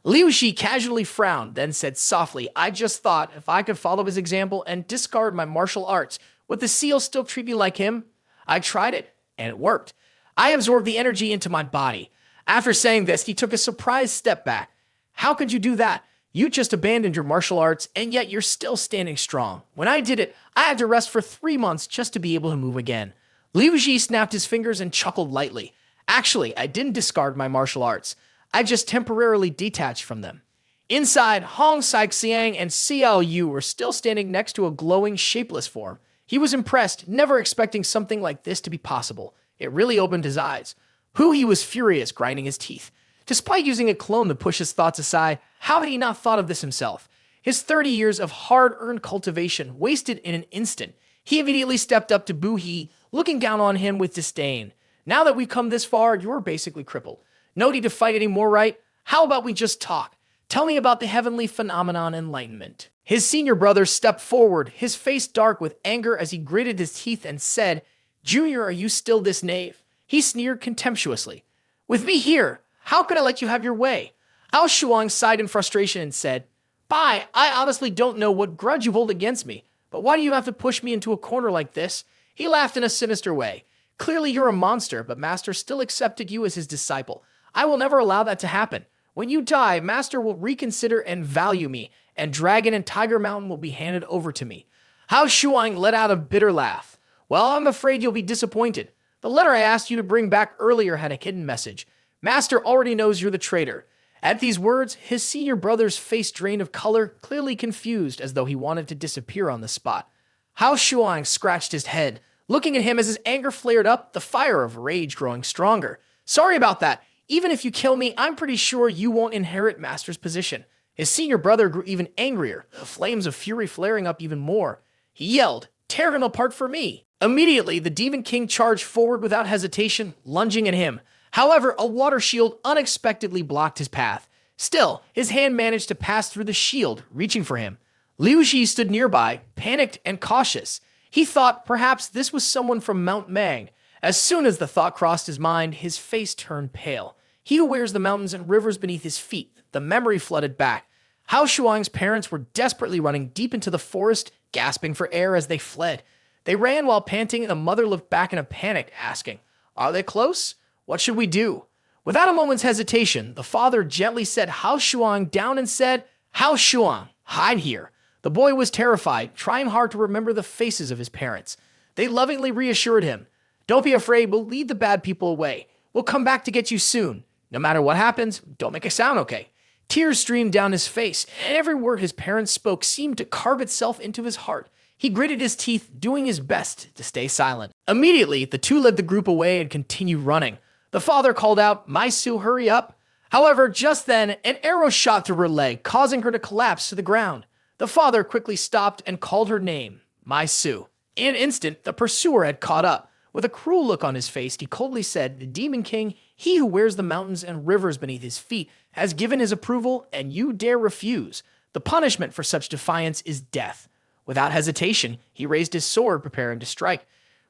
Liu Shi casually frowned, then said softly, "I just thought if I could follow his example and discard my martial arts, would the seal still treat me like him? I tried it, and it worked. I absorbed the energy into my body." After saying this, he took a surprised step back. "How could you do that? You just abandoned your martial arts, and yet you're still standing strong. When I did it, I had to rest for 3 months just to be able to move again." Liu Ji snapped his fingers and chuckled lightly. "Actually, I didn't discard my martial arts. I just temporarily detached from them." Inside, Hong Saixiang and Xiao Yu were still standing next to a glowing, shapeless form. He was impressed, never expecting something like this to be possible. It really opened his eyes. He was furious, grinding his teeth. Despite using a clone to push his thoughts aside, how had he not thought of this himself? His 30 years of hard-earned cultivation wasted in an instant. He immediately stepped up to Buhi, looking down on him with disdain. "Now that we've come this far, you're basically crippled. No need to fight anymore, right? How about we just talk? Tell me about the heavenly phenomenon enlightenment." His senior brother stepped forward, his face dark with anger as he gritted his teeth and said, "Junior, are you still this knave?" He sneered contemptuously. "With me here, how could I let you have your way?" Ao Shuang sighed in frustration and said, "Bai, I honestly don't know what grudge you hold against me, but why do you have to push me into a corner like this?" He laughed in a sinister way. "Clearly you're a monster, but Master still accepted you as his disciple. I will never allow that to happen. When you die, Master will reconsider and value me, and Dragon and Tiger Mountain will be handed over to me." Hao Shuang let out a bitter laugh. "Well, I'm afraid you'll be disappointed. The letter I asked you to bring back earlier had a hidden message. Master already knows you're the traitor." At these words, his senior brother's face drained of color, clearly confused, as though he wanted to disappear on the spot. Hao Shuang scratched his head, looking at him as his anger flared up, the fire of rage growing stronger. "Sorry about that. Even if you kill me, I'm pretty sure you won't inherit Master's position." His senior brother grew even angrier, the flames of fury flaring up even more. He yelled, "Tear him apart for me!" Immediately, the Demon King charged forward without hesitation, lunging at him. However, a water shield unexpectedly blocked his path. Still, his hand managed to pass through the shield, reaching for him. Liu Ji stood nearby, panicked and cautious. He thought perhaps this was someone from Mount Mang. As soon as the thought crossed his mind, his face turned pale. He who wears the mountains and rivers beneath his feet, the memory flooded back. Hao Shuang's parents were desperately running deep into the forest, gasping for air as they fled. They ran while panting, and the mother looked back in a panic, asking, "Are they close? What should we do?" Without a moment's hesitation, the father gently set Hao Shuang down and said, "Hao Shuang, hide here." The boy was terrified, trying hard to remember the faces of his parents. They lovingly reassured him, "Don't be afraid, we'll lead the bad people away. We'll come back to get you soon. No matter what happens, don't make a sound, okay?" Tears streamed down his face, and every word his parents spoke seemed to carve itself into his heart. He gritted his teeth, doing his best to stay silent. Immediately, the two led the group away and continued running. The father called out, "My Sue, hurry up." However, just then, an arrow shot through her leg, causing her to collapse to the ground. The father quickly stopped and called her name, "My Sue." In an instant, the pursuer had caught up. With a cruel look on his face, he coldly said, "The Demon King, he who wears the mountains and rivers beneath his feet, has given his approval, and you dare refuse. The punishment for such defiance is death." Without hesitation, he raised his sword, preparing to strike.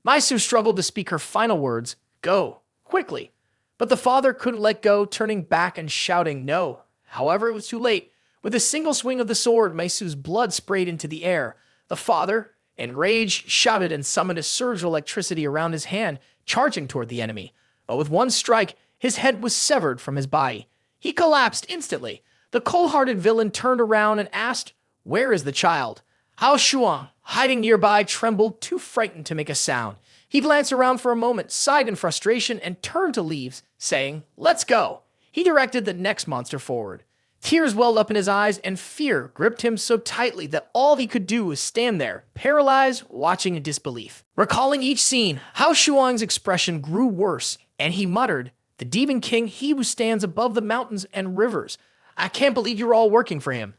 Maisu struggled to speak her final words, "Go, quickly." But the father couldn't let go, turning back and shouting no. However, it was too late. With a single swing of the sword, Maisu's blood sprayed into the air. The father, enraged, shouted and summoned a surge of electricity around his hand, charging toward the enemy. But with one strike, his head was severed from his body. He collapsed instantly. The cold-hearted villain turned around and asked, "Where is the child?" Hao Shuang, hiding nearby, trembled, too frightened to make a sound. He glanced around for a moment, sighed in frustration, and turned to leave, saying, "Let's go." He directed the next monster forward. Tears welled up in his eyes, and fear gripped him so tightly that all he could do was stand there, paralyzed, watching in disbelief. Recalling each scene, Hao Shuang's expression grew worse, and he muttered, "The Demon King, he who stands above the mountains and rivers. I can't believe you're all working for him."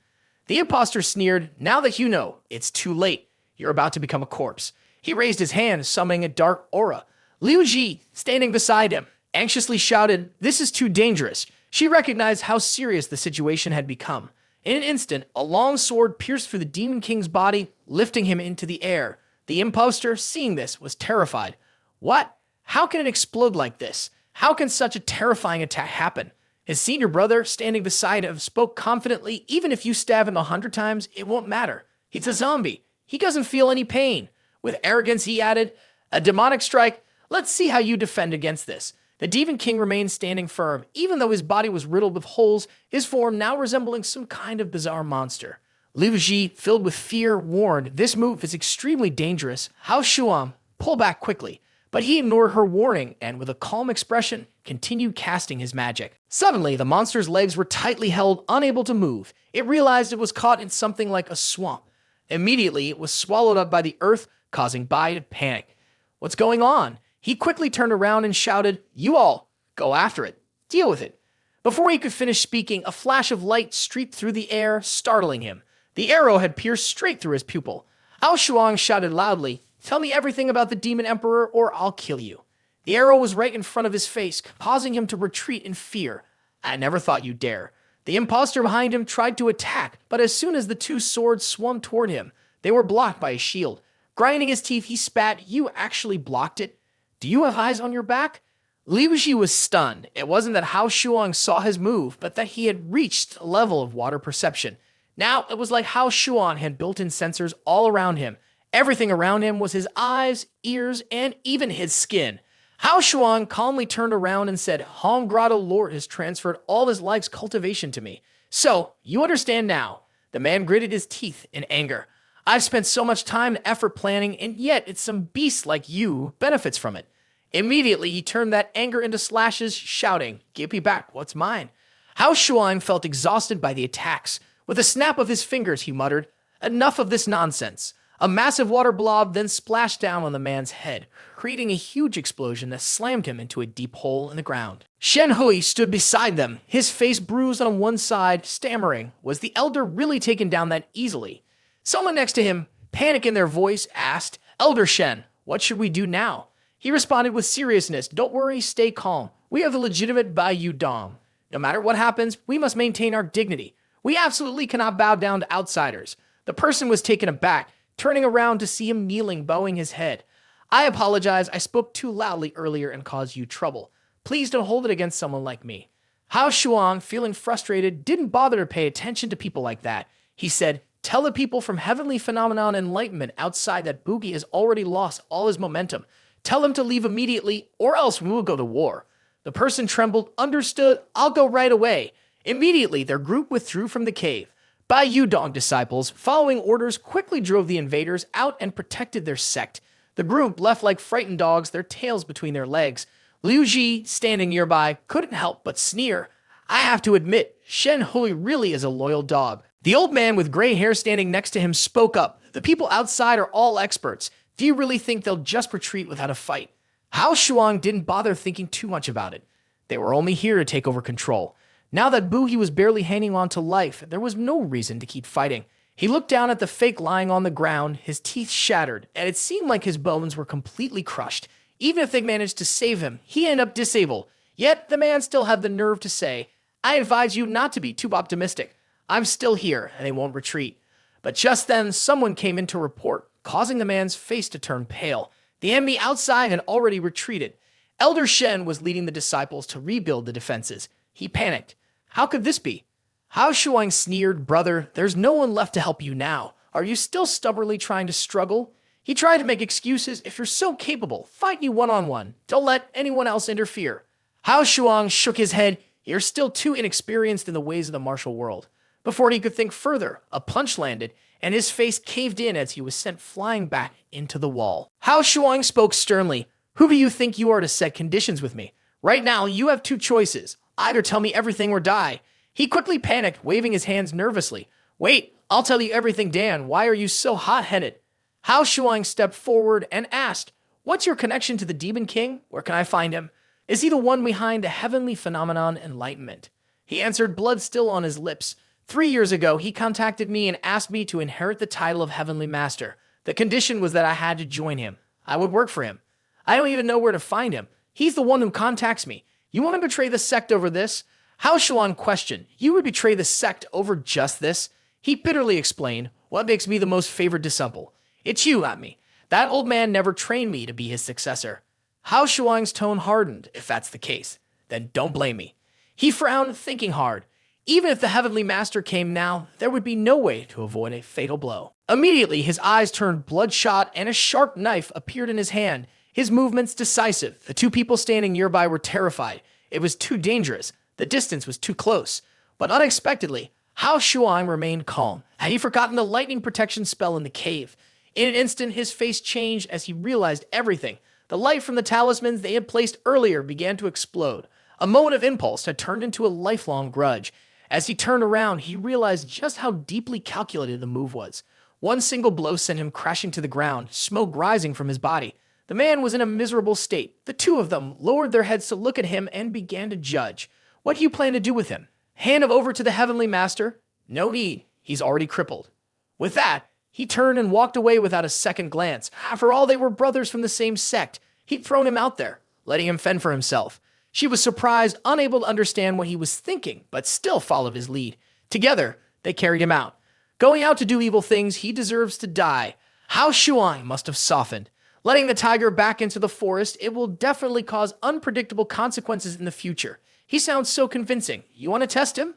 The impostor sneered, "Now that you know, it's too late. You're about to become a corpse." He raised his hand, summoning a dark aura. Liu Ji, standing beside him, anxiously shouted, "This is too dangerous." She recognized how serious the situation had become. In an instant, a long sword pierced through the Demon King's body, lifting him into the air. The impostor, seeing this, was terrified. What? How can it explode like this? How can such a terrifying attack happen? His senior brother, standing beside him, spoke confidently, "Even if you stab him 100 times, it won't matter. He's a zombie. He doesn't feel any pain." With arrogance, he added, "A demonic strike. Let's see how you defend against this." The Demon King remained standing firm, even though his body was riddled with holes, his form now resembling some kind of bizarre monster. Liu Ji, filled with fear, warned, "This move is extremely dangerous. Hao Shuang, pull back quickly." But he ignored her warning and, with a calm expression, continued casting his magic. Suddenly, the monster's legs were tightly held, unable to move. It realized it was caught in something like a swamp. Immediately, it was swallowed up by the earth, causing Bai to panic. "What's going on?" He quickly turned around and shouted, "You all, go after it. Deal with it." Before he could finish speaking, a flash of light streaked through the air, startling him. The arrow had pierced straight through his pupil. Hao Shuang shouted loudly, "Tell me everything about the Demon Emperor, or I'll kill you." The arrow was right in front of his face, causing him to retreat in fear. "I never thought you'd dare." The impostor behind him tried to attack, but as soon as the two swords swung toward him, they were blocked by a shield. Grinding his teeth, he spat, "You actually blocked it? Do you have eyes on your back?" Liu Ji was stunned. It wasn't that Hao Shuang saw his move, but that he had reached a level of water perception. Now it was like Hao Shuang had built-in sensors all around him. Everything around him was his eyes, ears, and even his skin. Hao Shuang calmly turned around and said, "Hong Grotto Lord has transferred all his life's cultivation to me. So, you understand now." The man gritted his teeth in anger. "I've spent so much time and effort planning, and yet it's some beast like you benefits from it." Immediately, he turned that anger into slashes, shouting, "Give me back what's mine." Hao Shuang felt exhausted by the attacks. With a snap of his fingers, he muttered, "Enough of this nonsense." A massive water blob then splashed down on the man's head, creating a huge explosion that slammed him into a deep hole in the ground. Shen Hui stood beside them, his face bruised on one side, stammering. Was the elder really taken down that easily? Someone next to him, panic in their voice, asked, "Elder Shen, what should we do now?" He responded with seriousness, "Don't worry, stay calm. We are the legitimate Bai Yu Dong. No matter what happens, we must maintain our dignity. We absolutely cannot bow down to outsiders." The person was taken aback, turning around to see him kneeling, bowing his head. "I apologize, I spoke too loudly earlier and caused you trouble. Please don't hold it against someone like me." Hao Shuang, feeling frustrated, didn't bother to pay attention to people like that. He said, "Tell the people from Heavenly Phenomenon Enlightenment outside that Boogie has already lost all his momentum. Tell him to leave immediately, or else we will go to war." The person trembled. "Understood, I'll go right away." Immediately, their group withdrew from the cave. Bai Yu Dong disciples, following orders, quickly drove the invaders out and protected their sect. The group left like frightened dogs, their tails between their legs. Liu Ji, standing nearby, couldn't help but sneer. "I have to admit, Shen Hui really is a loyal dog." The old man with gray hair standing next to him spoke up. "The people outside are all experts. Do you really think they'll just retreat without a fight?" Hao Shuang didn't bother thinking too much about it. They were only here to take over control. Now that Boogie was barely hanging on to life, there was no reason to keep fighting. He looked down at the fake lying on the ground, his teeth shattered, and it seemed like his bones were completely crushed. Even if they managed to save him, he ended up disabled. Yet the man still had the nerve to say, I advise you not to be too optimistic. I'm still here, and they won't retreat. But just then, someone came in to report, causing the man's face to turn pale. The enemy outside had already retreated. Elder Shen was leading the disciples to rebuild the defenses. He panicked. How could this be? Hao Shuang sneered, Brother, there's no one left to help you now. Are you still stubbornly trying to struggle? He tried to make excuses. If you're so capable, fight you one-on-one. Don't let anyone else interfere. Hao Shuang shook his head. You're still too inexperienced in the ways of the martial world. Before he could think further, a punch landed, and his face caved in as he was sent flying back into the wall. Hao Shuang spoke sternly. Who do you think you are to set conditions with me? Right now, you have two choices. Either tell me everything or die. He quickly panicked, waving his hands nervously. Wait, I'll tell you everything, Dan. Why are you so hot-headed? Hao Shuang stepped forward and asked, What's your connection to the Demon King? Where can I find him? Is he the one behind the heavenly phenomenon enlightenment? He answered, blood still on his lips. 3 years ago, he contacted me and asked me to inherit the title of Heavenly Master. The condition was that I had to join him. I would work for him. I don't even know where to find him. He's the one who contacts me. You want to betray the sect over this? Hao Shuang questioned, You would betray the sect over just this? He bitterly explained, What makes me the most favored disciple? It's you, not me. That old man never trained me to be his successor. Hao Shuang's tone hardened, if that's the case. Then don't blame me. He frowned, thinking hard. Even if the Heavenly Master came now, there would be no way to avoid a fatal blow. Immediately, his eyes turned bloodshot and a sharp knife appeared in his hand. His movements decisive. The two people standing nearby were terrified. It was too dangerous. The distance was too close. But unexpectedly, Hao Shuang remained calm. Had he forgotten the lightning protection spell in the cave? In an instant, his face changed as he realized everything. The light from the talismans they had placed earlier began to explode. A moment of impulse had turned into a lifelong grudge. As he turned around, he realized just how deeply calculated the move was. One single blow sent him crashing to the ground, smoke rising from his body. The man was in a miserable state. The two of them lowered their heads to look at him and began to judge. What do you plan to do with him? Hand him over to the Heavenly Master? No need. He's already crippled. With that, he turned and walked away without a second glance. After all, they were brothers from the same sect. He'd thrown him out there, letting him fend for himself. She was surprised, unable to understand what he was thinking, but still followed his lead. Together, they carried him out. Going out to do evil things, he deserves to die. Hao Shuang must have softened. Letting the tiger back into the forest, it will definitely cause unpredictable consequences in the future. He sounds so convincing. You want to test him?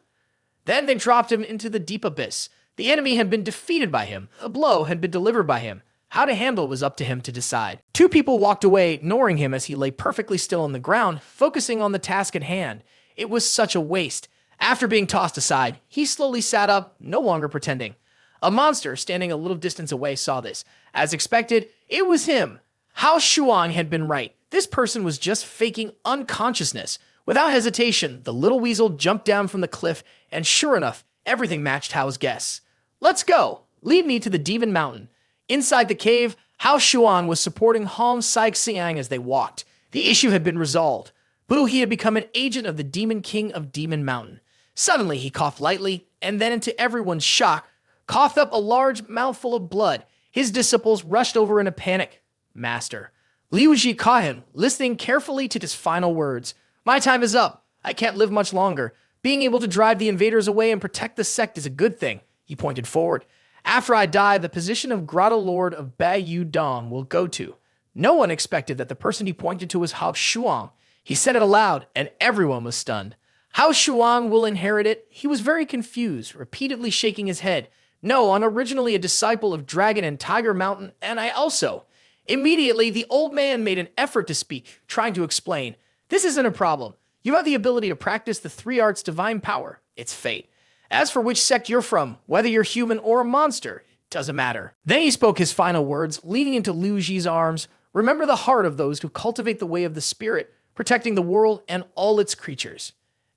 Then they dropped him into the deep abyss. The enemy had been defeated by him. A blow had been delivered by him. How to handle was up to him to decide. Two people walked away, ignoring him as he lay perfectly still on the ground, focusing on the task at hand. It was such a waste. After being tossed aside, he slowly sat up, no longer pretending. A monster standing a little distance away saw this. As expected, it was him. Hao Shuang had been right. This person was just faking unconsciousness. Without hesitation, the little weasel jumped down from the cliff, and sure enough, everything matched Hao's guess. Let's go. Lead me to the Demon Mountain. Inside the cave, Hao Shuang was supporting Hong Xiang as they walked. The issue had been resolved. Bu He had become an agent of the Demon King of Demon Mountain. Suddenly, he coughed lightly, and then, to everyone's shock, coughed up a large mouthful of blood. His disciples rushed over in a panic. Master. Liu Ji caught him, listening carefully to his final words. My time is up. I can't live much longer. Being able to drive the invaders away and protect the sect is a good thing. He pointed forward. After I die, the position of Grotto Lord of Baiyu Dong will go to. No one expected that the person he pointed to was Hao Shuang. He said it aloud, and everyone was stunned. Hao Shuang will inherit it. He was very confused, repeatedly shaking his head. No, I'm originally a disciple of Dragon and Tiger Mountain, and I also. Immediately, the old man made an effort to speak, trying to explain. This isn't a problem. You have the ability to practice the three arts' divine power. It's fate. As for which sect you're from, whether you're human or a monster, doesn't matter. Then he spoke his final words, leaning into Liu Ji's arms. Remember the heart of those who cultivate the way of the spirit, protecting the world and all its creatures.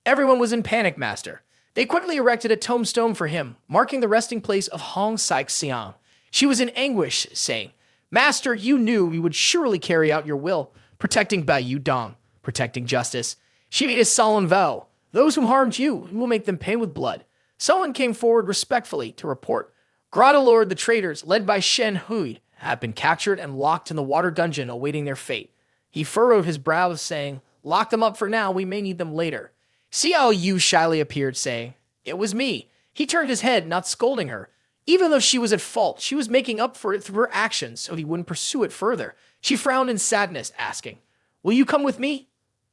Everyone was in panic, Master. They quickly erected a tombstone for him, marking the resting place of Hong Xiang. She was in anguish, saying, Master, you knew we would surely carry out your will, protecting Baiyu Dong, protecting justice. She made a solemn vow. Those who harmed you, we will make them pay with blood. Someone came forward respectfully to report. Grotto Lord, the traitors, led by Shen Hui, have been captured and locked in the water dungeon awaiting their fate. He furrowed his brows, saying, "Lock them up for now, we may need them later." Xiao Yu shyly appeared, saying, "It was me." He turned his head, not scolding her. Even though she was at fault, she was making up for it through her actions, so he wouldn't pursue it further. She frowned in sadness, asking, "Will you come with me?"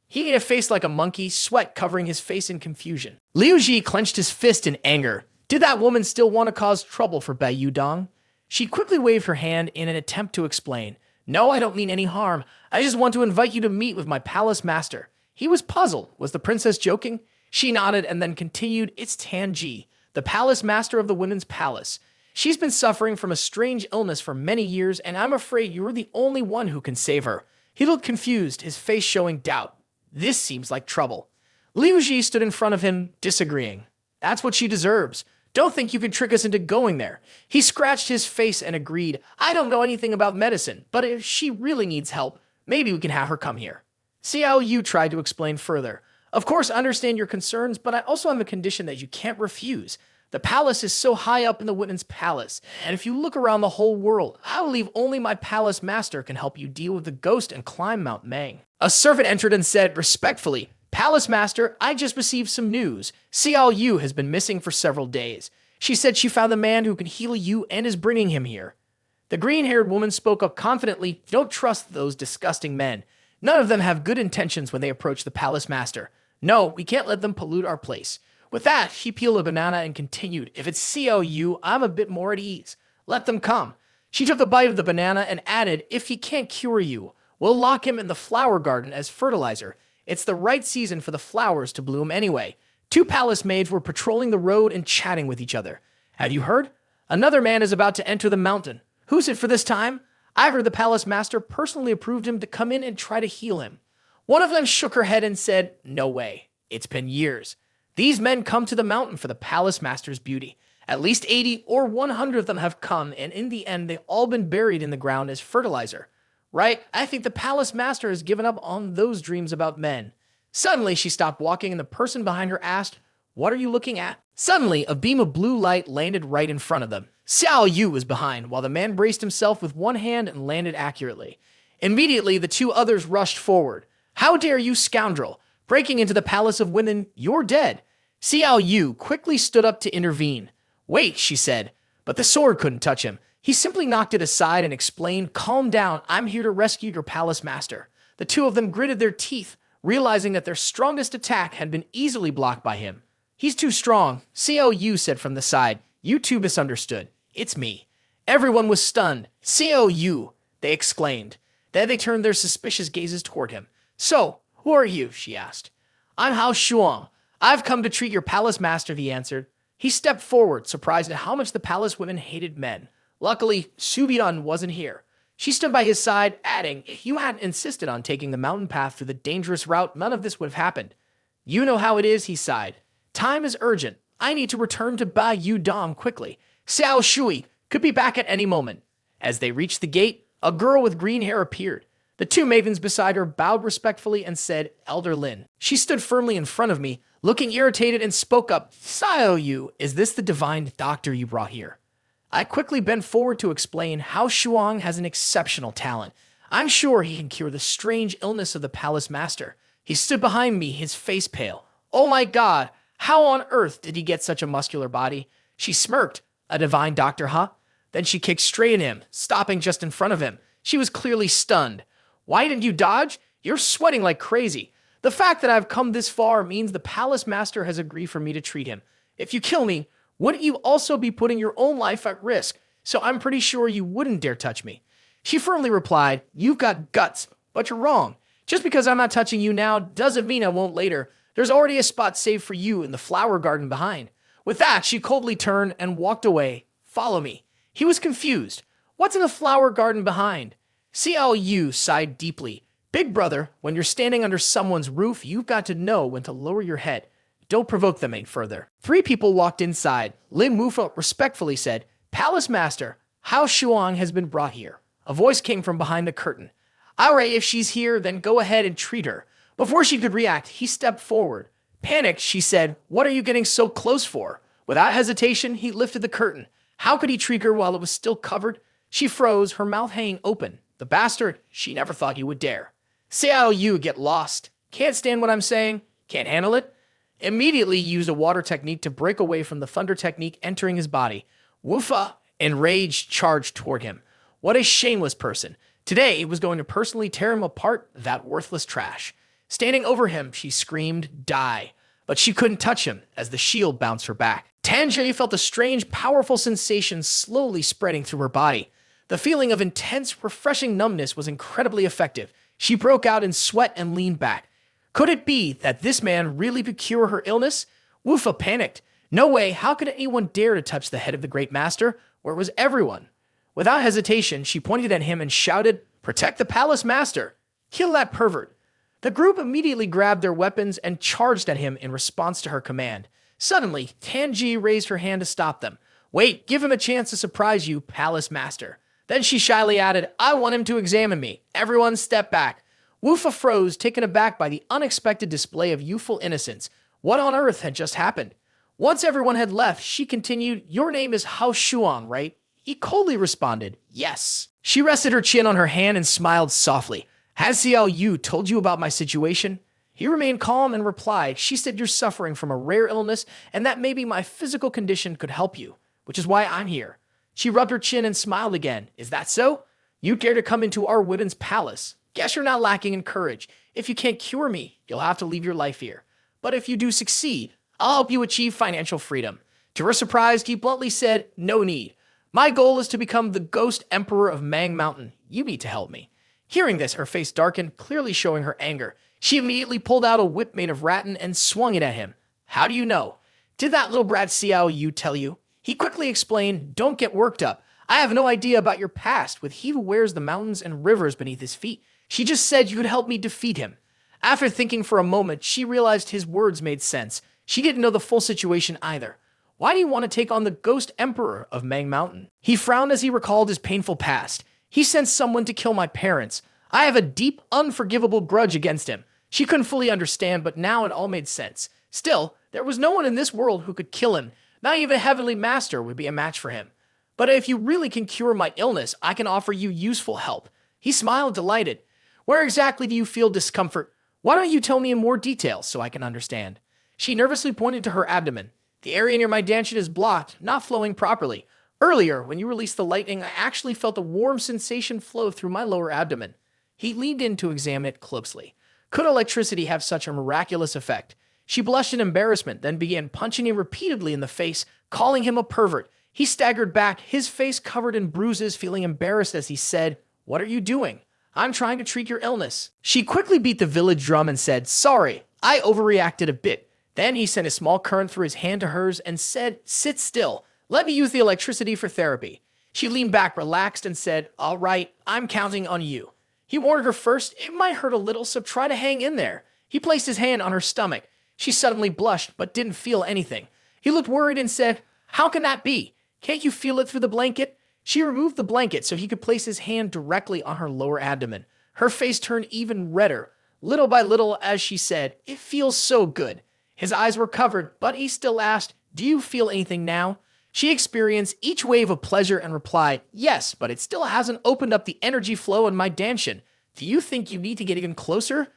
He made a face like a monkey, sweat covering his face in confusion. Liu Ji clenched his fist in anger. Did that woman still want to cause trouble for Bai Yudong? She quickly waved her hand in an attempt to explain. "No, I don't mean any harm. I just want to invite you to meet with my palace master." He was puzzled. Was the princess joking? She nodded and then continued, "It's Tan Ji, the palace master of the women's palace. She's been suffering from a strange illness for many years, and I'm afraid you're the only one who can save her." He looked confused, his face showing doubt. This seems like trouble. Liu Ji stood in front of him, disagreeing. "That's what she deserves. Don't think you can trick us into going there." He scratched his face and agreed, "I don't know anything about medicine, but if she really needs help, maybe we can have her come here." Xiao Yu tried to explain further. "Of course, I understand your concerns, but I also have a condition that you can't refuse. The palace is so high up in the women's palace, and if you look around the whole world, I believe only my palace master can help you deal with the ghost and climb Mount Mang." A servant entered and said, respectfully, "Palace master, I just received some news. Xiao Yu has been missing for several days. She said she found the man who can heal you and is bringing him here." The green-haired woman spoke up confidently, "Don't trust those disgusting men. None of them have good intentions when they approach the palace master. No, we can't let them pollute our place." With that, she peeled a banana and continued, "If it's Xiao Yu, I'm a bit more at ease. Let them come." She took a bite of the banana and added, "If he can't cure you, we'll lock him in the flower garden as fertilizer. It's the right season for the flowers to bloom anyway." Two palace maids were patrolling the road and chatting with each other. "Have you heard? Another man is about to enter the mountain. Who's it for this time? I heard the palace master personally approved him to come in and try to heal him." One of them shook her head and said, "No way. It's been years. These men come to the mountain for the palace master's beauty. At least 80 or 100 of them have come, and in the end, they've all been buried in the ground as fertilizer. Right? I think the palace master has given up on those dreams about men." Suddenly, she stopped walking, and the person behind her asked, "What are you looking at?" Suddenly, a beam of blue light landed right in front of them. Xiao Yu was behind, while the man braced himself with one hand and landed accurately. Immediately, the two others rushed forward. "How dare you, scoundrel! Breaking into the palace of women, you're dead." Xiao Yu quickly stood up to intervene. "Wait," she said, but the sword couldn't touch him. He simply knocked it aside and explained, "Calm down, I'm here to rescue your palace master." The two of them gritted their teeth, realizing that their strongest attack had been easily blocked by him. "He's too strong," Xiao Yu said from the side. "You two misunderstood. It's me." Everyone was stunned. "Xiao Yu," they exclaimed. Then they turned their suspicious gazes toward him. "So, who are you?" she asked. "I'm Hao Shuang. I've come to treat your palace master," he answered. He stepped forward, surprised at how much the palace women hated men. Luckily, Subiran wasn't here. She stood by his side, adding, "If you hadn't insisted on taking the mountain path through the dangerous route, none of this would have happened." "You know how it is," he sighed. "Time is urgent. I need to return to Bai Yudong quickly. Xiao Shui could be back at any moment." As they reached the gate, a girl with green hair appeared. The two maidens beside her bowed respectfully and said, "Elder Lin." She stood firmly in front of me, looking irritated, and spoke up, "Xiao Yu, is this the divine doctor you brought here?" I quickly bent forward to explain how Shuang has an exceptional talent. I'm sure he can cure the strange illness of the palace master. He stood behind me, his face pale. "Oh my God, how on earth did he get such a muscular body?" She smirked. "A divine doctor, huh?" Then she kicked straight at him, stopping just in front of him. She was clearly stunned. "Why didn't you dodge? You're sweating like crazy. The fact that I've come this far means the palace master has agreed for me to treat him. If you kill me, wouldn't you also be putting your own life at risk? So I'm pretty sure you wouldn't dare touch me." She firmly replied, "You've got guts, but you're wrong. Just because I'm not touching you now doesn't mean I won't later. There's already a spot saved for you in the flower garden behind." With that, she coldly turned and walked away. "Follow me." He was confused. "What's in the flower garden behind?" Xiao Yu sighed deeply. "Big brother, when you're standing under someone's roof, you've got to know when to lower your head. Don't provoke them any further." 3 people walked inside. Lin Wufa respectfully said, "Palace master, Hao Shuang has been brought here." A voice came from behind the curtain. "All right, if she's here, then go ahead and treat her." Before she could react, he stepped forward. Panicked, she said, "What are you getting so close for?" Without hesitation, he lifted the curtain. How could he treat her while it was still covered? She froze, her mouth hanging open. The bastard, she never thought he would dare. Xiao Yu, get lost. Can't stand what I'm saying? Can't handle it? Immediately used a water technique to break away from the thunder technique entering his body. Wufa, enraged, charged toward him. What a shameless person. Today he was going to personally tear him apart, that worthless trash. Standing over him, she screamed, die. But she couldn't touch him as the shield bounced her back. Tanjay felt a strange, powerful sensation slowly spreading through her body. The feeling of intense, refreshing numbness was incredibly effective. She broke out in sweat and leaned back. Could it be that this man really could cure her illness? Wufa panicked. No way, how could anyone dare to touch the head of the great master? Where was everyone? Without hesitation, she pointed at him and shouted, protect the palace master. Kill that pervert. The group immediately grabbed their weapons and charged at him in response to her command. Suddenly, Tanji raised her hand to stop them. Wait, give him a chance to surprise you, palace master. Then she shyly added, I want him to examine me. Everyone step back. Wufa froze, taken aback by the unexpected display of youthful innocence. What on earth had just happened? Once everyone had left, she continued, your name is Hao Shuang, right? He coldly responded, yes. She rested her chin on her hand and smiled softly. Has Xiao Yu told you about my situation? He remained calm and replied, she said you're suffering from a rare illness and that maybe my physical condition could help you, which is why I'm here. She rubbed her chin and smiled again. Is that so? You dare to come into our women's palace. Guess you're not lacking in courage. If you can't cure me, you'll have to leave your life here. But if you do succeed, I'll help you achieve financial freedom. To her surprise, he bluntly said, no need. My goal is to become the ghost emperor of Mang Mountain. You need to help me. Hearing this, her face darkened, clearly showing her anger. She immediately pulled out a whip made of rattan and swung it at him. How do you know? Did that little brat Xiao Yu tell you? He quickly explained, don't get worked up. I have no idea about your past with he who wears the mountains and rivers beneath his feet. She just said you could help me defeat him. After thinking for a moment, she realized his words made sense. She didn't know the full situation either. Why do you want to take on the ghost emperor of Mang Mountain? He frowned as he recalled his painful past. He sent someone to kill my parents. I have a deep, unforgivable grudge against him. She couldn't fully understand, but now it all made sense. Still, there was no one in this world who could kill him. Not even a heavenly master would be a match for him. But if you really can cure my illness, I can offer you useful help. He smiled, delighted. Where exactly do you feel discomfort? Why don't you tell me in more detail so I can understand? She nervously pointed to her abdomen. The area near my dantian is blocked, not flowing properly. Earlier, when you released the lightning, I actually felt a warm sensation flow through my lower abdomen. He leaned in to examine it closely. Could electricity have such a miraculous effect? She blushed in embarrassment, then began punching him repeatedly in the face, calling him a pervert. He staggered back, his face covered in bruises, feeling embarrassed as he said, what are you doing? I'm trying to treat your illness. She quickly beat the village drum and said, sorry, I overreacted a bit. Then he sent a small current through his hand to hers and said, sit still. Let me use the electricity for therapy. She leaned back, relaxed, and said, all right, I'm counting on you. He warned her first, it might hurt a little, so try to hang in there. He placed his hand on her stomach. She suddenly blushed, but didn't feel anything. He looked worried and said, how can that be? Can't you feel it through the blanket? She removed the blanket so he could place his hand directly on her lower abdomen. Her face turned even redder, little by little, as she said, it feels so good. His eyes were covered, but he still asked, do you feel anything now? She experienced each wave of pleasure and replied, yes, but it still hasn't opened up the energy flow in my dantian. Do you think you need to get even closer?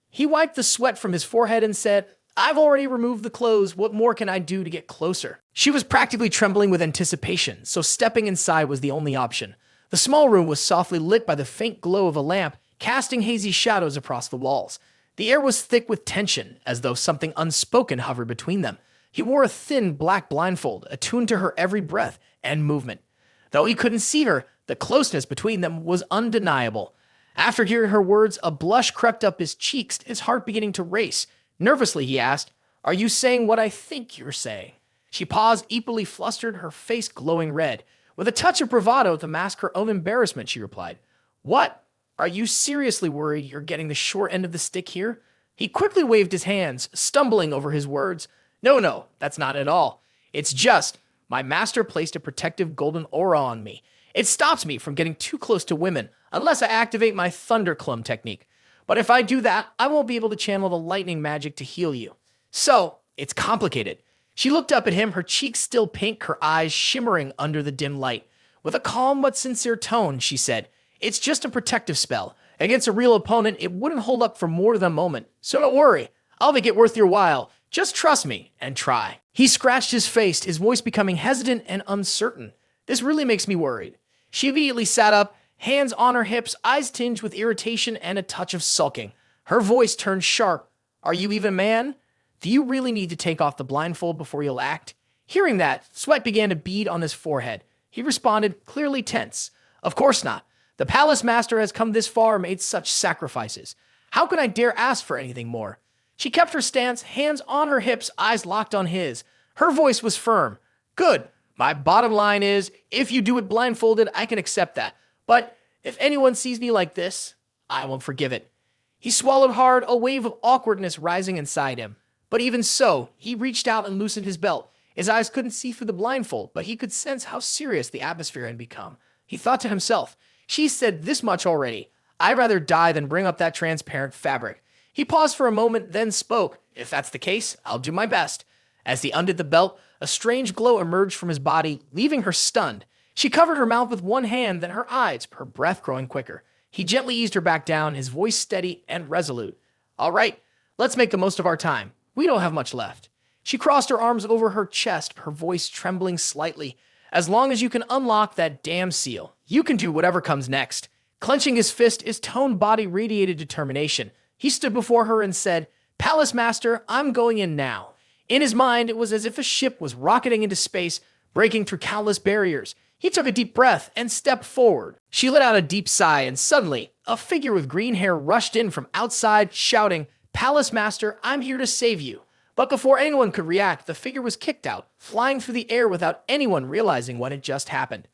He wiped the sweat from his forehead and said, I've already removed the clothes. What more can I do to get closer? She was practically trembling with anticipation, so stepping inside was the only option. The small room was softly lit by the faint glow of a lamp, casting hazy shadows across the walls. The air was thick with tension, as though something unspoken hovered between them. He wore a thin black blindfold, attuned to her every breath and movement. Though he couldn't see her, the closeness between them was undeniable. After hearing her words, a blush crept up his cheeks, his heart beginning to race. Nervously, he asked, are you saying what I think you're saying? She paused, equally flustered, her face glowing red. With a touch of bravado to mask her own embarrassment, she replied, what? Are you seriously worried you're getting the short end of the stick here? He quickly waved his hands, stumbling over his words. No, that's not at all. It's just, my master placed a protective golden aura on me. It stops me from getting too close to women, unless I activate my thunderclum technique. But if I do that, I won't be able to channel the lightning magic to heal you. So, it's complicated. She looked up at him, her cheeks still pink, her eyes shimmering under the dim light. With a calm but sincere tone, she said, it's just a protective spell. Against a real opponent, it wouldn't hold up for more than a moment. So don't worry, I'll make it worth your while. Just trust me and try. He scratched his face, his voice becoming hesitant and uncertain. This really makes me worried. She immediately sat up, hands on her hips, eyes tinged with irritation and a touch of sulking. Her voice turned sharp. Are you even a man? Do you really need to take off the blindfold before you'll act? Hearing that, sweat began to bead on his forehead. He responded, clearly tense. Of course not. The palace master has come this far and made such sacrifices. How could I dare ask for anything more? She kept her stance, hands on her hips, eyes locked on his. Her voice was firm. Good. My bottom line is, if you do it blindfolded, I can accept that. But if anyone sees me like this, I won't forgive it. He swallowed hard, a wave of awkwardness rising inside him. But even so, he reached out and loosened his belt. His eyes couldn't see through the blindfold, but he could sense how serious the atmosphere had become. He thought to himself, she said this much already. I'd rather die than bring up that transparent fabric. He paused for a moment, then spoke. If that's the case, I'll do my best. As he undid the belt, a strange glow emerged from his body, leaving her stunned. She covered her mouth with one hand, then her eyes, her breath growing quicker. He gently eased her back down, his voice steady and resolute. All right, let's make the most of our time. We don't have much left. She crossed her arms over her chest, her voice trembling slightly. As long as you can unlock that damn seal, you can do whatever comes next. Clenching his fist, his toned body radiated determination. He stood before her and said, Palace Master, I'm going in now. In his mind, it was as if a ship was rocketing into space, breaking through countless barriers. He took a deep breath and stepped forward. She let out a deep sigh, and suddenly, a figure with green hair rushed in from outside, shouting, Palace Master, I'm here to save you. But before anyone could react, the figure was kicked out, flying through the air without anyone realizing what had just happened.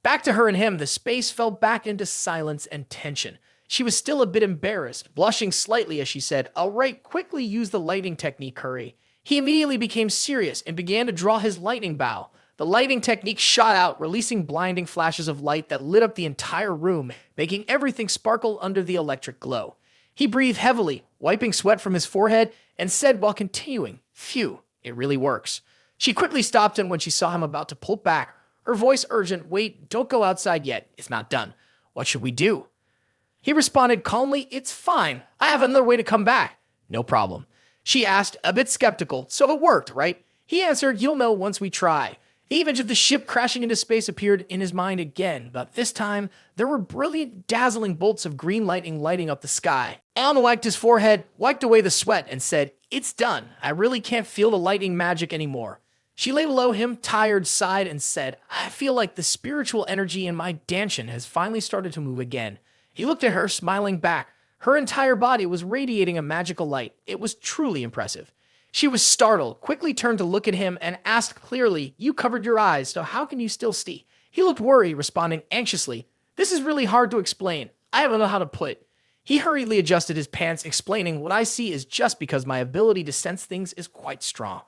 Back to her and him, the space fell back into silence and tension. She was still a bit embarrassed, blushing slightly as she said, All right, quickly use the lighting technique, hurry. He immediately became serious and began to draw his lightning bow. The lighting technique shot out, releasing blinding flashes of light that lit up the entire room, making everything sparkle under the electric glow. He breathed heavily, wiping sweat from his forehead, and said while continuing, Phew, it really works. She quickly stopped him when she saw him about to pull back, her voice urgent, Wait, don't go outside yet, it's not done. What should we do? He responded calmly, It's fine, I have another way to come back. No problem. She asked, a bit skeptical, So it worked, right? He answered, You'll know once we try. The image of the ship crashing into space appeared in his mind again, but this time, there were brilliant, dazzling bolts of green lightning lighting up the sky. Alan wiped his forehead, wiped away the sweat, and said, It's done. I really can't feel the lightning magic anymore. She lay below him, tired, sighed, and said, I feel like the spiritual energy in my danshin has finally started to move again. He looked at her, smiling back. Her entire body was radiating a magical light. It was truly impressive. She was startled, quickly turned to look at him, and asked clearly, You covered your eyes, so how can you still see? He looked worried, responding anxiously, This is really hard to explain. I don't know how to put it. He hurriedly adjusted his pants, explaining, What I see is just because my ability to sense things is quite strong.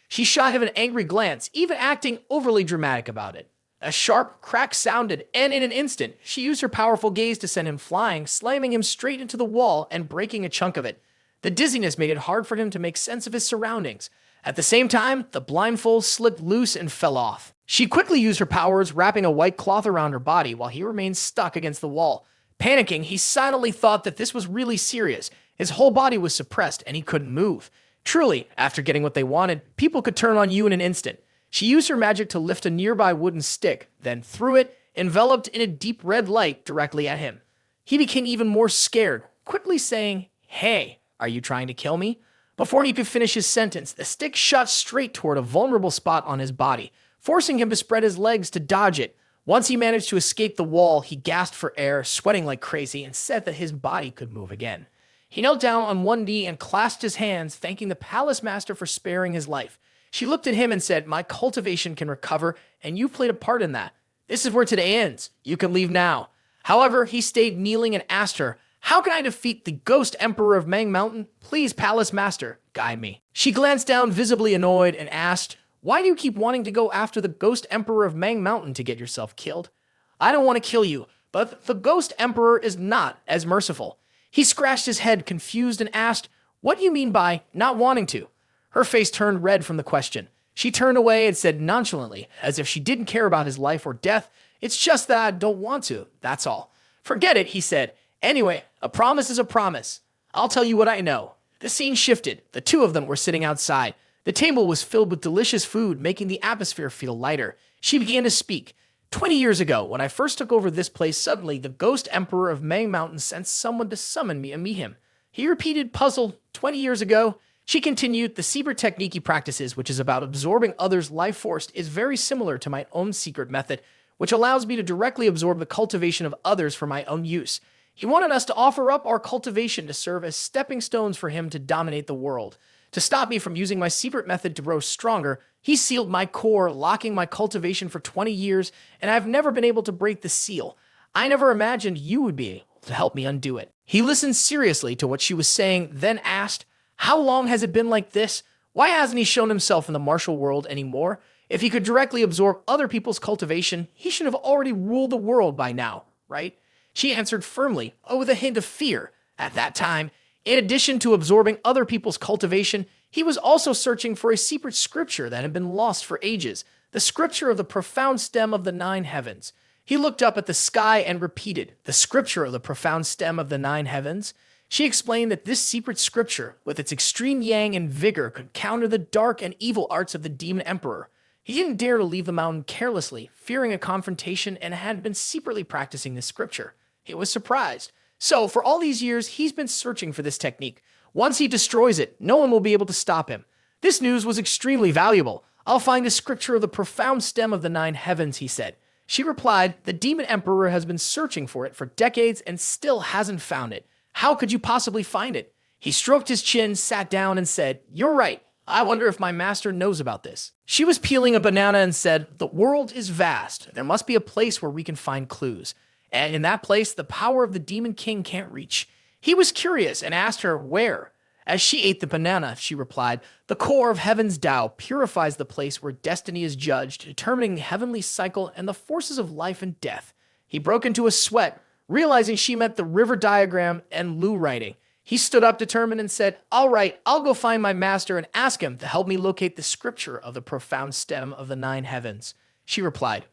She shot him an angry glance, even acting overly dramatic about it. A sharp crack sounded, and in an instant, she used her powerful gaze to send him flying, slamming him straight into the wall and breaking a chunk of it. The dizziness made it hard for him to make sense of his surroundings. At the same time, the blindfold slipped loose and fell off. She quickly used her powers, wrapping a white cloth around her body while he remained stuck against the wall. Panicking, he silently thought that this was really serious. His whole body was suppressed and he couldn't move. Truly, after getting what they wanted, people could turn on you in an instant. She used her magic to lift a nearby wooden stick, then threw it, enveloped in a deep red light, directly at him. He became even more scared, quickly saying, Hey, are you trying to kill me? Before he could finish his sentence, the stick shot straight toward a vulnerable spot on his body, forcing him to spread his legs to dodge it. Once he managed to escape the wall, he gasped for air, sweating like crazy, and said that his body could move again. He knelt down on one knee and clasped his hands, thanking the palace master for sparing his life. She looked at him and said, My cultivation can recover, and you played a part in that. This is where today ends. You can leave now. However, he stayed kneeling and asked her, How can I defeat the ghost emperor of Mang Mountain? Please, palace master, guide me. She glanced down, visibly annoyed, and asked, Why do you keep wanting to go after the ghost emperor of Mang Mountain to get yourself killed? I don't want to kill you, but the ghost emperor is not as merciful. He scratched his head, confused, and asked, What do you mean by not wanting to? Her face turned red from the question. She turned away and said nonchalantly, as if she didn't care about his life or death, It's just that I don't want to, that's all. Forget it, he said. Anyway, A promise is a promise. I'll tell you what I know. The scene shifted. The two of them were sitting outside. The table was filled with delicious food, making the atmosphere feel lighter. She began to speak. 20 years ago, when I first took over this place, suddenly the ghost emperor of Mang Mountain sent someone to summon me and meet him. He repeated, puzzled, 20 years ago. She continued, the secret technique he practices, which is about absorbing others' life force, is very similar to my own secret method, which allows me to directly absorb the cultivation of others for my own use. He wanted us to offer up our cultivation to serve as stepping stones for him to dominate the world. To stop me from using my secret method to grow stronger, he sealed my core, locking my cultivation for 20 years, and I've never been able to break the seal. I never imagined you would be able to help me undo it. He listened seriously to what she was saying, then asked, how long has it been like this? Why hasn't he shown himself in the martial world anymore? If he could directly absorb other people's cultivation, he should have already ruled the world by now, right? She answered firmly, with a hint of fear. At that time, in addition to absorbing other people's cultivation, he was also searching for a secret scripture that had been lost for ages, the scripture of the profound stem of the 9 heavens. He looked up at the sky and repeated, the scripture of the profound stem of the 9 heavens. She explained that this secret scripture, with its extreme yang and vigor, could counter the dark and evil arts of the demon emperor. He didn't dare to leave the mountain carelessly, fearing a confrontation, and had been secretly practicing this scripture. He was surprised. So, for all these years, he's been searching for this technique. Once he destroys it, no one will be able to stop him. This news was extremely valuable. I'll find the scripture of the profound stem of the 9 heavens, he said. She replied, the demon emperor has been searching for it for decades and still hasn't found it. How could you possibly find it? He stroked his chin, sat down, and said, you're right. I wonder if my master knows about this. She was peeling a banana and said, the world is vast. There must be a place where we can find clues. And in that place, the power of the demon king can't reach. He was curious and asked her where. As she ate the banana, she replied, the core of heaven's Tao purifies the place where destiny is judged, determining the heavenly cycle and the forces of life and death. He broke into a sweat, realizing she meant the river diagram and Lu writing. He stood up determined and said, all right, I'll go find my master and ask him to help me locate the scripture of the profound stem of the 9 heavens. She replied,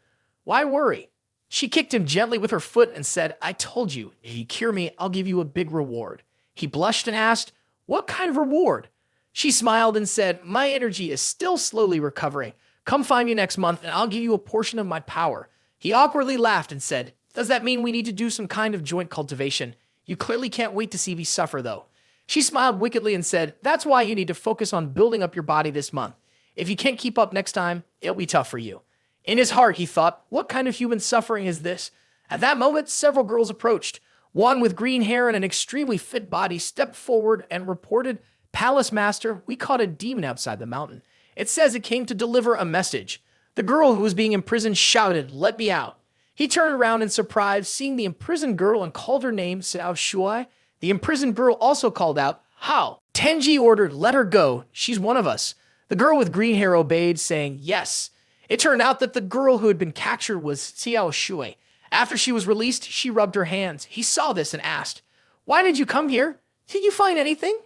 why worry? She kicked him gently with her foot and said, I told you, if you cure me, I'll give you a big reward. He blushed and asked, what kind of reward? She smiled and said, my energy is still slowly recovering. Come find me next month and I'll give you a portion of my power. He awkwardly laughed and said, does that mean we need to do some kind of joint cultivation? You clearly can't wait to see me suffer, though. She smiled wickedly and said, that's why you need to focus on building up your body this month. If you can't keep up next time, it'll be tough for you. In his heart, he thought, what kind of human suffering is this? At that moment, several girls approached. One with green hair and an extremely fit body stepped forward and reported, Palace Master, we caught a demon outside the mountain. It says it came to deliver a message. The girl who was being imprisoned shouted, let me out. He turned around in surprise, seeing the imprisoned girl, and called her name, Xiao Shuai. The imprisoned girl also called out, how? Tenji ordered, let her go. She's one of us. The girl with green hair obeyed, saying, yes. It turned out that the girl who had been captured was Xiao Shuai. After she was released, she rubbed her hands. He saw this and asked, why did you come here? Did you find anything?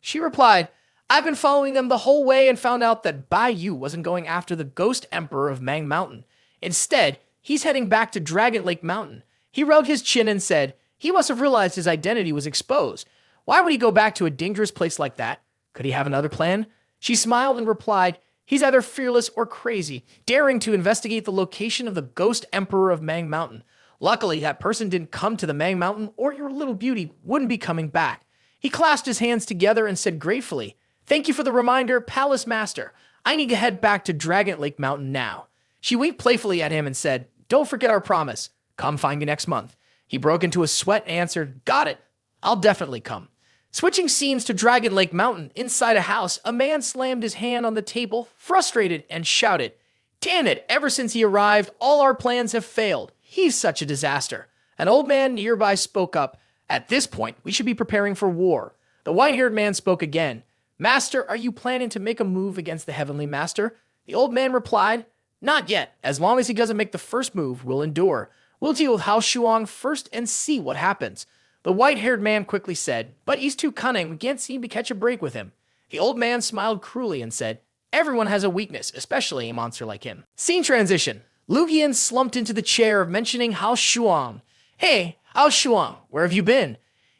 She replied, I've been following them the whole way and found out that Bai Yu wasn't going after the ghost emperor of Mang Mountain. Instead, he's heading back to Dragon Lake Mountain. He rubbed his chin and said, he must have realized his identity was exposed. Why would he go back to a dangerous place like that? Could he have another plan? She smiled and replied, he's either fearless or crazy, daring to investigate the location of the ghost emperor of Mang Mountain. Luckily, that person didn't come to the Mang Mountain, or your little beauty wouldn't be coming back. He clasped his hands together and said gratefully, thank you for the reminder, Palace Master. I need to head back to Dragon Lake Mountain now. She winked playfully at him and said, don't forget our promise. Come find me next month. He broke into a sweat and answered, got it. I'll definitely come. Switching scenes to Dragon Lake Mountain, inside a house, a man slammed his hand on the table, frustrated, and shouted, damn it, ever since he arrived, all our plans have failed. He's such a disaster. An old man nearby spoke up, at this point, we should be preparing for war. The white-haired man spoke again, Master, are you planning to make a move against the Heavenly Master? The old man replied, not yet. As long as he doesn't make the first move, we'll endure. We'll deal with Hao Shuang first and see what happens. The white-haired man quickly said, but he's too cunning, we can't seem to catch a break with him. The old man smiled cruelly and said, everyone has a weakness, especially a monster like him. Scene transition. Lu Qian slumped into the chair, mentioning Hao Shuang. Hey, Hao Shuang, where have you been?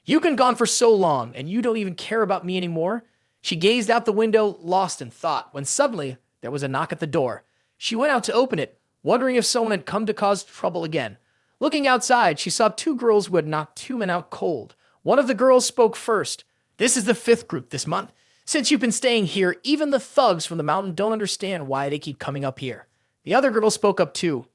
You've been gone for so long, and you don't even care about me anymore? She gazed out the window, lost in thought, when suddenly there was a knock at the door. She went out to open it, wondering if someone had come to cause trouble again. Looking outside, she saw two girls who had knocked two men out cold. One of the girls spoke first. This is the fifth group this month. Since you've been staying here, even the thugs from the mountain don't understand why they keep coming up here. The other girl spoke up too.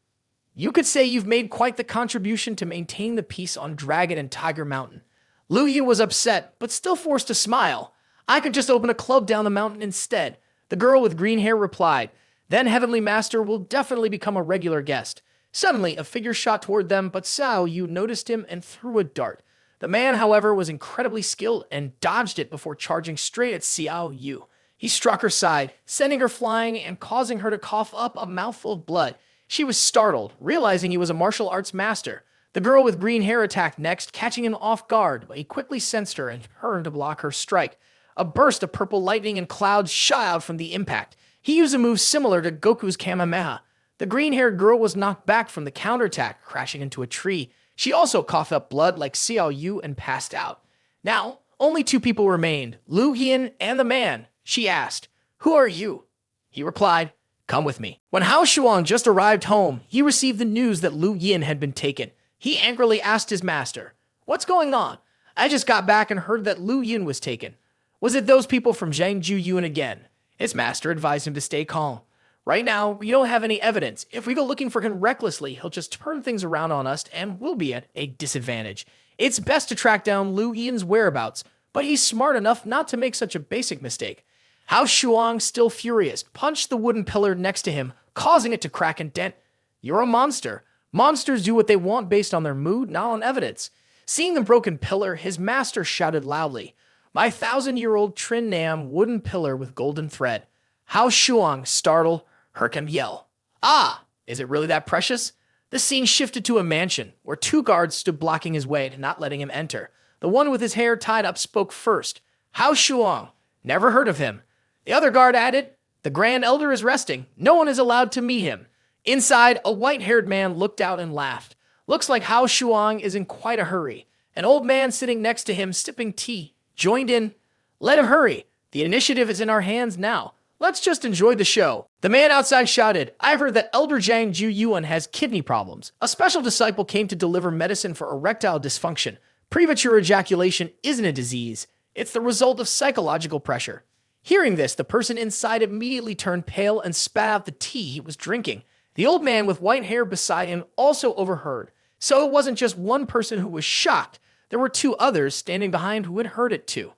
You could say you've made quite the contribution to maintain the peace on Dragon and Tiger Mountain. Lu Yin was upset, but still forced to smile. I could just open a club down the mountain instead. The girl with green hair replied. Then Heavenly Master will definitely become a regular guest. Suddenly, a figure shot toward them, but Xiao Yu noticed him and threw a dart. The man, however, was incredibly skilled and dodged it before charging straight at Xiao Yu. He struck her side, sending her flying and causing her to cough up a mouthful of blood. She was startled, realizing he was a martial arts master. The girl with green hair attacked next, catching him off guard, but he quickly sensed her and turned to block her strike. A burst of purple lightning and clouds shot out from the impact. He used a move similar to Goku's Kamehameha. The green-haired girl was knocked back from the counterattack, crashing into a tree. She also coughed up blood like Xiao Yu and passed out. Now, only two people remained, Lu Yin and the man. She asked, "Who are you?" He replied, "Come with me." When Hao Shuang just arrived home, he received the news that Lu Yin had been taken. He angrily asked his master, "What's going on? I just got back and heard that Lu Yin was taken. Was it those people from Zhangju Yuan again?" His master advised him to stay calm. "Right now, we don't have any evidence. If we go looking for him recklessly, he'll just turn things around on us and we'll be at a disadvantage. It's best to track down Lu Yin's whereabouts, but he's smart enough not to make such a basic mistake." Hao Shuang, still furious, punched the wooden pillar next to him, causing it to crack and dent. "You're a monster. Monsters do what they want based on their mood, not on evidence." Seeing the broken pillar, his master shouted loudly, "My 1,000-year-old Trin Nam wooden pillar with golden thread." Hao Shuang, startled, heard him yell, "Ah, is it really that precious?" The scene shifted to a mansion, where two guards stood blocking his way, not letting him enter. The one with his hair tied up spoke first. "Hao Shuang, never heard of him." The other guard added, "The Grand Elder is resting. No one is allowed to meet him." Inside, a white-haired man looked out and laughed. Looks like Hao Shuang is in quite a hurry. An old man sitting next to him, sipping tea, joined in. "Let him hurry. The initiative is in our hands now. Let's just enjoy the show." The man outside shouted, "I've heard that Elder Zhang Ju Yuan has kidney problems. A special disciple came to deliver medicine for erectile dysfunction. Premature ejaculation isn't a disease. It's the result of psychological pressure." Hearing this, the person inside immediately turned pale and spat out the tea he was drinking. The old man with white hair beside him also overheard. So it wasn't just one person who was shocked. There were two others standing behind who had heard it too.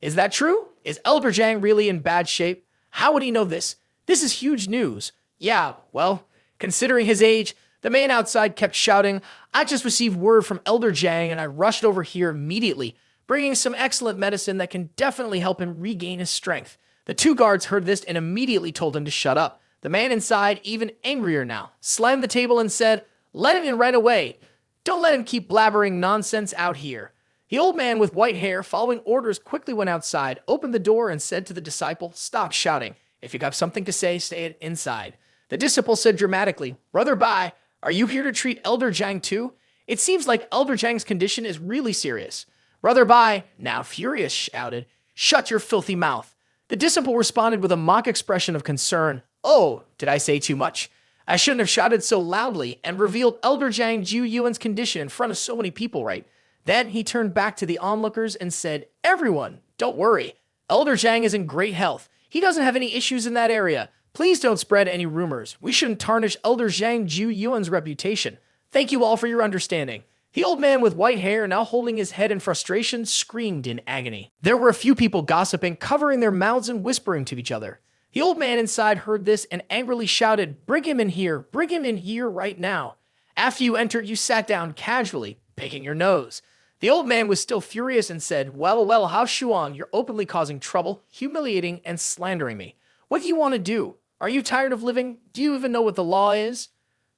"Is that true? Is Elder Zhang really in bad shape? How would he know this? This is huge news." "Yeah, well, considering his age," the man outside kept shouting, "I just received word from Elder Zhang and I rushed over here immediately, bringing some excellent medicine that can definitely help him regain his strength." The two guards heard this and immediately told him to shut up. The man inside, even angrier now, slammed the table and said, "Let him in right away. Don't let him keep blabbering nonsense out here." The old man with white hair, following orders, quickly went outside, opened the door, and said to the disciple, "Stop shouting. If you got something to say, say it inside." The disciple said dramatically, "Brother Bai, are you here to treat Elder Zhang too? It seems like Elder Zhang's condition is really serious." Brother Bai, now furious, shouted, "Shut your filthy mouth." The disciple responded with a mock expression of concern. "Oh, did I say too much? I shouldn't have shouted so loudly and revealed Elder Zhang Ju Yuan's condition in front of so many people, right?" Then he turned back to the onlookers and said, "Everyone, don't worry. Elder Zhang is in great health. He doesn't have any issues in that area. Please don't spread any rumors. We shouldn't tarnish Elder Zhang Ju Yuan's reputation. Thank you all for your understanding." The old man with white hair, now holding his head in frustration, screamed in agony. There were a few people gossiping, covering their mouths and whispering to each other. The old man inside heard this and angrily shouted, "Bring him in here. Bring him in here right now." After you entered, you sat down casually, picking your nose. The old man was still furious and said, well, Hao Shuang, you're openly causing trouble, humiliating, and slandering me. What do you want to do? Are you tired of living? Do you even know what the law is?"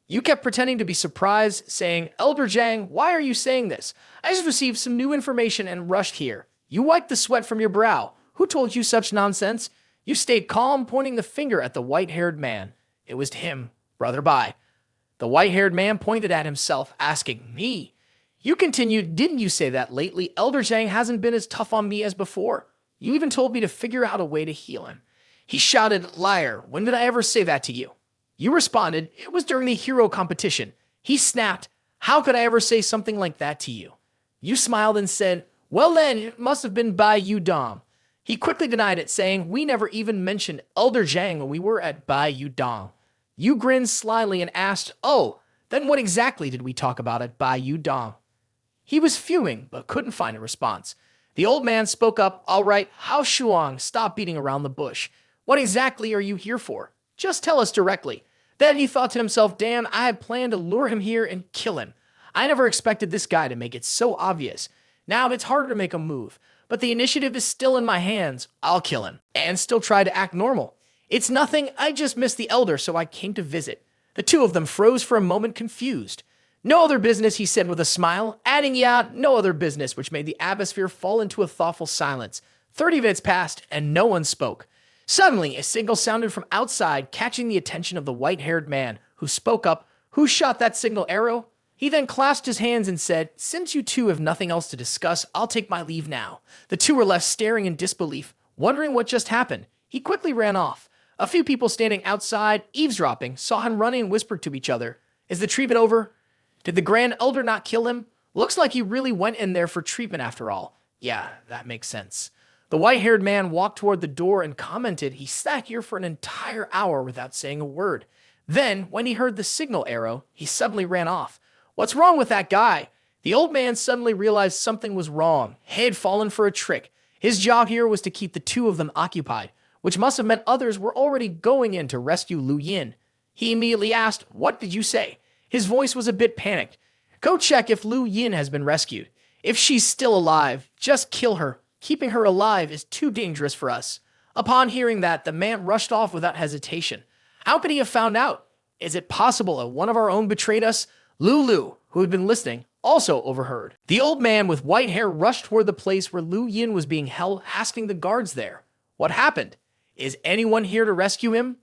You kept pretending to be surprised, saying, "Elder Zhang, why are you saying this? I just received some new information and rushed here." You wiped the sweat from your brow. Who told you such nonsense? You stayed calm, pointing the finger at the white-haired man. It was him, Brother Bai. The white-haired man pointed at himself, asking, "Me? You continued, didn't you say that lately Elder Zhang hasn't been as tough on me as before? You even told me to figure out a way to heal him. He shouted, liar, when did I ever say that to you? You responded, it was during the hero competition. He snapped, how could I ever say something like that to you? You smiled and said, well then, it must have been Bai Yu Dong. He quickly denied it, saying, we never even mentioned Elder Zhang when we were at Bai Yu Dong. You grinned slyly and asked, oh, then what exactly did we talk about at Bai Yu Dong? He was fuming, but couldn't find a response. The old man spoke up, all right, Hao Shuang, stop beating around the bush. What exactly are you here for? Just tell us directly. Then he thought to himself, damn, I had planned to lure him here and kill him. I never expected this guy to make it so obvious. Now it's harder to make a move, but the initiative is still in my hands. I'll kill him and still try to act normal. It's nothing, I just missed the elder, so I came to visit. The two of them froze for a moment, confused. No other business, he said with a smile, adding, yeah, no other business, which made the atmosphere fall into a thoughtful silence. 30 minutes passed, and no one spoke. Suddenly, a signal sounded from outside, catching the attention of the white-haired man, who spoke up, who shot that signal arrow? He then clasped his hands and said, since you two have nothing else to discuss, I'll take my leave now. The two were left staring in disbelief, wondering what just happened. He quickly ran off. A few people standing outside, eavesdropping, saw him running and whispered to each other, is the treatment over? Did the Grand Elder not kill him? Looks like he really went in there for treatment after all. Yeah, that makes sense. The white-haired man walked toward the door and commented he sat here for an entire hour without saying a word. Then, when he heard the signal arrow, he suddenly ran off. What's wrong with that guy? The old man suddenly realized something was wrong. He had fallen for a trick. His job here was to keep the two of them occupied, which must have meant others were already going in to rescue Lu Yin. He immediately asked, what did you say? His voice was a bit panicked. Go check if Lu Yin has been rescued. If she's still alive, just kill her. Keeping her alive is too dangerous for us. Upon hearing that, the man rushed off without hesitation. How could he have found out? Is it possible that one of our own betrayed us? Lu, who had been listening, also overheard. The old man with white hair rushed toward the place where Lu Yin was being held, asking the guards there, what happened? Is anyone here to rescue him?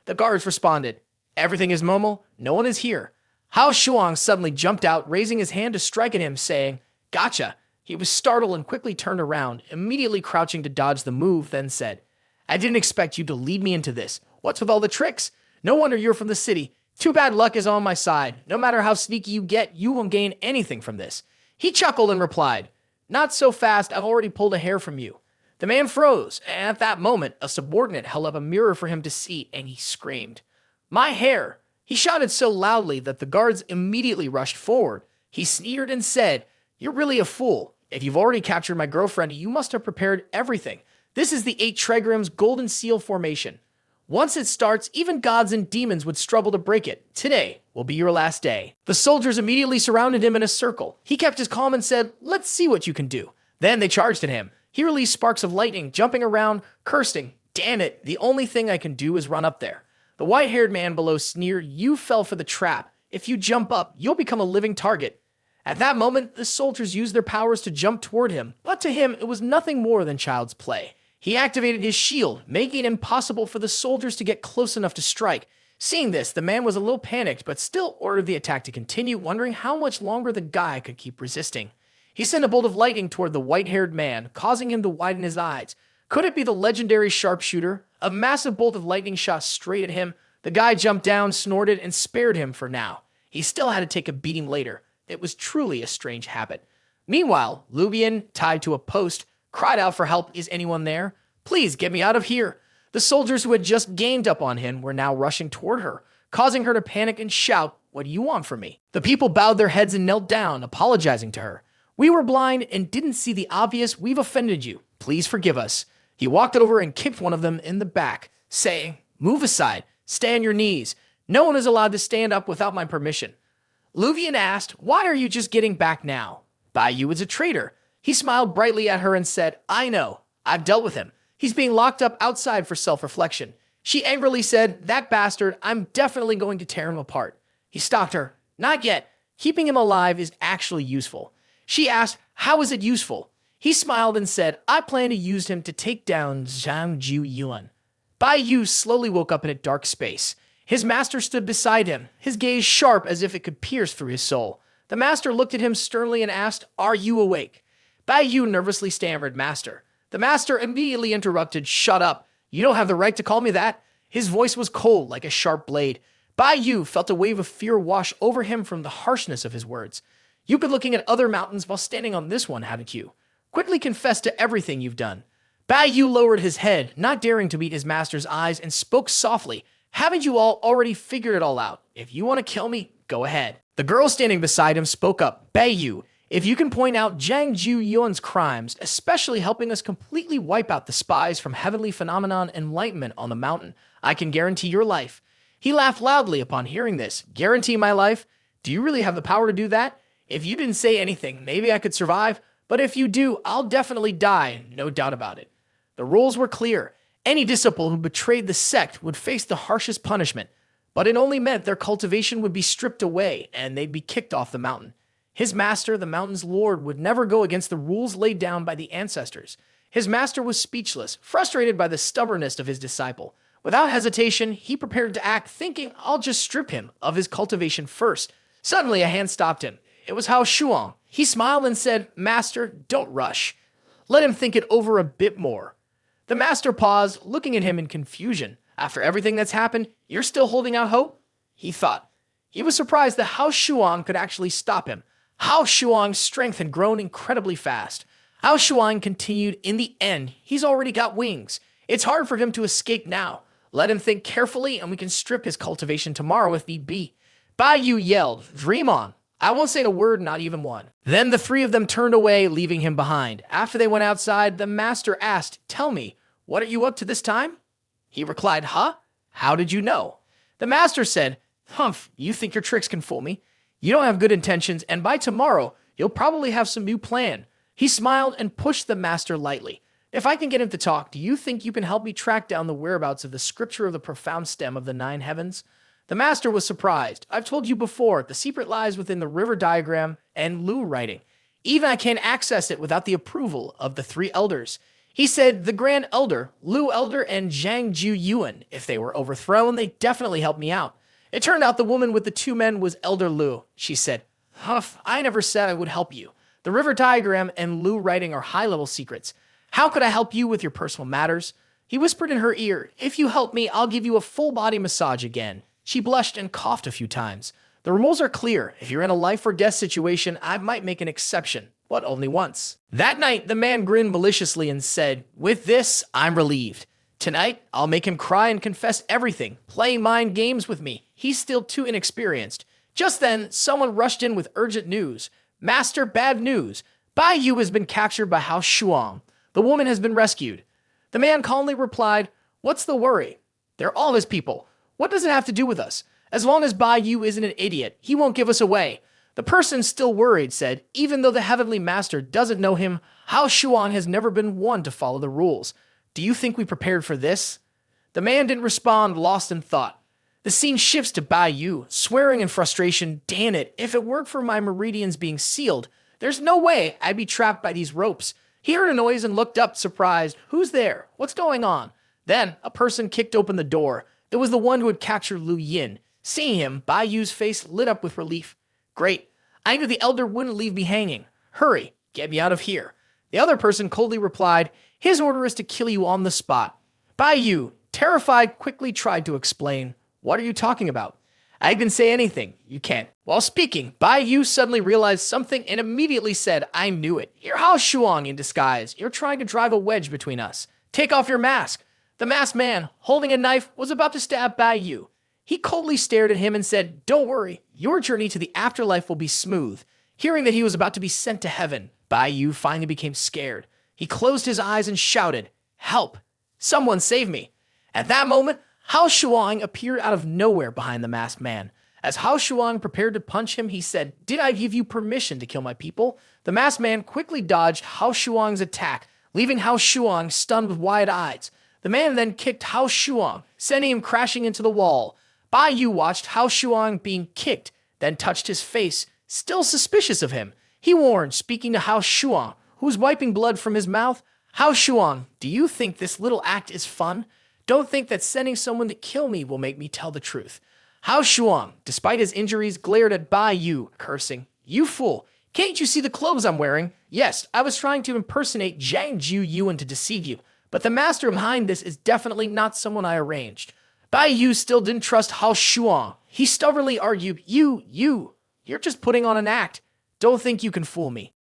The guards responded, everything is normal, no one is here. Hao Shuang suddenly jumped out, raising his hand to strike at him, saying, gotcha. He was startled and quickly turned around, immediately crouching to dodge the move, then said, I didn't expect you to lead me into this. What's with all the tricks? No wonder you're from the city. Too bad luck is on my side. No matter how sneaky you get, you won't gain anything from this. He chuckled and replied, not so fast, I've already pulled a hair from you. The man froze, and at that moment, a subordinate held up a mirror for him to see, and he screamed, my hair! He shouted so loudly that the guards immediately rushed forward. He sneered and said, you're really a fool. If you've already captured my girlfriend, you must have prepared everything. This is the 8 Trigram's Golden Seal formation. Once it starts, even gods and demons would struggle to break it. Today will be your last day. The soldiers immediately surrounded him in a circle. He kept his calm and said, let's see what you can do. Then they charged at him. He released sparks of lightning, jumping around, cursing. Damn it, the only thing I can do is run up there. The white-haired man below sneered, you fell for the trap. If you jump up, you'll become a living target. At that moment, the soldiers used their powers to jump toward him, but to him, it was nothing more than child's play. He activated his shield, making it impossible for the soldiers to get close enough to strike. Seeing this, the man was a little panicked, but still ordered the attack to continue, wondering how much longer the guy could keep resisting. He sent a bolt of lightning toward the white-haired man, causing him to widen his eyes. Could it be the legendary sharpshooter? A massive bolt of lightning shot straight at him. The guy jumped down, snorted, and spared him for now. He still had to take a beating later. It was truly a strange habit. Meanwhile, Lu Yin, tied to a post, cried out for help. Is anyone there? Please get me out of here. The soldiers who had just gained up on him were now rushing toward her, causing her to panic and shout, what do you want from me? The people bowed their heads and knelt down, apologizing to her. We were blind and didn't see the obvious. We've offended you. Please forgive us. He walked over and kicked one of them in the back, saying, move aside, stay on your knees. No one is allowed to stand up without my permission. Lu Yin asked, why are you just getting back now? Bai Yu is a traitor. He smiled brightly at her and said, I know. I've dealt with him. He's being locked up outside for self-reflection. She angrily said, that bastard, I'm definitely going to tear him apart. He stalked her. Not yet. Keeping him alive is actually useful. She asked, how is it useful? He smiled and said, I plan to use him to take down Zhang Ju Yuan. Bai Yu slowly woke up in a dark space. His master stood beside him, his gaze sharp as if it could pierce through his soul. The master looked at him sternly and asked, "Are you awake?" Bai Yu nervously stammered, "Master." The master immediately interrupted, "Shut up. You don't have the right to call me that." His voice was cold like a sharp blade. Bai Yu felt a wave of fear wash over him from the harshness of his words. "You've been looking at other mountains while standing on this one, haven't you? Quickly confess to everything you've done." Bai Yu lowered his head, not daring to meet his master's eyes, and spoke softly. "Haven't you all already figured it all out? If you want to kill me, go ahead." The girl standing beside him spoke up. "Bai Yu, if you can point out Zhang Ju Yuan's crimes, especially helping us completely wipe out the spies from Heavenly Phenomenon Enlightenment on the mountain, I can guarantee your life." He laughed loudly upon hearing this. "Guarantee my life? Do you really have the power to do that? If you didn't say anything, maybe I could survive, but if you do, I'll definitely die, no doubt about it." The rules were clear. Any disciple who betrayed the sect would face the harshest punishment, but it only meant their cultivation would be stripped away and they'd be kicked off the mountain. His master, the mountain's lord, would never go against the rules laid down by the ancestors. His master was speechless, frustrated by the stubbornness of his disciple. Without hesitation, he prepared to act, thinking, "I'll just strip him of his cultivation first." Suddenly, a hand stopped him. It was Hao Shuang. He smiled and said, "Master, don't rush. Let him think it over a bit more." The master paused, looking at him in confusion. "After everything that's happened, you're still holding out hope?" he thought. He was surprised that Hao Shuang could actually stop him. Hao Shuang's strength had grown incredibly fast. Hao Shuang continued, "In the end, he's already got wings. It's hard for him to escape now. Let him think carefully and we can strip his cultivation tomorrow if need be." Bai Yu yelled, "Dream on. I won't say a word, not even one." Then the three of them turned away, leaving him behind. After they went outside, the master asked, "Tell me, what are you up to this time?" He replied, "Huh? How did you know?" The master said, "Humph, you think your tricks can fool me? You don't have good intentions, and by tomorrow, you'll probably have some new plan." He smiled and pushed the master lightly. "If I can get him to talk, do you think you can help me track down the whereabouts of the scripture of the profound stem of the 9 heavens? The master was surprised. "I've told you before, the secret lies within the river diagram and Lu writing. Even I can't access it without the approval of the 3 elders." He said, "The Grand Elder, Lu Elder, and Zhang Ju Yuan. If they were overthrown, they definitely helped me out." It turned out the woman with the 2 men was Elder Lu. She said, "Huff, I never said I would help you. The river diagram and Lu writing are high-level secrets. How could I help you with your personal matters?" He whispered in her ear, "If you help me, I'll give you a full-body massage again." She blushed and coughed a few times. "The rules are clear. If you're in a life-or-death situation, I might make an exception, but only once." That night, the man grinned maliciously and said, "With this, I'm relieved. Tonight, I'll make him cry and confess everything, playing mind games with me. He's still too inexperienced." Just then, someone rushed in with urgent news. "Master, bad news. Bai Yu has been captured by Hao Shuang. The woman has been rescued." The man calmly replied, "What's the worry? They're all his people. What does it have to do with us? As long as Bai Yu isn't an idiot, he won't give us away." The person, still worried, said, "Even though the Heavenly Master doesn't know him, Hao Shuang has never been one to follow the rules. Do you think we prepared for this?" The man didn't respond, lost in thought. The scene shifts to Bai Yu, swearing in frustration, "Damn it, if it weren't for my meridians being sealed, there's no way I'd be trapped by these ropes." He heard a noise and looked up, surprised. "Who's there? What's going on?" Then, a person kicked open the door. It was the one who had captured Lu Yin. Seeing him, Bai Yu's face lit up with relief. "Great. I knew the elder wouldn't leave me hanging. Hurry, get me out of here." The other person coldly replied, "His order is to kill you on the spot." Bai Yu, terrified, quickly tried to explain. "What are you talking about? I can say anything. You can't." While speaking, Bai Yu suddenly realized something and immediately said, "I knew it. You're Hao Shuang in disguise. You're trying to drive a wedge between us. Take off your mask." The masked man, holding a knife, was about to stab Bai Yu. He coldly stared at him and said, "Don't worry. Your journey to the afterlife will be smooth." Hearing that he was about to be sent to heaven, Bai Yu finally became scared. He closed his eyes and shouted, "Help! Someone save me!" At that moment, Hao Shuang appeared out of nowhere behind the masked man. As Hao Shuang prepared to punch him, he said, "Did I give you permission to kill my people?" The masked man quickly dodged Hao Shuang's attack, leaving Hao Shuang stunned with wide eyes. The man then kicked Hao Shuang, sending him crashing into the wall. Bai Yu watched Hao Shuang being kicked, then touched his face, still suspicious of him. He warned, speaking to Hao Shuang, who was wiping blood from his mouth, "Hao Shuang, do you think this little act is fun? Don't think that sending someone to kill me will make me tell the truth." Hao Shuang, despite his injuries, glared at Bai Yu, cursing, You fool. Can't you see the clothes I'm wearing? Yes, I was trying to impersonate Zhang Ju Yuan to deceive you, but the master behind this is definitely not someone I arranged. Bai Yu still didn't trust Hao Shuang. He stubbornly argued, you're just putting on an act. Don't think you can fool me.